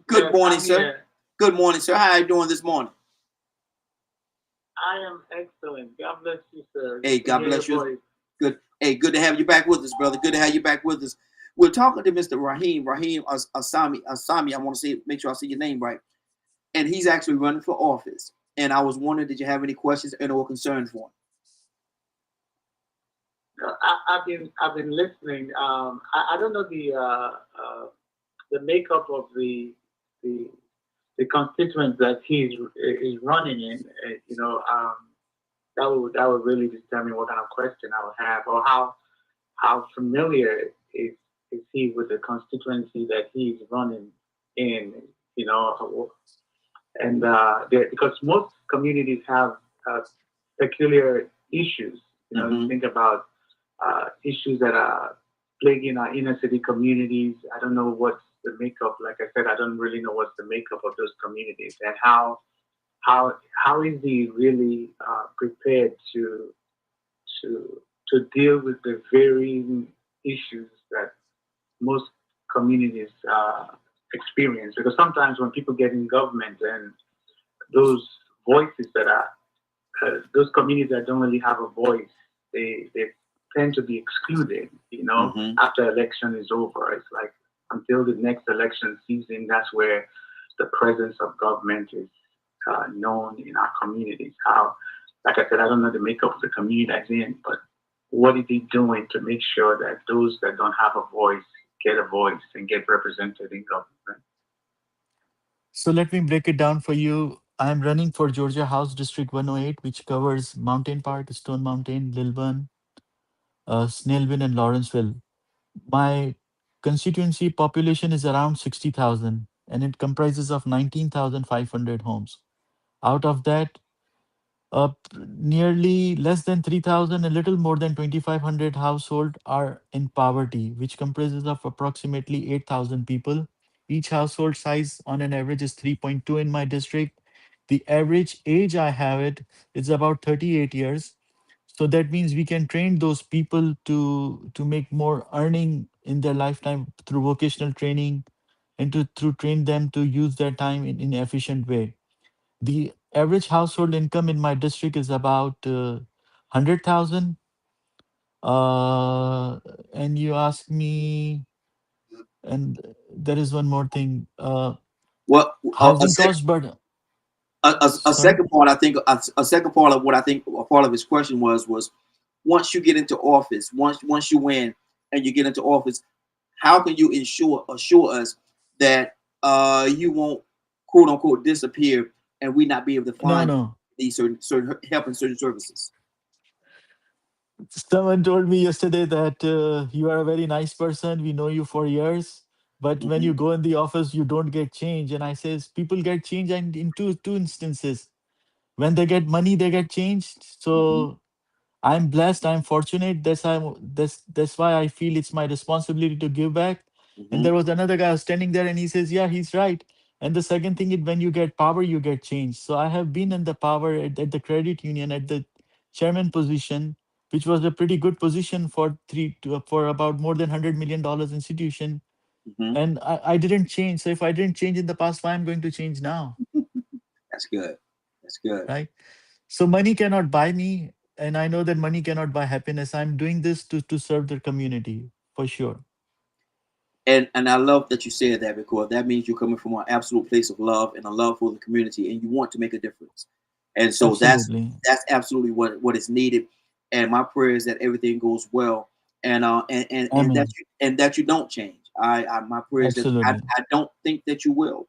Good morning, I'm sir. here. Good morning, sir. How are you doing this morning? I am excellent. God bless you, sir. Hey, Good to God hear bless your you. voice. Good. Hey, good to have you back with us, brother. Good to have you back with us. We're talking to Mr. Raheem Asami. I want to say, make sure I say your name right. And he's actually running for office. And I was wondering, did you have any questions or concerns for him? I've been listening. I don't know the makeup of the constituents that he is running in. That would really determine what kind of question I would have, or how familiar is he with the constituency that he's running in. And because most communities have peculiar issues. You think about issues that are plaguing our inner city communities. I don't know what's the makeup. Like I said, I don't really know what's the makeup of those communities, and how is he really prepared to deal with the varying issues that most communities experience. Because sometimes when people get in government, and those voices that are those communities that don't really have a voice, they tend to be excluded. After election is over, it's like until the next election season, that's where the presence of government is known in our communities. How, like I said, I don't know the makeup of the community that's in, but what is he doing to make sure that those that don't have a voice get a voice and get represented in government? So let me break it down for you. I'm running for Georgia House District 108, which covers Mountain Park, Stone Mountain, Lilburn, Snellville, and Lawrenceville. My constituency population is around 60,000, and it comprises of 19,500 homes. Out of that, nearly less than 3,000, a little more than 2,500 households are in poverty, which comprises of approximately 8,000 people. Each household size on an average is 3.2 in my district. The average age I have it is about 38 years. So that means we can train those people to make more earning in their lifetime through vocational training, and to train them to use their time in an efficient way. The average household income in my district is about 100,000. And you ask me, and there is one more thing. Well, Housing cost, but a sorry. second part, I think a second part of what I think a part of his question was once you get into office, once you win and you get into office, how can you assure us that you won't quote unquote disappear and we not be able to No, find no. these certain help and certain services? Someone told me yesterday that you are a very nice person. We know you for years, but when you go in the office, you don't get change. And I says people get change in two instances. When they get money, they get changed. So I'm blessed. I'm fortunate. That's why I feel it's my responsibility to give back. And there was another guy standing there, and he says, "Yeah, he's right." And the second thing is, when you get power, you get change. So I have been in the power at the credit union at the chairman position, which was a pretty good position for about more than $100 million institution. And I didn't change. So if I didn't change in the past, why I'm going to change now? That's good. That's good. Right. So money cannot buy me, and I know that money cannot buy happiness. I'm doing this to serve the community for sure. And I love that you said that, because that means you're coming from an absolute place of love and a love for the community, and you want to make a difference. And so that's Absolutely. absolutely what is needed. and my prayer is that everything goes well, Amen. and that you don't change. My prayer is that Absolutely. I don't think that you will,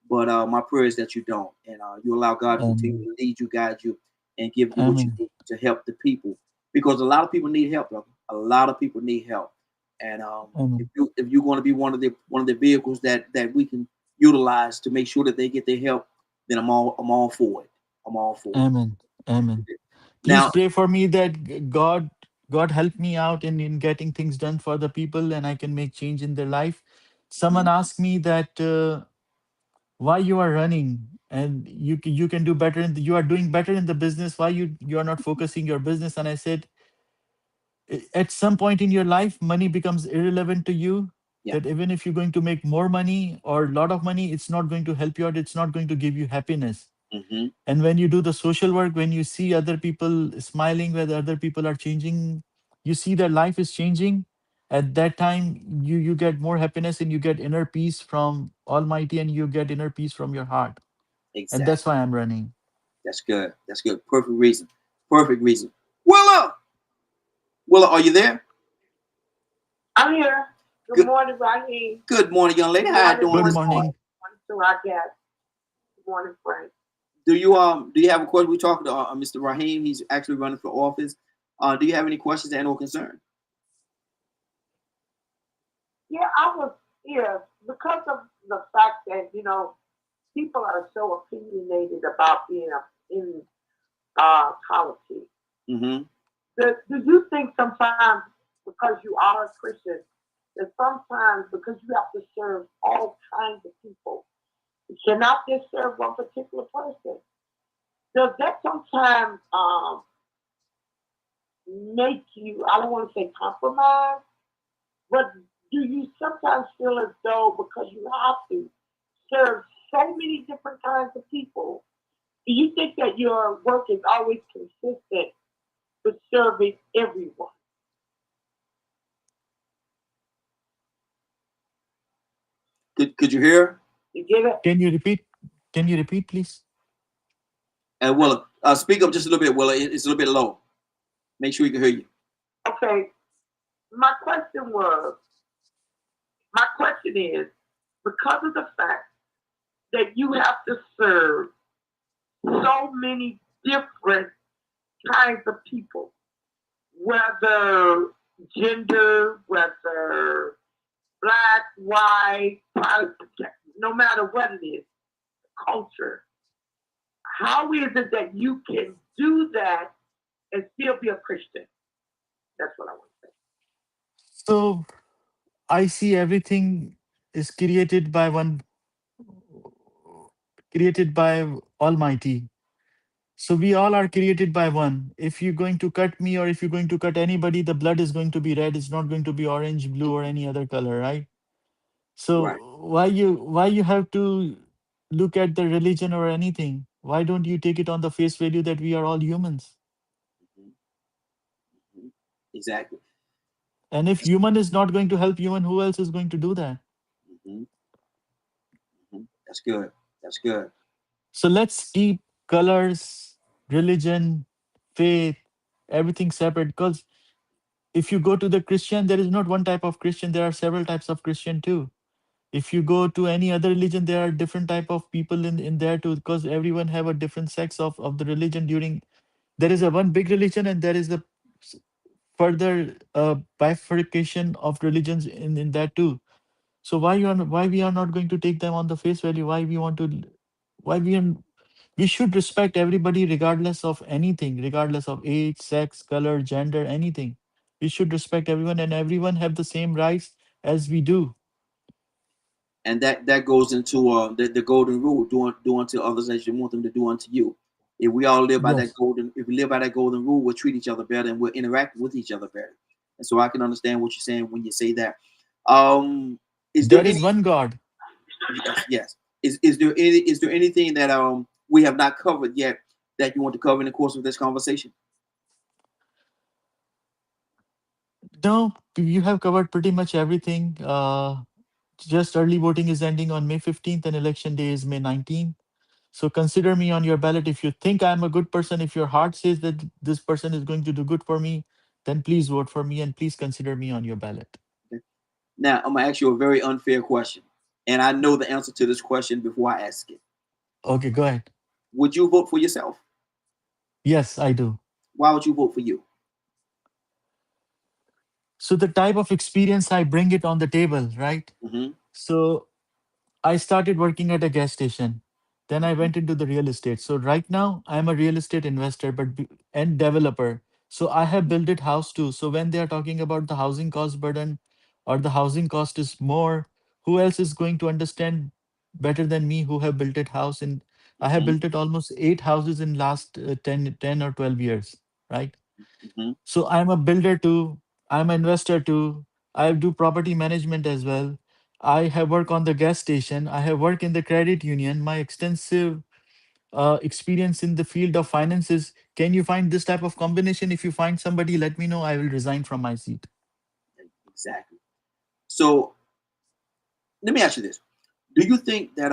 but my prayer is that you don't, and you allow God to continue Amen. to lead you, guide you, and give you what you Amen. need to help the people, because a lot of people need help, brother. A lot of people need help, and Amen. if you're going to be one of the vehicles that we can utilize to make sure that they get their help, then I'm all for it. I'm all for it. Amen. Amen. Please Now, pray for me that God help me out in getting things done for the people and I can make change in their life. Someone mhm, asked me that why you are running and you can do better you are doing better in the business, why you are not focusing your business. And I said, At some point in your life money becomes irrelevant to you, yeah, that even if you're going to make more money or a lot of money, it's not going to help you out, it's not going to give you happiness. hmm And when you do the social work, when you see other people smiling, whether other people are changing, you see their life is changing. At that time, you get more happiness and you get inner peace from Almighty and you get inner peace from your heart. And that's exactly. why I'm running. That's good. That's good. Perfect reason. Perfect reason. Willa, Willa, are you there? I'm here. Good Good. morning, Raheem. Good morning, young lady. Good How you morning, doing Good this Frank. morning? morning. Good morning to our guest. Good morning, Frank. Do you have a question? We talking to Mr. Raheem. He's actually running for office. Do you have any questions and or concern? Yeah, I was here because of the fact that, people are so opinionated about being in politics. Mm-hmm. Do you think sometimes, because you are a Christian, that sometimes because you have to serve all kinds of people, you cannot just serve one particular person? Does that sometimes make you, I don't want to say compromise, but do you sometimes feel as though because you have to serve so many different kinds of people, do you think that your work is always consistent with serving everyone? Could you hear? You get it? Can you repeat? Can you repeat, please? And Willa, speak up just a little bit, Willa. It's a little bit low. Make sure you can hear you. Okay. My question was, my question is, because of the fact that you have to serve so many different kinds of people, whether gender, whether black, white, no matter what it is, culture. How is it that you can do that and still be a Christian? That's what I want to say. So I see everything is created by Almighty. So we all are created by one. If you're going to cut me or if you're going to cut anybody, the blood is going to be red. It's not going to be orange, blue, or any other color, right? Right. So why you have to look at the religion or anything? Why don't you take it on the face value that we are all humans? Mhm, mhm. Exactly. And if human is not going to help human, who else is going to do that? hmm That's good. That's good. So let's keep colors, religion, faith, everything separate. Because if you go to the Christian, there is not one type of Christian. There are several types of Christian too. If you go to any other religion, there are different type of people in there too. Because everyone have a different sects of the religion. During there is a one big religion and there is a s- further bifurcation of religions in that too. So why we are not going to take them on the face value? Why we want to? Why we should respect everybody regardless of anything, regardless of age, sex, color, gender, anything. We should respect everyone and everyone have the same rights as we do. And that goes into the golden rule: do unto others as you want them to do unto you. If we all live by that Yes. golden, if we live by that golden rule, we'll treat each other better and we'll interact with each other better. And so I can understand what you're saying when you say that. Is there There any? is one God. Yes, yes. Is there anything that we have not covered yet that you want to cover in the course of this conversation? No, you have covered pretty much everything. Just early voting is ending on May 15th and election day is May 19th. So consider me on your ballot. If you think I'm a good person, if your heart says that this person is going to do good for me, then please vote for me and please consider me on your ballot. Now, I'm going to ask you a very unfair question. And I know the answer to this question before I ask it. Okay, go ahead. Would you vote for yourself? Yes, I do. Why would you vote for you? So the type of experience I bring it on the table, right? Mm-hmm. So I started working at a gas station. Then I went into the real estate. So right now I'm a real estate investor and developer. So I have built it house too. So when they are talking about the housing cost burden or the housing cost is more, who else is going to understand better than me who have built it house? And I have Mm-hmm. built it almost 8 houses in last 10 or 12 years, right? Mm-hmm. So I'm a builder too. I'm an investor too. I do property management as well. I have worked on the gas station. I have worked in the credit union. My extensive experience in the field of finances. Can you find this type of combination? If you find somebody, let me know. I will resign from my seat. Exactly. So let me ask you this. Do you think that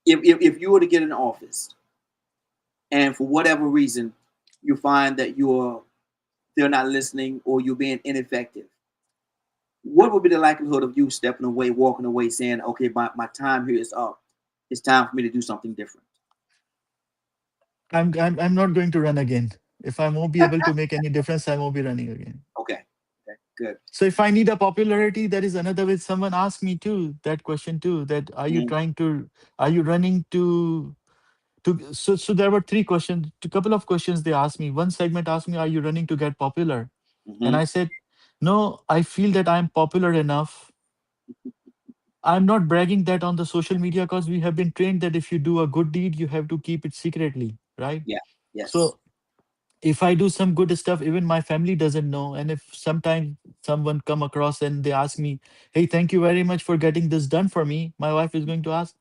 if you were to get in office and for whatever reason you find that they're not listening or you're being ineffective, what would be the likelihood of you stepping away, walking away, saying, okay, my time here is up. It's time for me to do something different? I'm not going to run again. If I won't be able to make any difference, I won't be running again. Okay. Good. So if I need a popularity, that is another way. Someone asked me too that question too. That are you running to so there were three questions, a couple of questions they asked me. One segment asked me, are you running to get popular? And Mm-hmm. I said, no, I feel that I'm popular enough. I'm not bragging that on the social media because we have been trained that if you do a good deed, you have to keep it secretly, right? Yeah. Yes. So if I do some good stuff, even my family doesn't know. And if sometimes someone come across and they ask me, hey, thank you very much for getting this done for me, my wife is going to ask,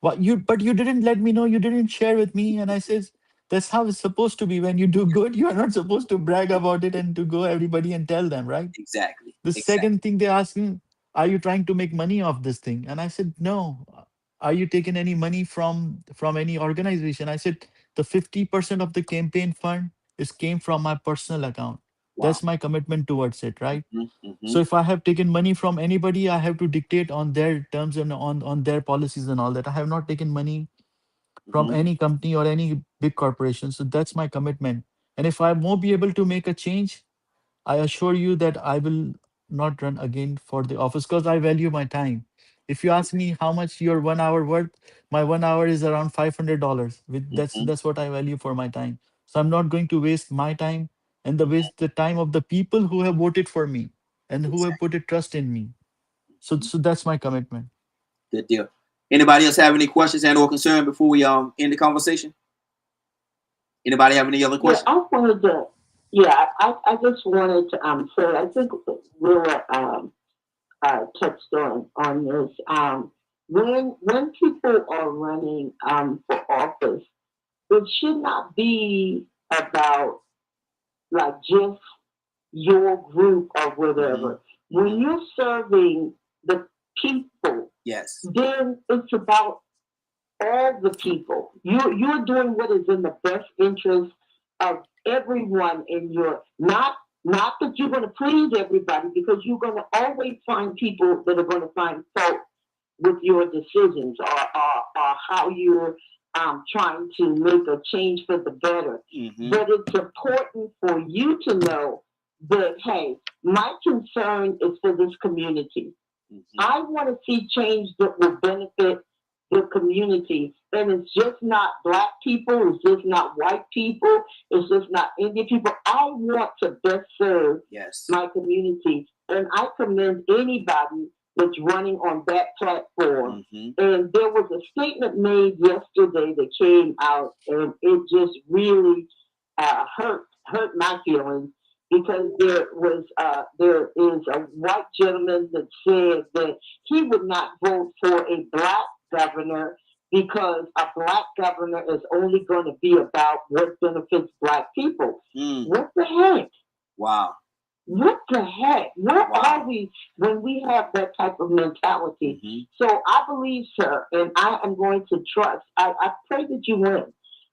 but you didn't let me know, you didn't share with me. And I says, that's how it's supposed to be. When you do good, you are not supposed to brag about it and to go everybody and tell them, right? Exactly. The second thing they asked me, are you trying to make money off this thing? And I said, no. Are you taking any money from any organization? I said, the 50% of the campaign fund is came from my personal account. Wow. That's my commitment towards it, right? Mm-hmm. So if I have taken money from anybody, I have to dictate on their terms and on their policies and all that. I have not taken money from Mm-hmm. any company or any big corporation. So that's my commitment. And if I won't be able to make a change, I assure you that I will not run again for the office because I value my time. If you ask me how much your 1 hour worth, my 1 hour is around $500. Mm-hmm. That's what I value for my time. So I'm not going to waste my time and waste the time of the people who have voted for me and who have put a trust in me. So that's my commitment. Good deal. Anybody else have any questions and or concern before we end the conversation? Anybody have any other questions? Yeah, I wanted to. Yeah, I just wanted to say I think we were touched on this. When people are running for office, it should not be about like just your group or whatever. When you're serving the people, Yes. then it's about all the people. You're doing what is in the best interest of everyone in your not that you're going to please everybody because you're going to always find people that are going to find fault with your decisions or how you're trying to make a change for the better. Mm-hmm. But it's important for you to know that, hey, my concern is for this community. Mm-hmm. I want to see change that will benefit the community. And it's just not Black people, it's just not white people, it's just not Indian people. I want to best serve my community. And I commend anybody that's running on that platform. Mm-hmm. And there was a statement made yesterday that came out, and it just really hurt my feelings. Because there is a white gentleman that said that he would not vote for a Black governor because a Black governor is only going to be about what benefits Black people. What the heck? Wow. What the heck? What Wow. are we when we have that type of mentality? Mhm. So I believe, sir, and I am going to trust. I pray that you win.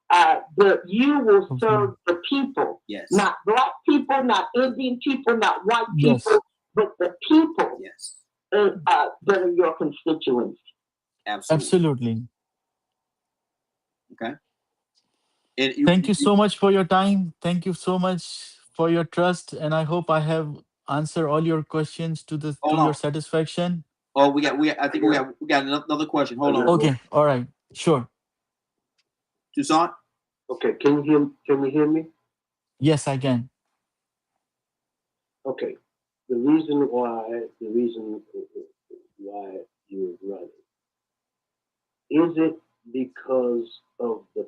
That you will Hopefully. serve the people, Yes. not black people, not Indian people, not white Yes. people, but the people Yes. that are your constituents. Absolutely. Absolutely. Okay. And Thank you so much for your time. Thank you so much for your trust, and I hope I have answered all your questions to hold your on. satisfaction. Oh, I think we got another question. Hold on. Okay. All right. Sure. Toussaint? Okay, can you hear me? Yes, I can. Okay. The reason why you're running, is it because of the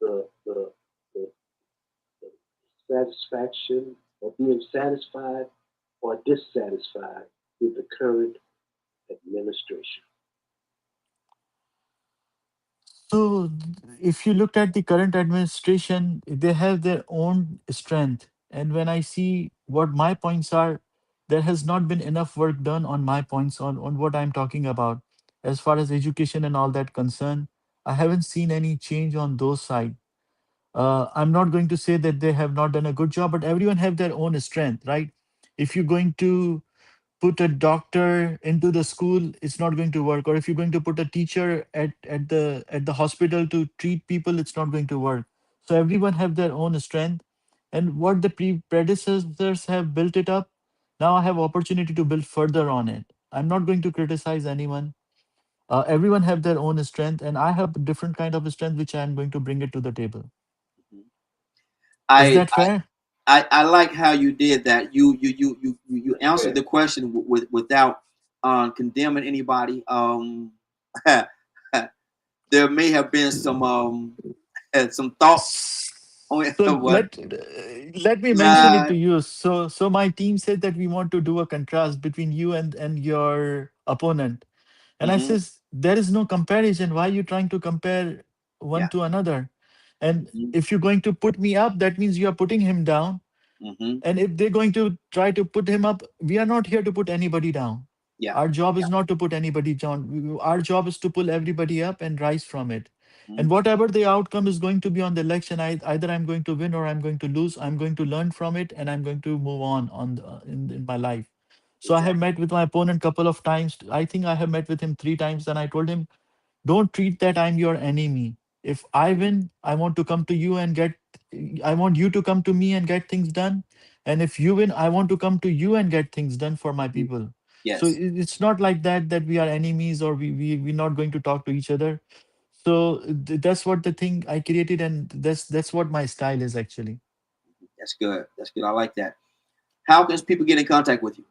the the, the, the satisfaction or being satisfied or dissatisfied with the current administration? So, if you look at the current administration, they have their own strength. And when I see what my points are, there has not been enough work done on my points on what I'm talking about. As far as education and all that concern, I haven't seen any change on those side. I'm not going to say that they have not done a good job, but everyone have their own strength, right? If you're going to put a doctor into the school, it's not going to work. Or if you're going to put a teacher at the hospital to treat people, it's not going to work. So everyone have their own strength, and what the predecessors have built it up, now I have opportunity to build further on it. I'm not going to criticize anyone. Everyone have their own strength, and I have a different kind of strength which I'm going to bring it to the table. Is I that fair? I like how you did that. You answered the question without condemning anybody. There may have been some thoughts on it, So but let me mention it nah. to you. So my team said that we want to do a contrast between you and your opponent. And I Mm-hmm. says there is no comparison. Why are you trying to compare one Yeah. to another? And Mm-hmm. if you're going to put me up, that means you are putting him down. Mm-hmm. And if they're going to try to put him up, we are not here to put anybody down. Yeah. Our job Yeah. is not to put anybody down. Our job is to pull everybody up and rise from it. Mm-hmm. And whatever the outcome is going to be on the election, either I'm going to win or I'm going to lose. I'm going to learn from it, and I'm going to move on in my life. So I have Exactly. met with my opponent couple of times. I think I have met with him 3 times, and I told him, don't treat that I'm your enemy. If I win, I want to come to you and I want you to come to me and get things done. And if you win, I want to come to you and get things done for my Mm-hmm. people. So Yes. it's not like that we are enemies, or we're not going to talk to each other. So that's what the thing I created, and that's what my style is actually. That's good. That's good. I like that. How can people get in contact with you?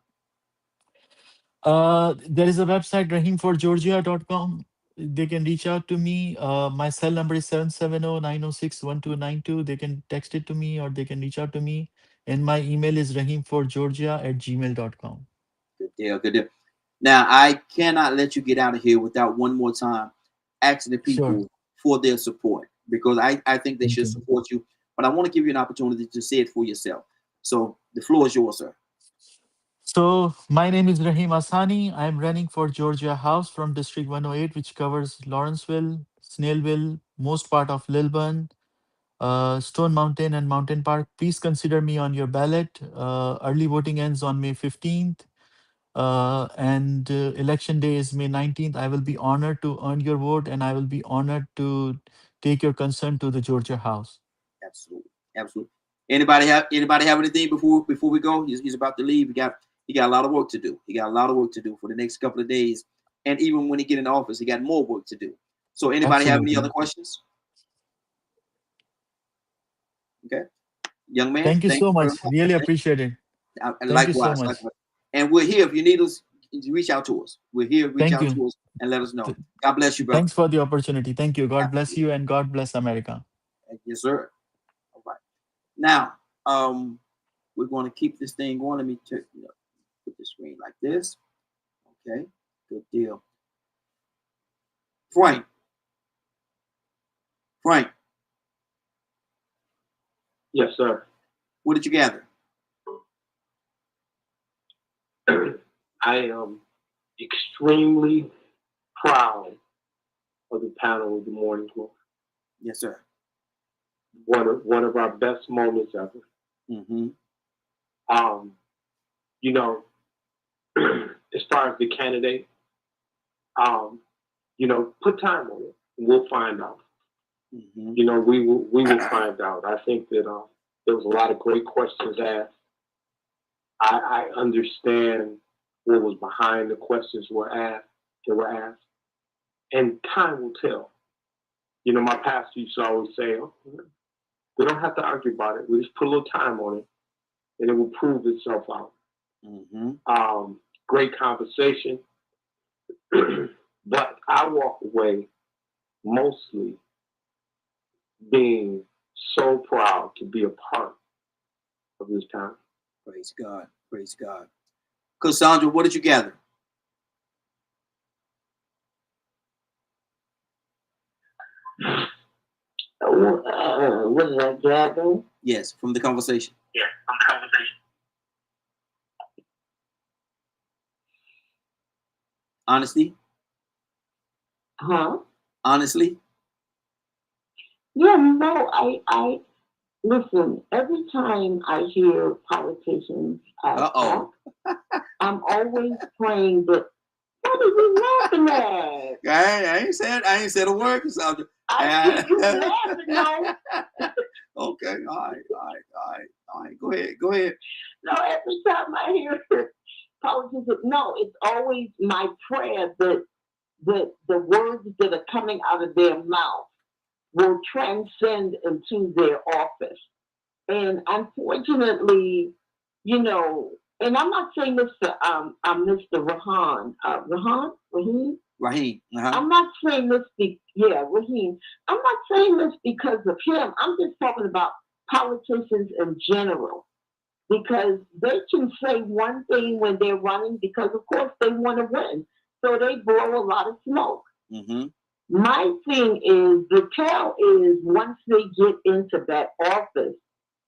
There is a website, rahimforgeorgia.com. They can reach out to me. My cell number is 770-906-1292. They can text it to me, or they can reach out to me. And my email is rahimforgeorgia@gmail.com. Good deal. Good deal. Now, I cannot let you get out of here without one more time asking the Sure. people for their support, because I think they Thank should you. support you. But I want to give you an opportunity to say it for yourself. So the floor is yours, sir. So my name is Rahim Asani. I'm running for Georgia House from District 108, which covers Lawrenceville, Snailville, most part of Lilburn, Stone Mountain, and Mountain Park. Please consider me on your ballot. Early voting ends on May 15th. And election day is May 19th. I will be honored to earn your vote, and I will be honored to take your concern to the Georgia House. Absolutely. Absolutely. Anybody have anything before we go? He's about to leave. He got a lot of work to do. He got a lot of work to do for the next couple of days. And even when he get in office, he got more work to do. So anybody have any other Absolutely. questions? Okay. Young man, Thank you thank so you very much. much. Really appreciate it. And Thank you so likewise, much. likewise. And we're here. If you need us, reach out to us. We're here. Reach Thank out you. to us and let us know. Th- God bless you, brother. Thanks for the opportunity. Thank you. God bless Absolutely. you, and God bless America. Yes, sir. All right. Now, we're going to keep this thing going. Let me put the screen like this. Okay. Good deal. Frank. Yes, sir. What did you gather? I am extremely proud of the panel of the Morning Glory. Yes, sir. One of our best moments ever. Mm-hmm. You know, as far as the candidate, you know, put time on it. And we'll find out. Mm-hmm. You know, we will find out. I think that there was a lot of great questions asked. I understand what was behind the questions that were asked, and time will tell. You know, my pastor used to always say, oh, we don't have to argue about it. We just put a little time on it, and it will prove itself out. Mm-hmm. Great conversation, but I walk away mostly being so proud to be a part of this time. Praise God. Praise God. Cassandra, what did you gather? What did I gather? Yes, from the conversation. Yeah, from the conversation. Honesty? Huh? Honestly? Yeah, no, I listen, every time I hear politicians talk, I'm always praying, but what are you laughing at? I ain't said a word, Cassandra. I see you laughing, no. Okay, all right. Go ahead. No, every time I hear politicians, no, it's always my prayer that the words that are coming out of their mouth will transcend into their office. And unfortunately, you know, and I'm not saying this to Mr. Raheem. Raheem. Uh-huh. I'm not saying this Raheem. I'm not saying this because of him. I'm just talking about politicians in general. Because they can say one thing when they're running because of course they want to win. So they blow a lot of smoke. Mm-hmm. My thing is, the tell is once they get into that office,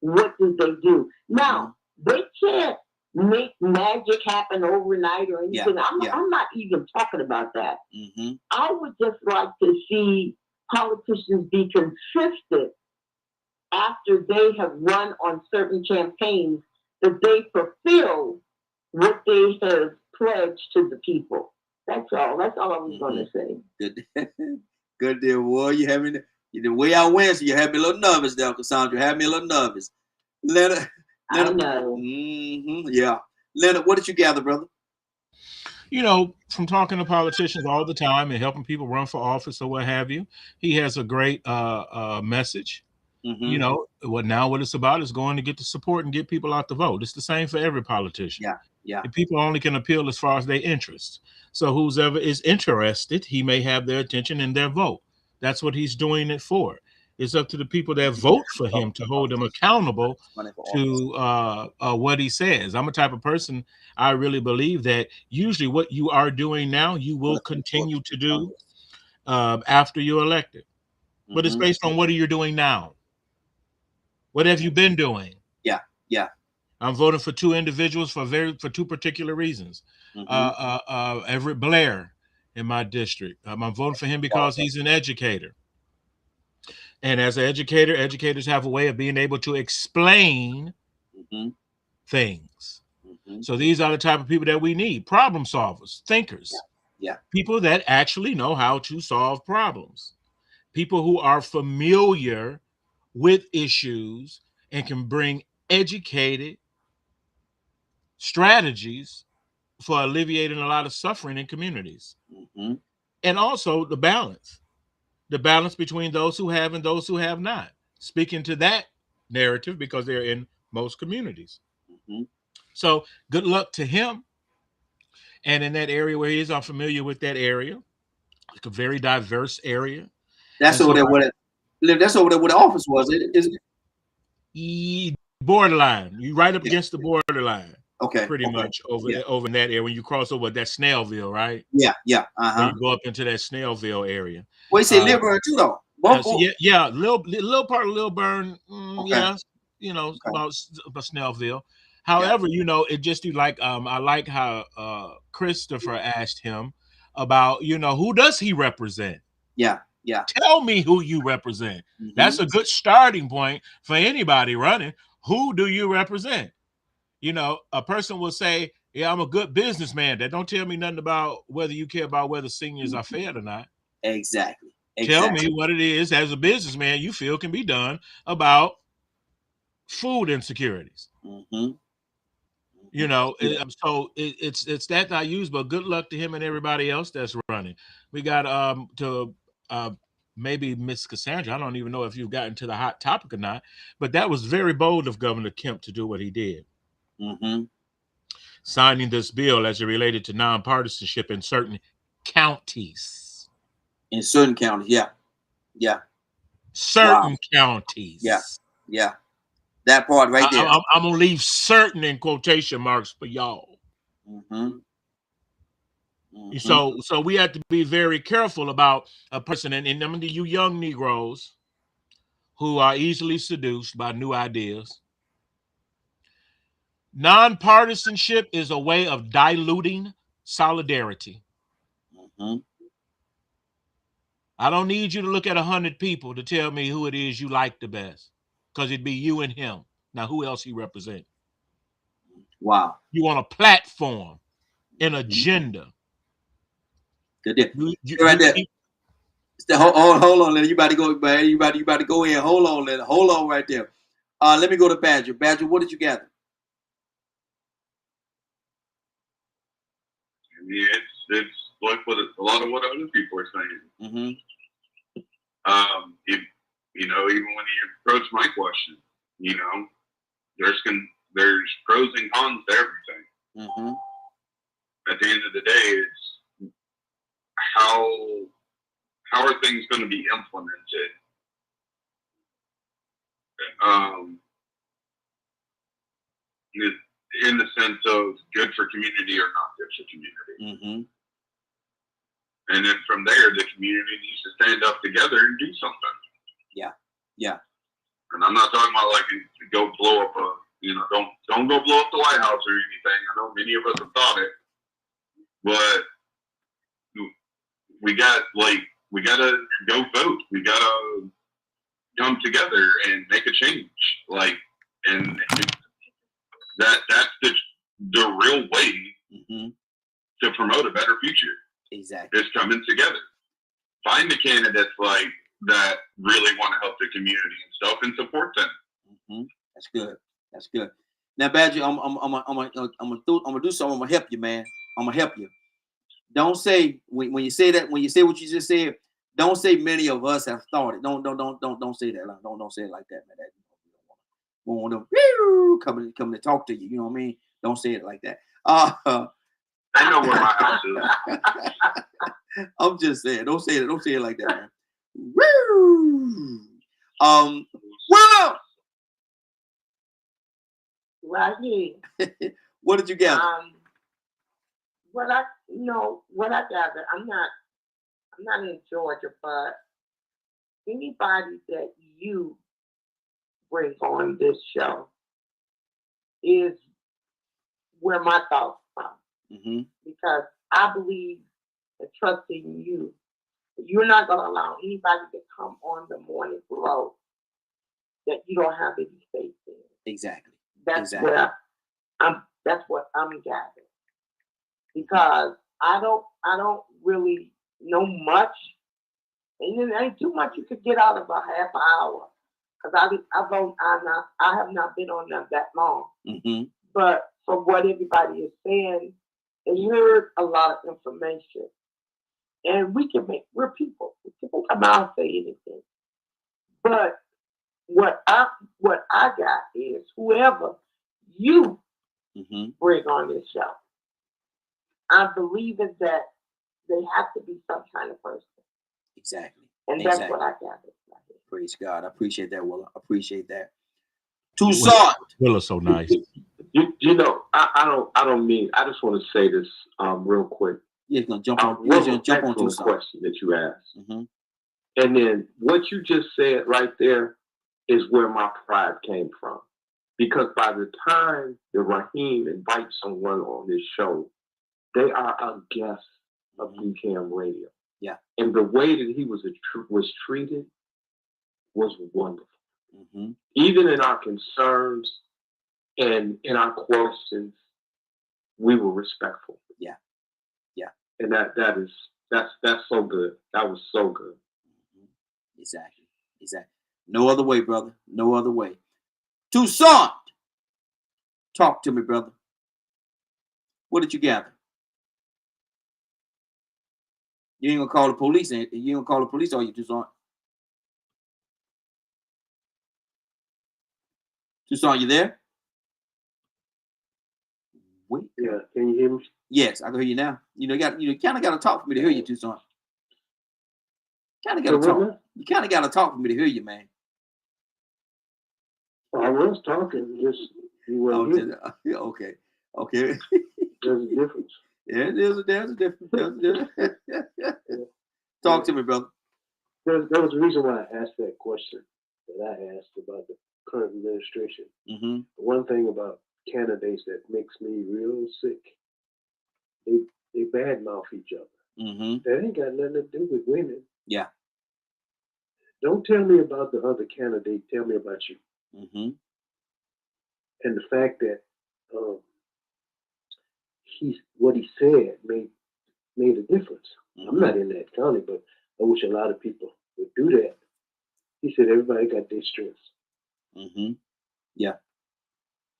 what do they do? Now, they can't make magic happen overnight or anything. I'm not even talking about that. Mm-hmm. I would just like to see politicians be consistent after they have run on certain campaigns, that they fulfill what they have pledged to the people. That's all. That's all I was going to say. Good deal, boy. You had me the way I went, so you had me a little nervous there, Cassandra. You had me a little nervous. Leonard. I know. Mm-hmm, yeah. Leonard, what did you gather, brother? You know, from talking to politicians all the time and helping people run for office or what have you, he has a great message. Mm-hmm. You know, what it's about is going to get the support and get people out the vote. It's the same for every politician. Yeah. And people only can appeal as far as their interests. So whoever is interested, he may have their attention and their vote. That's what he's doing it for. It's up to the people that vote for him to hold him accountable to what he says. I'm a type of person, I really believe that usually what you are doing now, you will continue to do after you're elected. But it's based on what are you doing now? What have you been doing? Yeah. I'm voting for two individuals for two particular reasons. Everett Blair in my district. I'm voting for him because he's an educator. And as an educator, educators have a way of being able to explain things. So these are the type of people that we need. Problem solvers, thinkers. Yeah. People that actually know how to solve problems. People who are familiar with issues and can bring educated strategies for alleviating a lot of suffering in communities. And also the balance between those who have and those who have not, speaking to that narrative because they're in most communities. So good luck to him. And in that area where he is, I'm familiar with that area. It's a very diverse area. That's over there where the office was, isn't it? Borderline. You right up against the borderline. Okay. Pretty much over in that area when you cross over that Snellville, right? Yeah. When you go up into that Snellville area. Well, you say Lilburn too, though. Little part of Lilburn. Yes, you know, about Snellville. However, you know, it just like I like how Christopher asked him about, you know, who does he represent? Yeah, yeah. Tell me who you represent. Mhm. That's a good starting point for anybody running. Who do you represent? You know, a person will say, yeah, I'm a good businessman. That don't tell me nothing about whether you care about whether seniors are fed or not. Exactly. Tell me what it is as a businessman you feel can be done about food insecurities. Mm-hmm. You know, it's that I use, but good luck to him and everybody else that's running. We got maybe Miss Cassandra. I don't even know if you've gotten to the hot topic or not, but that was very bold of Governor Kemp to do what he did. Mm-hmm. Signing this bill as it related to nonpartisanship in certain counties. In certain counties, yeah. Yeah. Certain counties. Yeah. Yeah. That part right there. I'm gonna leave certain in quotation marks for y'all. Mm-hmm. Mm-hmm. So we have to be very careful about a person, and among you young Negroes who are easily seduced by new ideas. Nonpartisanship is a way of diluting solidarity. Mm-hmm. I don't need you to look at 100 people to tell me who it is you like the best, because it'd be you and him. Now, who else he represent? Wow. You want a platform, an agenda. Good there. You right there. Hold on, Leonard. You about to go, man. You about to go in. Hold on, Leonard. Hold on right there. Let me go to Badger. Badger, what did you gather? Yeah, it's like what a lot of what other people are saying. Mm-hmm. You know, even when you approach my question, you know, there's pros and cons to everything. Mm-hmm. At the end of the day, it's how are things going to be implemented? In the sense of good for community or not good for community. Mm-hmm. And then from there, the community needs to stand up together and do something. Yeah, yeah. And I'm not talking about like go blow up don't go blow up the White House or anything. I know many of us have thought it, but we gotta go vote. We gotta come together and make a change. And that's the real way mm-hmm. to promote a better future. Exactly. Is coming together. Find the candidates that really want to help the community and stuff, and support them. Mm-hmm. That's good. That's good. Now, Badger, I'm gonna do something. I'm gonna help you, man. I'm gonna help you. Don't say when you say that. When you say what you just said, don't say many of us have thought it. Don't say that. Don't say it like that, man. We want to come to talk to you. You know what I mean? Don't say it like that. I know where my house is. I'm just saying. Don't say it. Don't say it like that, man. Woo! Well, right here. What did you gather? What I gather, I'm not in Georgia, but anybody that you bring on this show is where my thoughts come. Mm-hmm. Because I believe and trust in you. You're not going to allow anybody to come on the Morning Glow that you don't have any faith in. Exactly. That's what I'm gathering. Because I don't really know much, and there ain't too much you could get out of a half hour. Because I have not been on them that long. Mm-hmm. But from what everybody is saying, and you heard a lot of information, and we're people. We can come out and say anything. But what I got is whoever you mm-hmm. bring on this show, I believe is that they have to be some kind of person. Exactly. And that's what I got. Praise God. I appreciate that, Willa. I appreciate that. Tucson. Willa's so nice. You know, I don't mean. I just want to say this real quick. Yeah, gonna jump on. You're gonna jump on Tucson. Question that you asked, mm-hmm. and then what you just said right there is where my pride came from, Because by the time that Raheem invites someone on this show, they are a guest of DCAM Radio. Yeah. And the way that he was treated was wonderful. Mm-hmm. Even in our concerns and in our questions, we were respectful. Yeah. Yeah. And that's so good. That was so good. Mm-hmm. Exactly. No other way, brother. No other way. Toussaint, talk to me, brother. What did you gather? You ain't gonna call the police, ain't you? You ain't gonna call the police, are you, Toussaint? Toussaint, you there? Wait. Yeah, can you hear me? Yes, I can hear you now. You kind of got to talk for me to hear you, Toussaint. Kind of got to So what talk. now? You kind of got to talk for me to hear you, man. I was talking, just you wasn't here. Okay. There's a difference. Yeah, there's a difference. Talk to me, brother. There was a reason why I asked that question that I asked about the current administration. Mm-hmm. One thing about candidates that makes me real sick, they badmouth each other. Mm-hmm. That ain't got nothing to do with women. Yeah. Don't tell me about the other candidate. Tell me about you. Mm-hmm. And the fact that what he said made a difference. Mm-hmm. I'm not in that county, but I wish a lot of people would do that. He said everybody got their strengths. Mm-hmm. Yeah.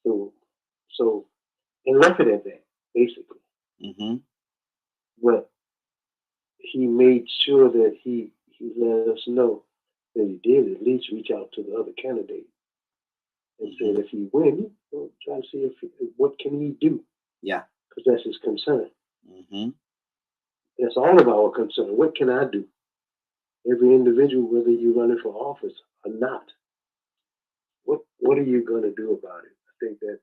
So and left it at that, basically. Mm-hmm. But he made sure that he let us know that he did at least reach out to the other candidate and said if he wins, we'll try to see what can he do. Yeah. Because that's his concern. Mm-hmm. That's all of our concern. What can I do? Every individual, whether you're running for office or not, what are you going to do about it? I think that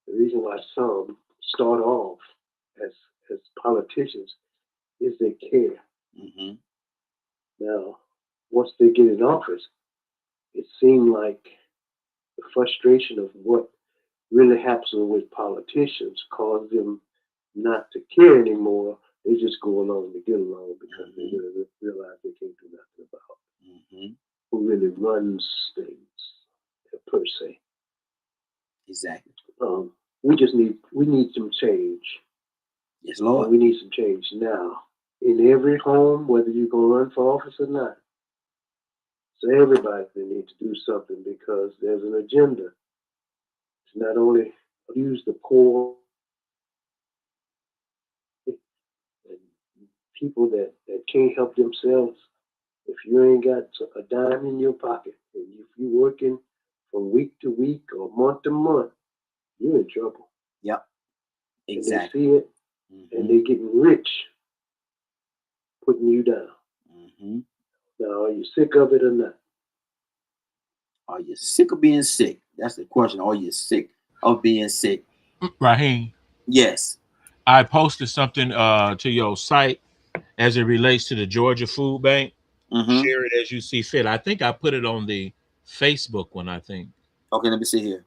the reason why some start off as politicians is they care. Mm-hmm. Now, once they get in office, it seemed like the frustration of what really happens with politicians caused them not to care anymore. They just go along to get along because they really realize they can't do nothing about who really runs things per se. Exactly. We need some change. Yes, Lord. We need some change now in every home, whether you're gonna run for office or not. So everybody need to do something because there's an agenda to not only use the poor and people that can't help themselves. If you ain't got a dime in your pocket, and if you're working from week to week or month to month, you're in trouble. Yep. Exactly. And they see it, and they're getting rich, putting you down. Mm-hmm. Now, are you sick of it or not? Are you sick of being sick? That's the question. Are you sick of being sick? Raheem. Yes. I posted something to your site as it relates to the Georgia Food Bank. Mm-hmm. Share it as you see fit. I think I put it on the Facebook one, I think. Okay, let me see here.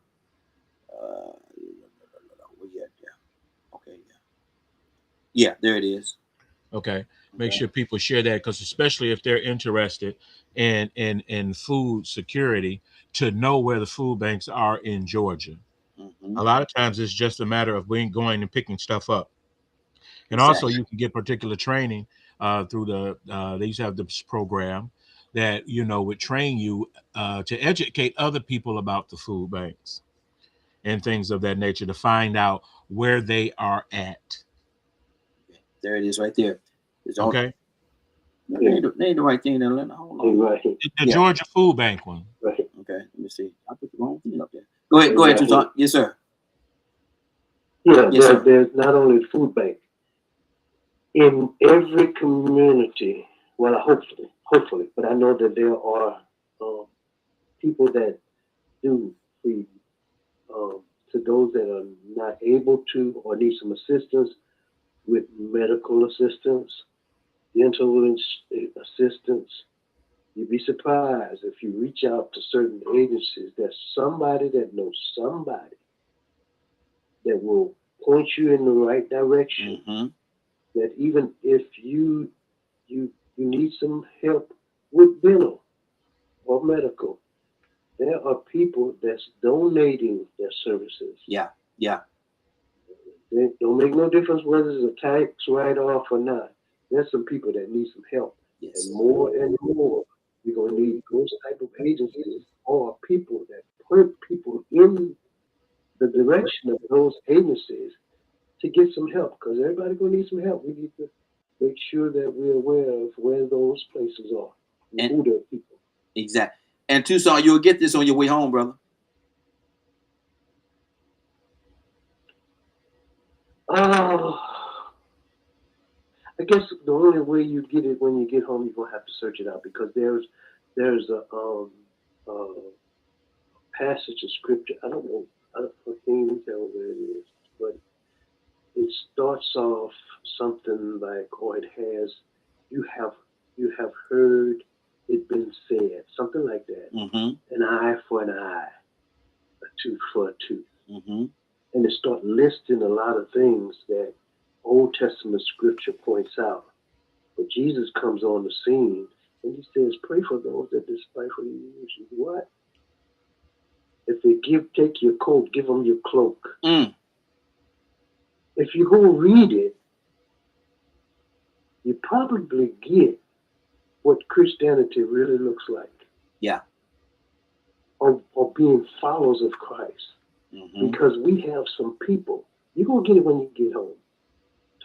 Okay, yeah, there it is. Okay. Make sure people share that, because especially if they're interested in food security, to know where the food banks are in Georgia. Mm-hmm. A lot of times it's just a matter of going and picking stuff up. And Exactly. also you can get particular training through they used to have this program that, would train you to educate other people about the food banks and things of that nature, to find out where they are at. There it is right there. It's all, okay. They ain't the right thing there. Hold on. Right. The Georgia Food Bank one. Right. Okay, let me see. I put the wrong thing up there. Go ahead, Toussaint. Yes, sir. Yeah, yes, there's not only the food bank. In every community, well, hopefully, but I know that there are people that do feed to those that are not able to or need some assistance with medical assistance, dental assistance, You'd be surprised if you reach out to certain agencies. There's somebody that knows somebody that will point you in the right direction. Mm-hmm. That even if you need some help with dental or medical, there are people that's donating their services. Yeah, yeah. It don't make no difference whether it's a tax write-off or not. There's some people that need some help. Yes. And more we're going to need those type of agencies or people that put people in the direction of those agencies to get some help, because everybody's going to need some help. We need to make sure that we're aware of where those places are and who their people. Exactly. And Tucson, you'll get this on your way home, brother. I guess the only way you get it when you get home, you're gonna have to search it out, because there's a passage of scripture. I can't even tell where it is, but it starts off something like, "Oh, it has. You have heard it been said," something like that. Mm-hmm. An eye for an eye, a tooth for a tooth. Mm-hmm. And it starts listing a lot of things that Old Testament scripture points out. But Jesus comes on the scene and he says, "Pray for those that despitefully use you." What? If they take your coat, give them your cloak. Mm. If you go read it, you probably get what Christianity really looks like. Yeah. Or being followers of Christ. Mm-hmm. Because we have some people, you're going to get it when you get home,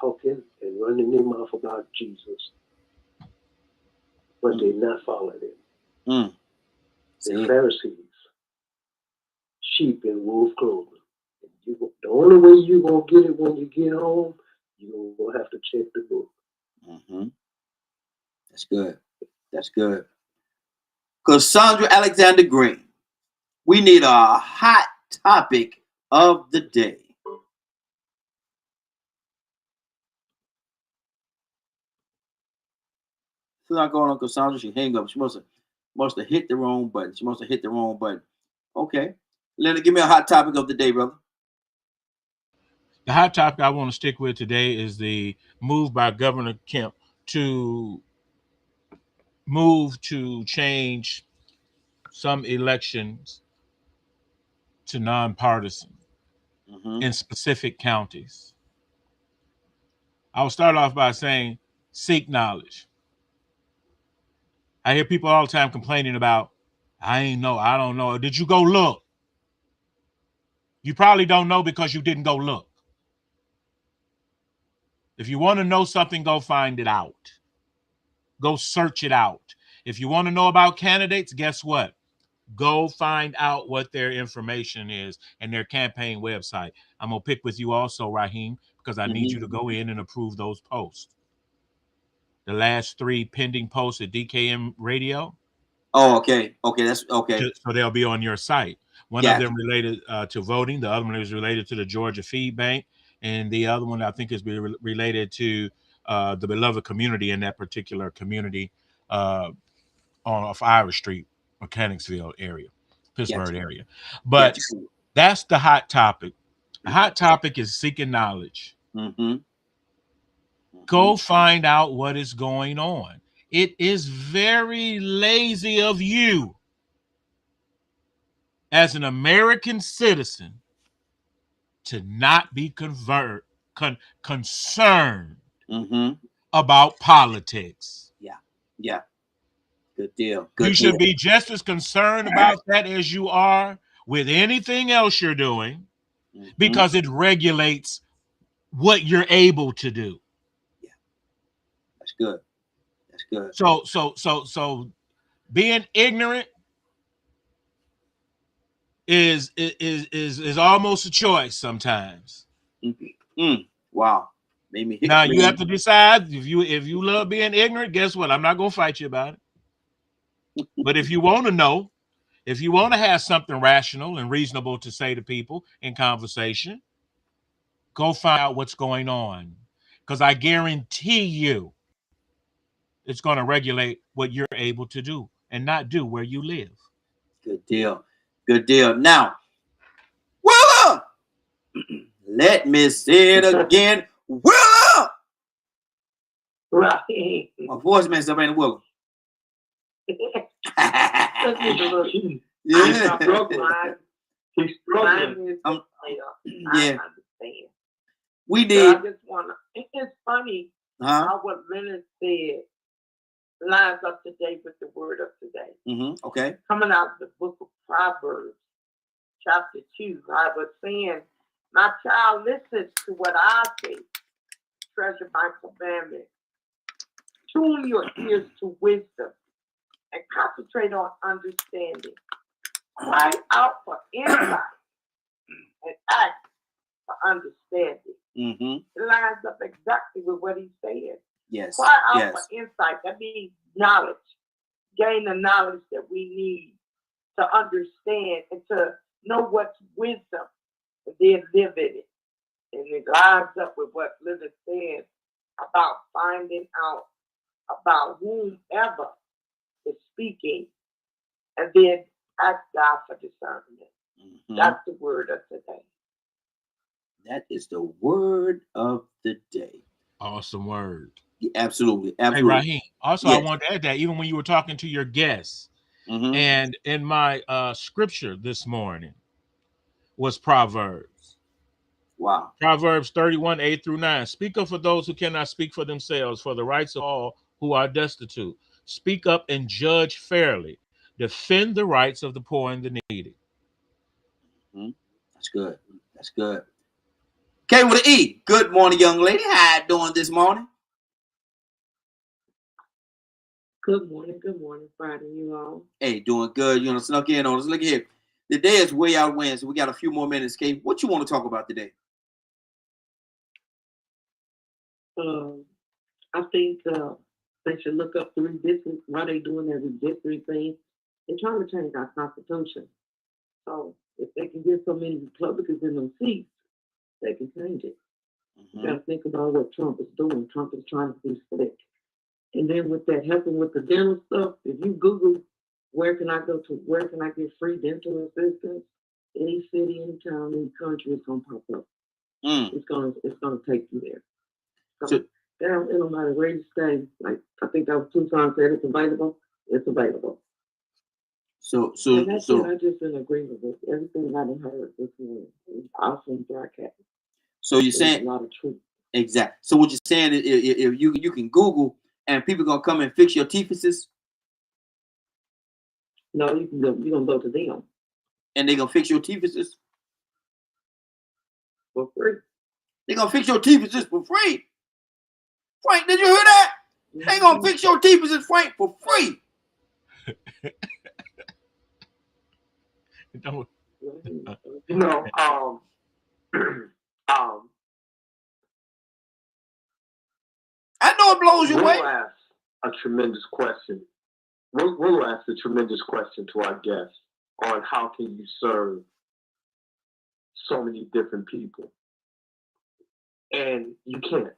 talking and running their mouth about Jesus, but they're not following him. Mm. They're Pharisees, sheep in wolf clothing. The only way you're going to get it when you get home, you're going to have to check the book. Mm-hmm. That's good. That's good. Cassandra Alexander Green, we need a hot topic of the day. She's not going on Cassandra. She hang up. She must have hit the wrong button. Okay. Leonard, give me a hot topic of the day, brother. The hot topic I want to stick with today is the move by Governor Kemp to change some elections to nonpartisan in specific counties. I'll start off by saying, seek knowledge. I hear people all the time complaining about, I don't know. Did you go look? You probably don't know because you didn't go look. If you want to know something, go find it out. Go search it out. If you want to know about candidates, guess what? Go find out what their information is and their campaign website. I'm going to pick with you also, Raheem, because I need you to go in and approve those posts. The last 3 pending posts at DKM Radio. Oh, okay. Okay, that's okay. So they'll be on your site. One of them related to voting. The other one is related to the Georgia Feed Bank. And the other one I think is related to the beloved community in that particular community off Irish Street, Mechanicsville area, Pittsburgh area. But that's the hot topic. The hot topic is seeking knowledge. Mm-hmm. Go find out what is going on. It is very lazy of you as an American citizen to not be concerned about politics. Yeah. Good deal. You should be just as concerned about that as you are with anything else you're doing, because it regulates what you're able to do. Yeah. That's good. That's good. So being ignorant is almost a choice sometimes. Wow. Made me hit now you have to decide if you love being ignorant. Guess what? I'm not gonna fight you about it. But if you want to know, if you want to have something rational and reasonable to say to people in conversation, go find out what's going on, because I guarantee you it's going to regulate what you're able to do and not do where you live. Good deal. Good deal. Now, Willa, let me say it again. Willa! Right. My voice messed up, ain't it, Willa? Let's get a little Yeah. He's struggling. I Yeah. understand. We But did. I just want to, it's funny Huh? how what Leonard said lines up today with the word of today. Okay. Coming out of the book of Proverbs, chapter 2, I was saying, my child, listen to what I say. Treasure my commandments. Tune your ears to wisdom and concentrate on understanding. Cry out for insight and ask for understanding. It lines up exactly with what he said. Yes. Cry out Yes. for insight. That means knowledge. Gain the knowledge that we need to understand and to know what's wisdom and then live in it. And it lines up with what Linda said about finding out about whomever is speaking and then ask God for discernment. That's the word of today. That is the word of the day. Awesome word. Yeah, absolutely. Hey, Absolutely. Raheem. Also, I want to add that even when you were talking to your guests, and in my scripture this morning was Proverbs. Wow. Proverbs 31, 8 through 9. Speak up for those who cannot speak for themselves, for the rights of all who are destitute. Speak up and judge fairly. Defend the rights of the poor and the needy. That's good. That's good. K with an E. Good morning, young lady. How you doing this morning? Good morning, Friday, you all. Hey, doing good. You know, snuck in on us. Look here. The day is way out west, so we got a few more minutes. K, what you want to talk about today? I think they should look up the redistricting. Why they doing that redistricting thing? They're trying to change our constitution. So if they can get so many Republicans in those seats, they can change it. You got to think about what Trump is doing. Trump is trying to be slick. And then with that helping with the dental stuff, if you Google where can I get free dental assistance, any city, any town, any country, it's gonna pop up. It's gonna take you there. So it don't matter where you stay. Like I think that was Tucson said it's available. It's available. So I just been agreeing with everything I done heard this morning. It's awesome broadcast. So you're saying a lot of truth. Exactly. So what you're saying is if you can Google and people gonna come and fix your teethuses? No, you're gonna go to them. And they gonna fix your teethuses? For free. They gonna fix your teethuses for free. Frank, did you hear that? They gonna fix your teethuses, Frank, for free. You know, I know it blows your way. We'll ask a tremendous question. We'll ask a tremendous question to our guests on how can you serve so many different people. And you can't.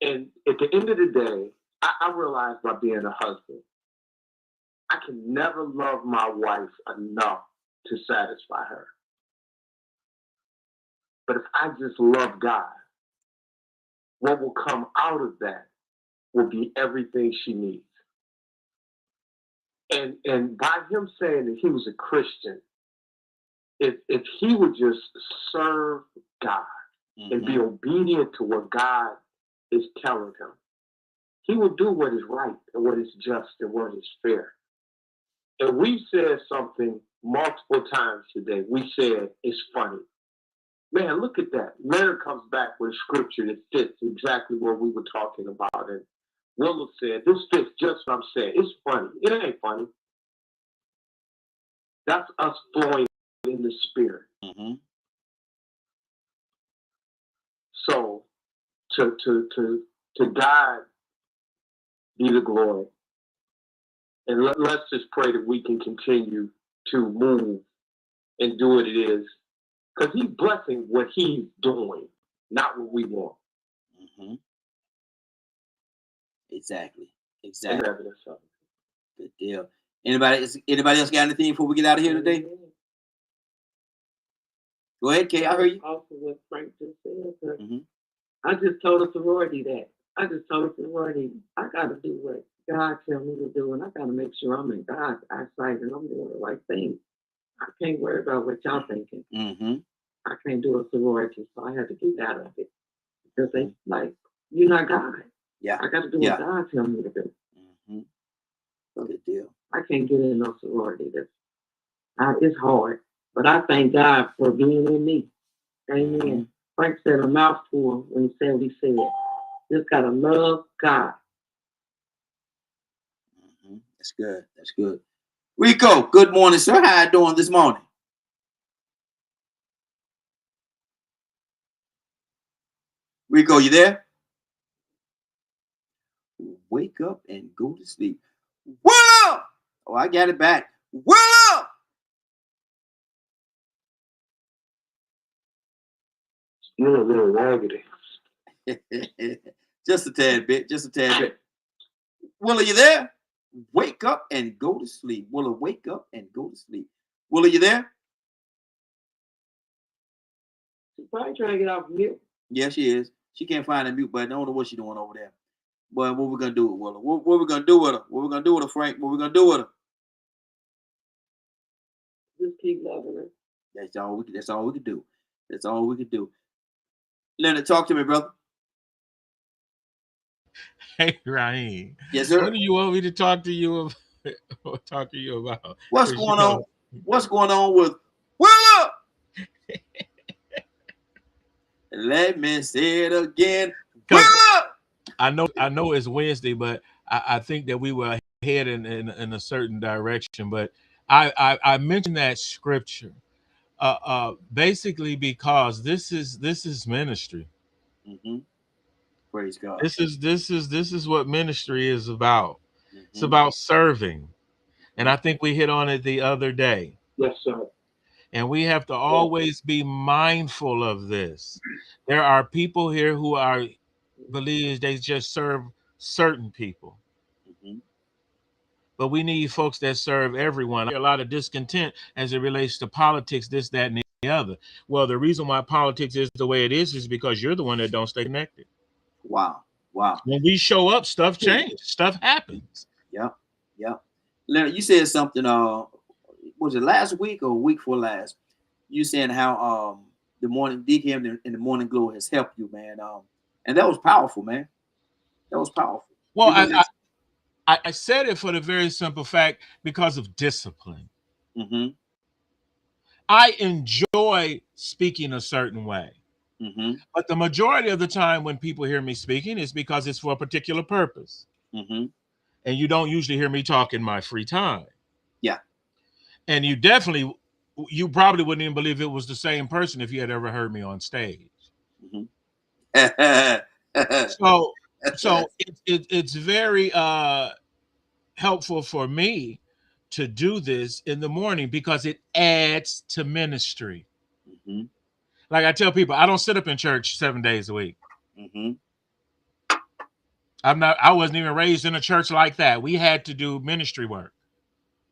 And at the end of the day, I realized by being a husband, I can never love my wife enough to satisfy her. But if I just love God, what will come out of that will be everything she needs. And by him saying that he was a Christian, if he would just serve God and be obedient to what God is telling him, he will do what is right and what is just and what is fair. And we said something multiple times today. We said it's funny. Man, look at that. Leonard comes back with a scripture that fits exactly what we were talking about. And Willow said, this fits just what I'm saying. It's funny. It ain't funny. That's us flowing in the spirit. So to God be the glory. And let's just pray that we can continue to move and do what it is. Because he's blessing what he's doing, not what we want. Exactly. Good deal. Anybody else got anything before we get out of here today? Go ahead, Kay. I heard you. Also, what Frank just said. But Mhm. I just told a sorority that. I just told a sorority, I got to do what God tell me to do, and I got to make sure I'm in God's eyesight and I'm doing the right thing. I can't worry about what y'all thinking. Mm-hmm. I can't do a sorority, so I had to get out of it because they like, you're not God. Yeah. I got to do Yeah. what God tell me to do. Mm-hmm. Good deal. I can't get in no sorority. It's hard, but I thank God for being in me. Amen. Mm-hmm. Frank said a mouthful when he said what he said. Just gotta love God. Mm-hmm. That's good. That's good. Rico, good morning, sir. How you doing this morning? Rico, you there? Wake up and go to sleep. Willow! Oh, I got it back. Willow! You're a little raggedy. Just a tad bit. Just a tad bit. Willow, you there? Wake up and go to sleep. Willow, wake up and go to sleep. Willow, you there? She's probably trying to get off mute. Yeah, she is. She can't find the mute button. I don't know what she's doing over there. But what we're gonna do with Willow? What we're gonna do with her? What we're gonna do with her, Frank? What we're gonna do with her? Just keep loving her. That's all we can do. That's all we can do. Leonard, talk to me, brother. Hey, Raheem. Yes, sir. What do you want me to talk to you about? What's going on? What's going on with Willow? Let me say it again. Willow! I know it's Wednesday, but I think that we were head in a certain direction. But I mentioned that scripture basically because this is ministry. Mm-hmm. Praise God. This is what ministry is about. Mm-hmm. It's about serving, and I think we hit on it the other day. Yes, sir. And we have to always be mindful of this. There are people here who believe they just serve certain people. Mm-hmm. But we need folks that serve everyone. A lot of discontent as it relates to politics, this, that, and the other. Well, the reason why politics is the way it is because you're the one that don't stay connected. Wow. Wow. When we show up, stuff changes. Stuff happens. Yeah. Yeah. Leonard, you said something, was it last week or week before last? You saying how the morning DKM and the Morning Glow has helped you, man. And that was powerful, man. That was powerful. Well, I said it for the very simple fact because of discipline. Mm-hmm. I enjoy speaking a certain way. Mm-hmm. But the majority of the time when people hear me speaking is because it's for a particular purpose. Mm-hmm. And you don't usually hear me talk in my free time. Yeah. And you probably wouldn't even believe it was the same person if you had ever heard me on stage. Mm-hmm. So it's very helpful for me to do this in the morning because it adds to ministry. Mm-hmm. Like I tell people, I don't sit up in church 7 days a week. Mm-hmm. I wasn't even raised in a church like that. We had to do ministry work.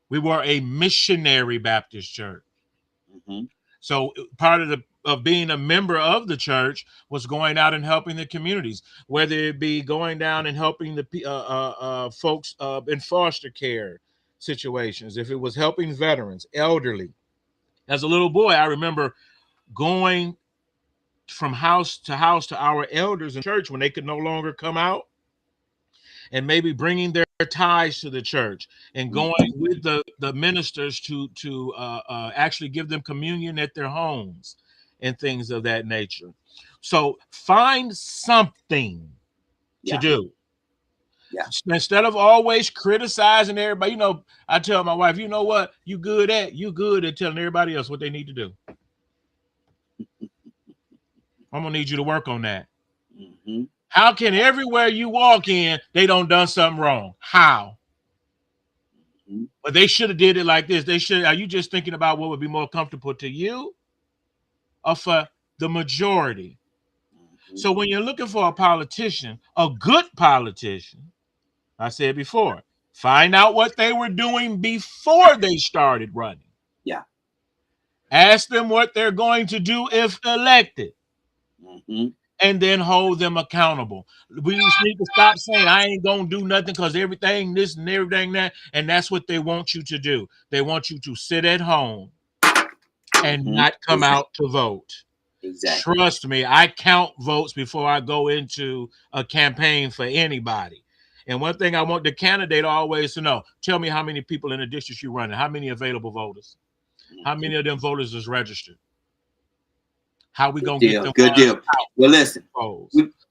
We were a missionary Baptist church. Mm-hmm. So part of being a member of the church was going out and helping the communities, whether it be going down and helping the folks in foster care situations, if it was helping veterans, elderly. As a little boy, I remember going from house to our elders in church when they could no longer come out, and maybe bringing their ties to the church and going with the ministers to actually give them communion at their homes and things of that nature. So find something to do. Yeah. Instead of always criticizing everybody, I tell my wife, you know what, you good at telling everybody else what they need to do. I'm gonna need you to work on that. Mm-hmm. How can everywhere you walk in, they done something wrong? How? Mm-hmm. But they should have did it like this. Are you just thinking about what would be more comfortable to you or for the majority? Mm-hmm. So when you're looking for a politician, a good politician, I said before, Find out what they were doing before they started running. Yeah. Ask them what they're going to do if elected. Mm-hmm. And then hold them accountable. We just need to stop saying, I ain't going to do nothing because everything this and everything that. And that's what they want you to do. They want you to sit at home and not come out to vote. Exactly. Trust me, I count votes before I go into a campaign for anybody. And one thing I want the candidate always to know, tell me how many people in the district you're running, how many available voters, how many of them voters is registered. How we going to get them? Good deal. Well, listen,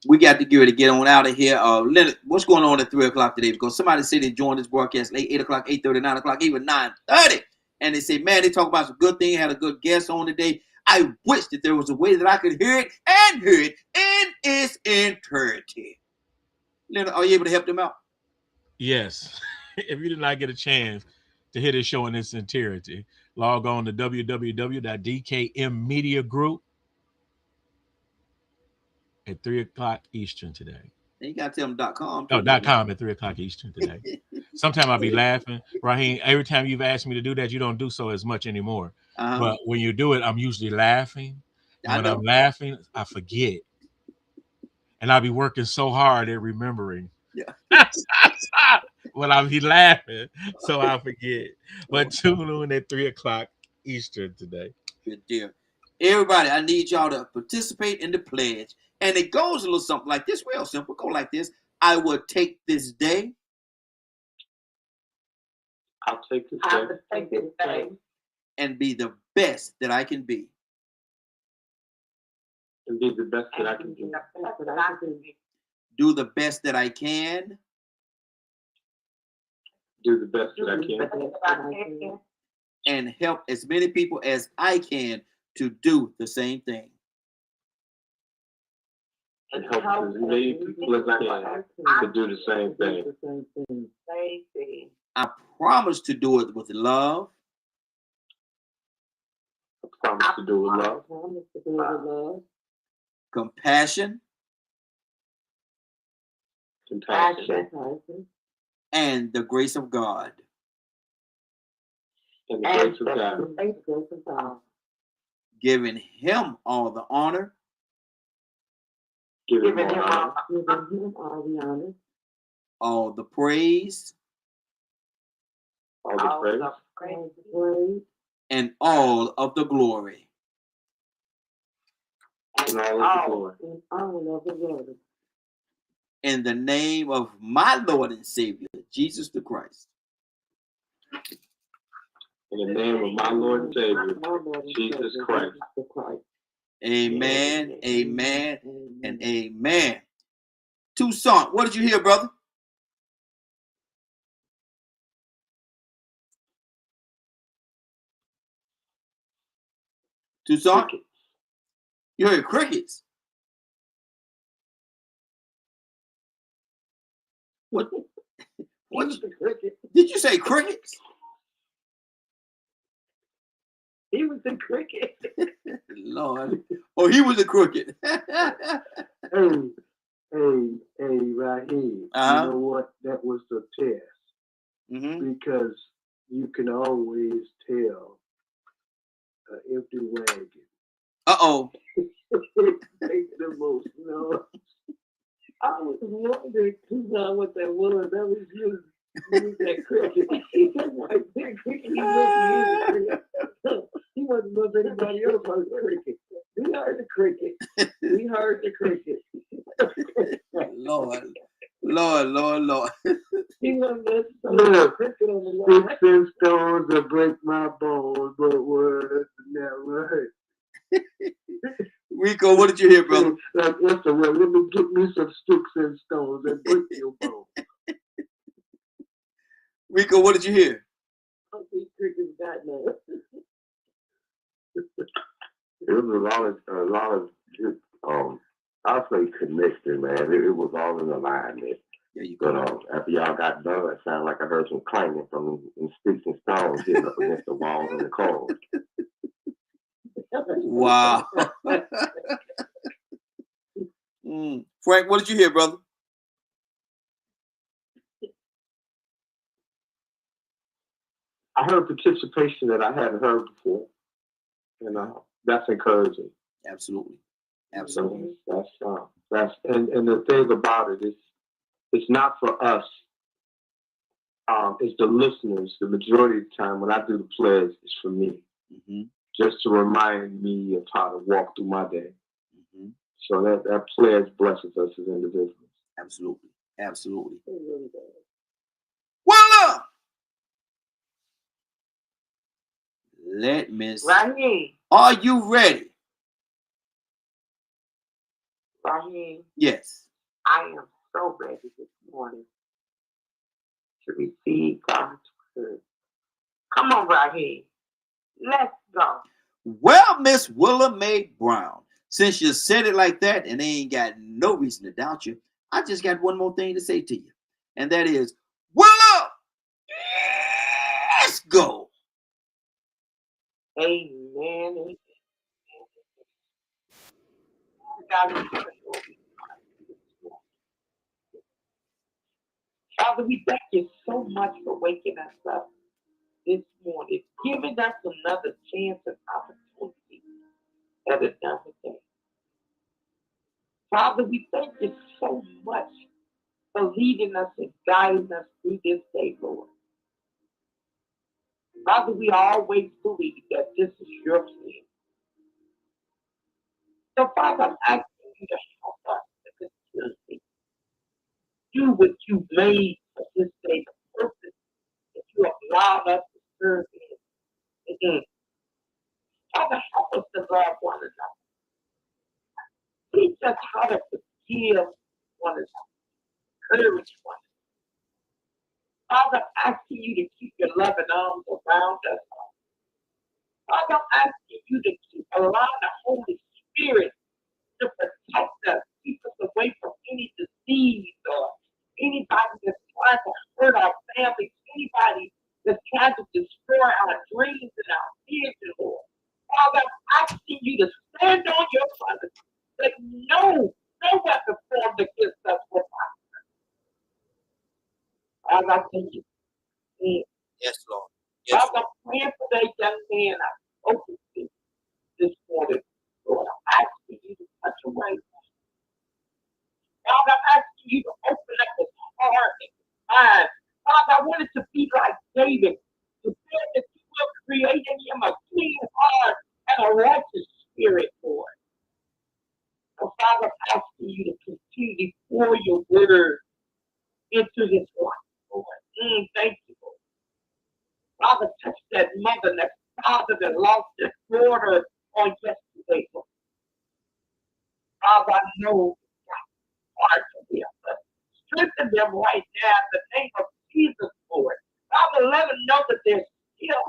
we got to get ready to get on out of here. Leonard, what's going on at 3 o'clock today? Because somebody said they joined this broadcast late, 8 o'clock, 8:30, 9 o'clock, even 9:30. And they say, man, they talk about some good thing, had a good guest on today. I wish that there was a way that I could hear it in its entirety. Leonard, are you able to help them out? Yes. If you did not get a chance to hear this show in its entirety, log on to www.DKM Media Group at 3 o'clock Eastern today. And you got to tell them .com. Oh, .com at 3 o'clock Eastern today. Sometimes I'll be laughing. Raheem, every time you've asked me to do that, you don't do so as much anymore. But when you do it, I'm usually laughing. And when I'm laughing, I forget. And I'll be working so hard at remembering. Yeah. When I'll be laughing, so I forget. But tune in at 3 o'clock Eastern today. Good deal. Everybody, I need y'all to participate in the pledge. And it goes a little something like this, real simple. Go like this. I will take this day. I'll take this day. And be the best that I can be. And be the best that I can do. Do the best that I can. Do the best that I can. And help as many people as I can to do the same thing. And help as many people as I can to do the same thing. I promise to do it with love. I promise to do it with love. Compassion. And the grace of God. And the grace of God. Giving him all the honor. Giving him all the honor. All the praise. All the praise. And all of the glory. And all of the glory. In the name of my Lord and Savior, Jesus the Christ. In the name of my Lord and Savior, Jesus Christ. Amen, amen, and amen. Toussaint, what did you hear, brother? Toussaint? You heard crickets? What? Did you say crickets? He was a cricket. Lord. Oh, he was a cricket. Hey, Raheem. You know what? That was the test. Mm-hmm. Because you can always tell an empty wagon. Uh-oh. Make the most noise. I was wondering what that was. That was you. That cricket. He wasn't love anybody else on the cricket. We heard the cricket. We heard the cricket. Lord. He wasn't the cricket on the line. Sticks and stones will break my bones, but words never hurt. Rico, what did you hear, brother? Like, let me get me some sticks and stones and break your bones. Rico, what did you hear? It was a lot of I'll say connection, man. It was all in alignment. Yeah, you go. But after y'all got done, it sounded like I heard some clanging from the sticks and stones hitting up against the walls and the cold. Wow. Frank, what did you hear, brother? I heard participation that I hadn't heard before. That's encouraging. Absolutely. Absolutely. That's and the thing about it is, it's not for us. It's the listeners. The majority of the time when I do the pledge, it's for me, just to remind me of how to walk through my day. So that pledge blesses us as individuals. Absolutely. Absolutely. Voila! Let Miss Raheem. Are you ready? Raheem, Yes. I am so ready this morning to receive God's word. Come on, Raheem. Let's go. Well, Miss Willa Mae Brown, since you said it like that and they ain't got no reason to doubt you, I just got one more thing to say to you. And that is, Willa, let's go. Amen. Father, we thank you so much for waking us up this morning, giving us another chance and opportunity at another day. Father, we thank you so much for leading us and guiding us through this day, Lord. Father, we always believe that this is your plan. So, Father, I'm asking you to help us to continually do what you made for this day, the purpose that you allowed us to serve in. Father, help us to love one another. Teach us how to forgive one another, encourage one another. Father, I'm asking you to keep your loving arms around us. Father, I'm asking you to keep allowing the Holy Spirit to protect us, keep us away from any disease or anybody that's trying to hurt our families, anybody that's trying to destroy our dreams and our vision, Lord. Father, I'm asking you to stand on your promise that no weapon formed against us will prosper. Father, I thank you. Yes, Lord. Yes. Father, I'm praying for that young man I spoke to this morning, Lord. I'm asking you to touch him right now. Father, I'm asking you to open up his heart and his mind. Father, I want it to be like David. You said that you will create in him a clean heart and a righteous spirit, Lord. So, Father, I'm asking you to continue to pour your word into his life, Lord. Thank you, Lord. Father, touch that mother, that father that lost their daughter on yesterday, Lord. Father, I know heart to them, but strengthen them right now in the name of Jesus, Lord. Father, let them know that they're still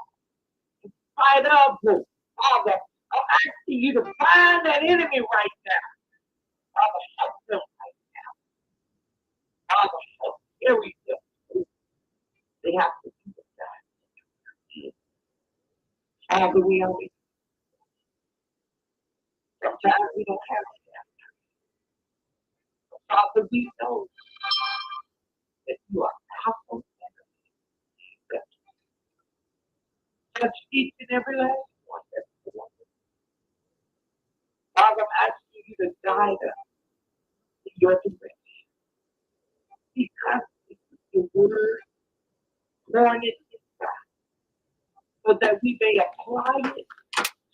in spite of you. Father, I'm asking you to find that enemy right now. Father, help them right now. Father, help carry them. They have to do that. Father, we only sometimes we don't have that. Father, we know that you are powerful. Touch each and every last one that's the one. Father, I'm asking you to guide us in your direction. Because it's your word, born it inside, so that we may apply it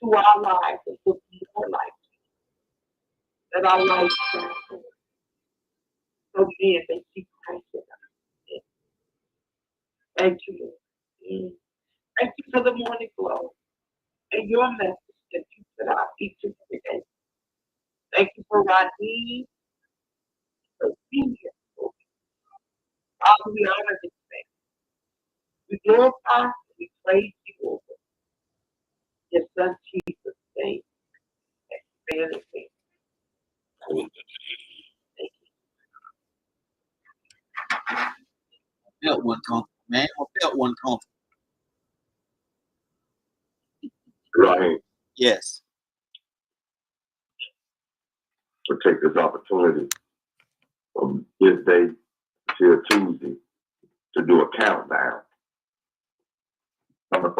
to our lives and to more life. That our lives shine forth. So men may see Christ in us. Thank you, Lord. Thank you for the morning glow and your message that you put out each and every day. Thank you for Raheem, for being here. Father, we honor this thing. We glorify and we praise you over your son Jesus' name. Amen. Amen. Felt one comfort, man. I felt one comfort. Right. Yes. To take this opportunity from this day till Tuesday to do a countdown.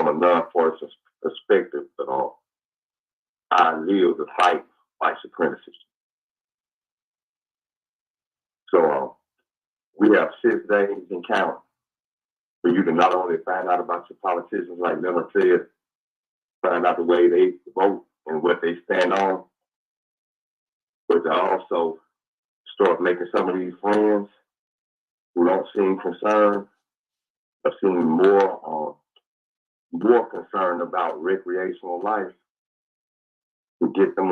from a non-partisan perspective at all. I live to fight white supremacy. So we have 6 days and count for you to not only find out about your politicians, like Leonard said, find out the way they vote and what they stand on, but to also start making some of these friends who don't seem concerned or seem more concerned about recreational life, to get them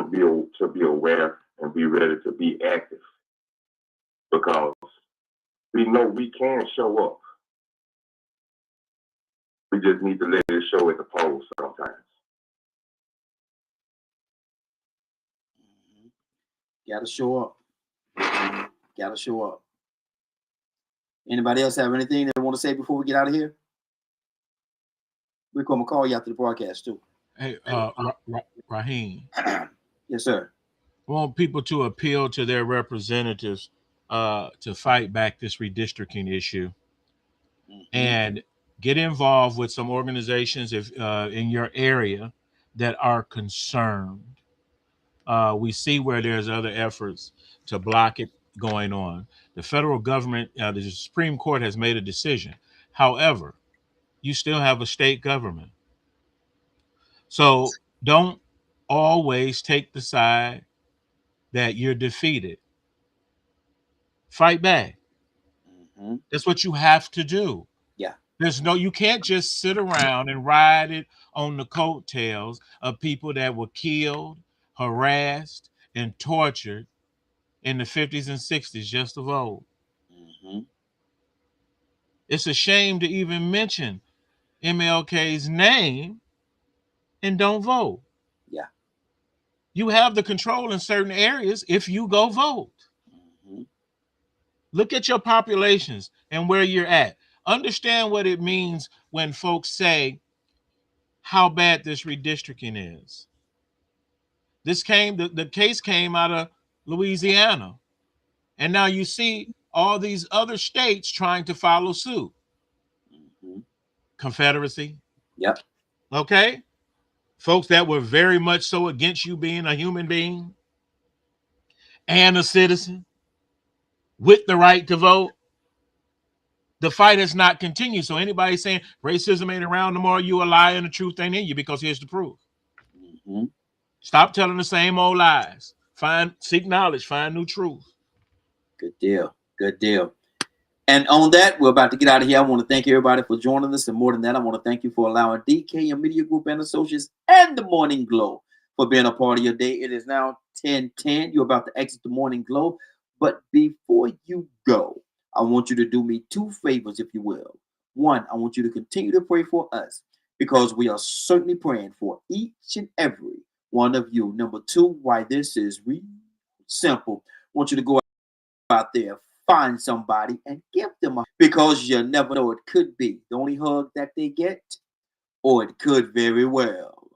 to be aware and be ready to be active, because we know we can show up. We just need to let it show at the polls sometimes. Gotta show up. Gotta show up. Anybody else have anything they want to say before we get out of here? We're going to call you after the broadcast too. Hey, Raheem. Yes, sir. I want people to appeal to their representatives to fight back this redistricting issue, and get involved with some organizations if in your area that are concerned. We see where there's other efforts to block it going on. The federal government, the Supreme Court has made a decision. However, you still have a state government. So don't always take the side that you're defeated. Fight back. That's what you have to do. Yeah. You can't just sit around and ride it on the coattails of people that were killed, harassed, and tortured in the 50s and 60s just of old. It's a shame to even mention MLK's name and don't vote. Yeah. You have the control in certain areas if you go vote. Look at your populations and where you're at. Understand what it means when folks say how bad this redistricting is. The case came out of Louisiana. And now you see all these other states trying to follow suit. Confederacy. Yep. Okay. Folks that were very much so against you being a human being and a citizen with the right to vote. The fight has not continued. So anybody saying racism ain't around no more, you a liar and the truth ain't in you, because here's the proof. Stop telling the same old lies. Seek knowledge, find new truth. Good deal. Good deal. And on that, we're about to get out of here. I want to thank everybody for joining us. And more than that, I want to thank you for allowing DKM Media Group and Associates and the Morning Glow for being a part of your day. It is now 10:10. You're about to exit the Morning Glow. But before you go, I want you to do me 2 favors, if you will. 1, I want you to continue to pray for us, because we are certainly praying for each and every one of you. Number 2, why this is real simple. I want you to go out there, find somebody and give them a hug, because you never know, it could be the only hug that they get, or it could very well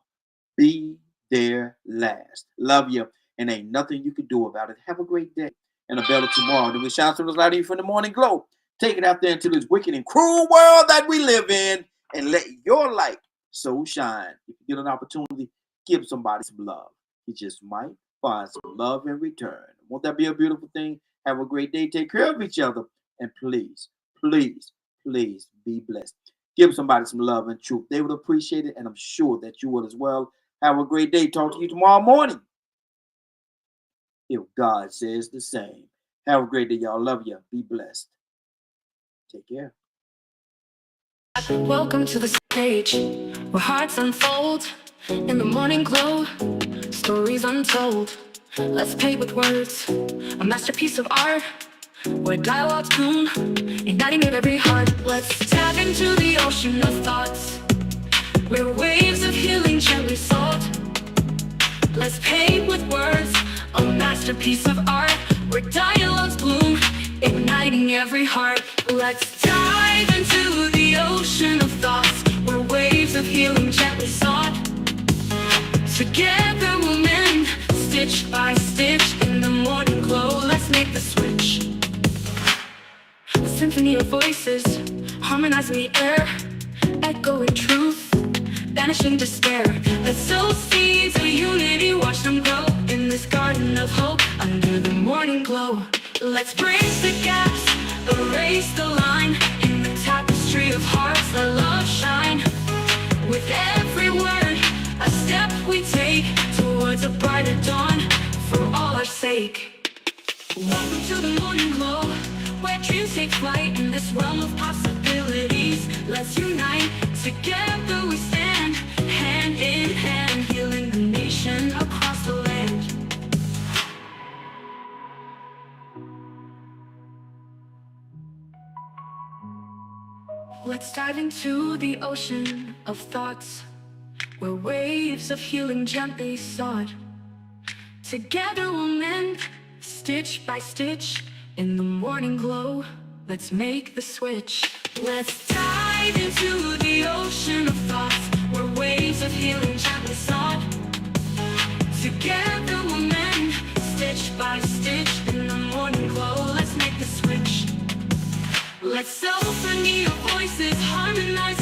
be their last. Love you, and ain't nothing you can do about it. Have a great day and a better tomorrow. Then we shine through the light from the Morning Glow. Take it out there into this wicked and cruel world that we live in, and let your light so shine. If you get an opportunity, give somebody some love. You just might find some love in return. Won't that be a beautiful thing? Have a great day. Take care of each other. And please, please, please be blessed. Give somebody some love and truth. They would appreciate it, and I'm sure that you would as well. Have a great day. Talk to you tomorrow morning, if God says the same. Have a great day, y'all. Love you. Be blessed. Take care. Welcome to the stage where hearts unfold in the morning glow, stories untold. Let's paint with words, a masterpiece of art, where dialogues bloom, igniting in every heart. Let's tap into the ocean of thoughts, where waves of healing gently salt. Let's paint with words, a masterpiece of art, where dialogues bloom, igniting every heart. Let's dive into the ocean of thoughts, where waves of healing gently sought. Together we'll mend, stitch by stitch, in the morning glow. Let's make the switch. A symphony of voices, harmonizing the air, echoing truth, banishing despair. Let's sow seeds of unity, watch them grow in this garden of hope under the morning glow. Let's bridge the gaps, erase the line in the tapestry of hearts, let love shine. With every word, a step we take towards a brighter dawn for all our sake. Welcome to the morning glow, where dreams take flight in this realm of possibilities. Let's unite, together we stand, hand in hand, healing the nation across the land. Let's dive into the ocean of thoughts, where waves of healing gently sought. Together we'll mend, stitch by stitch, in the morning glow, let's make the switch. Let's dive into the ocean of thoughts, where waves of healing gently sought. Together we'll mend, stitch by stitch, in the morning glow, let's make the switch. Let's symphony of voices harmonize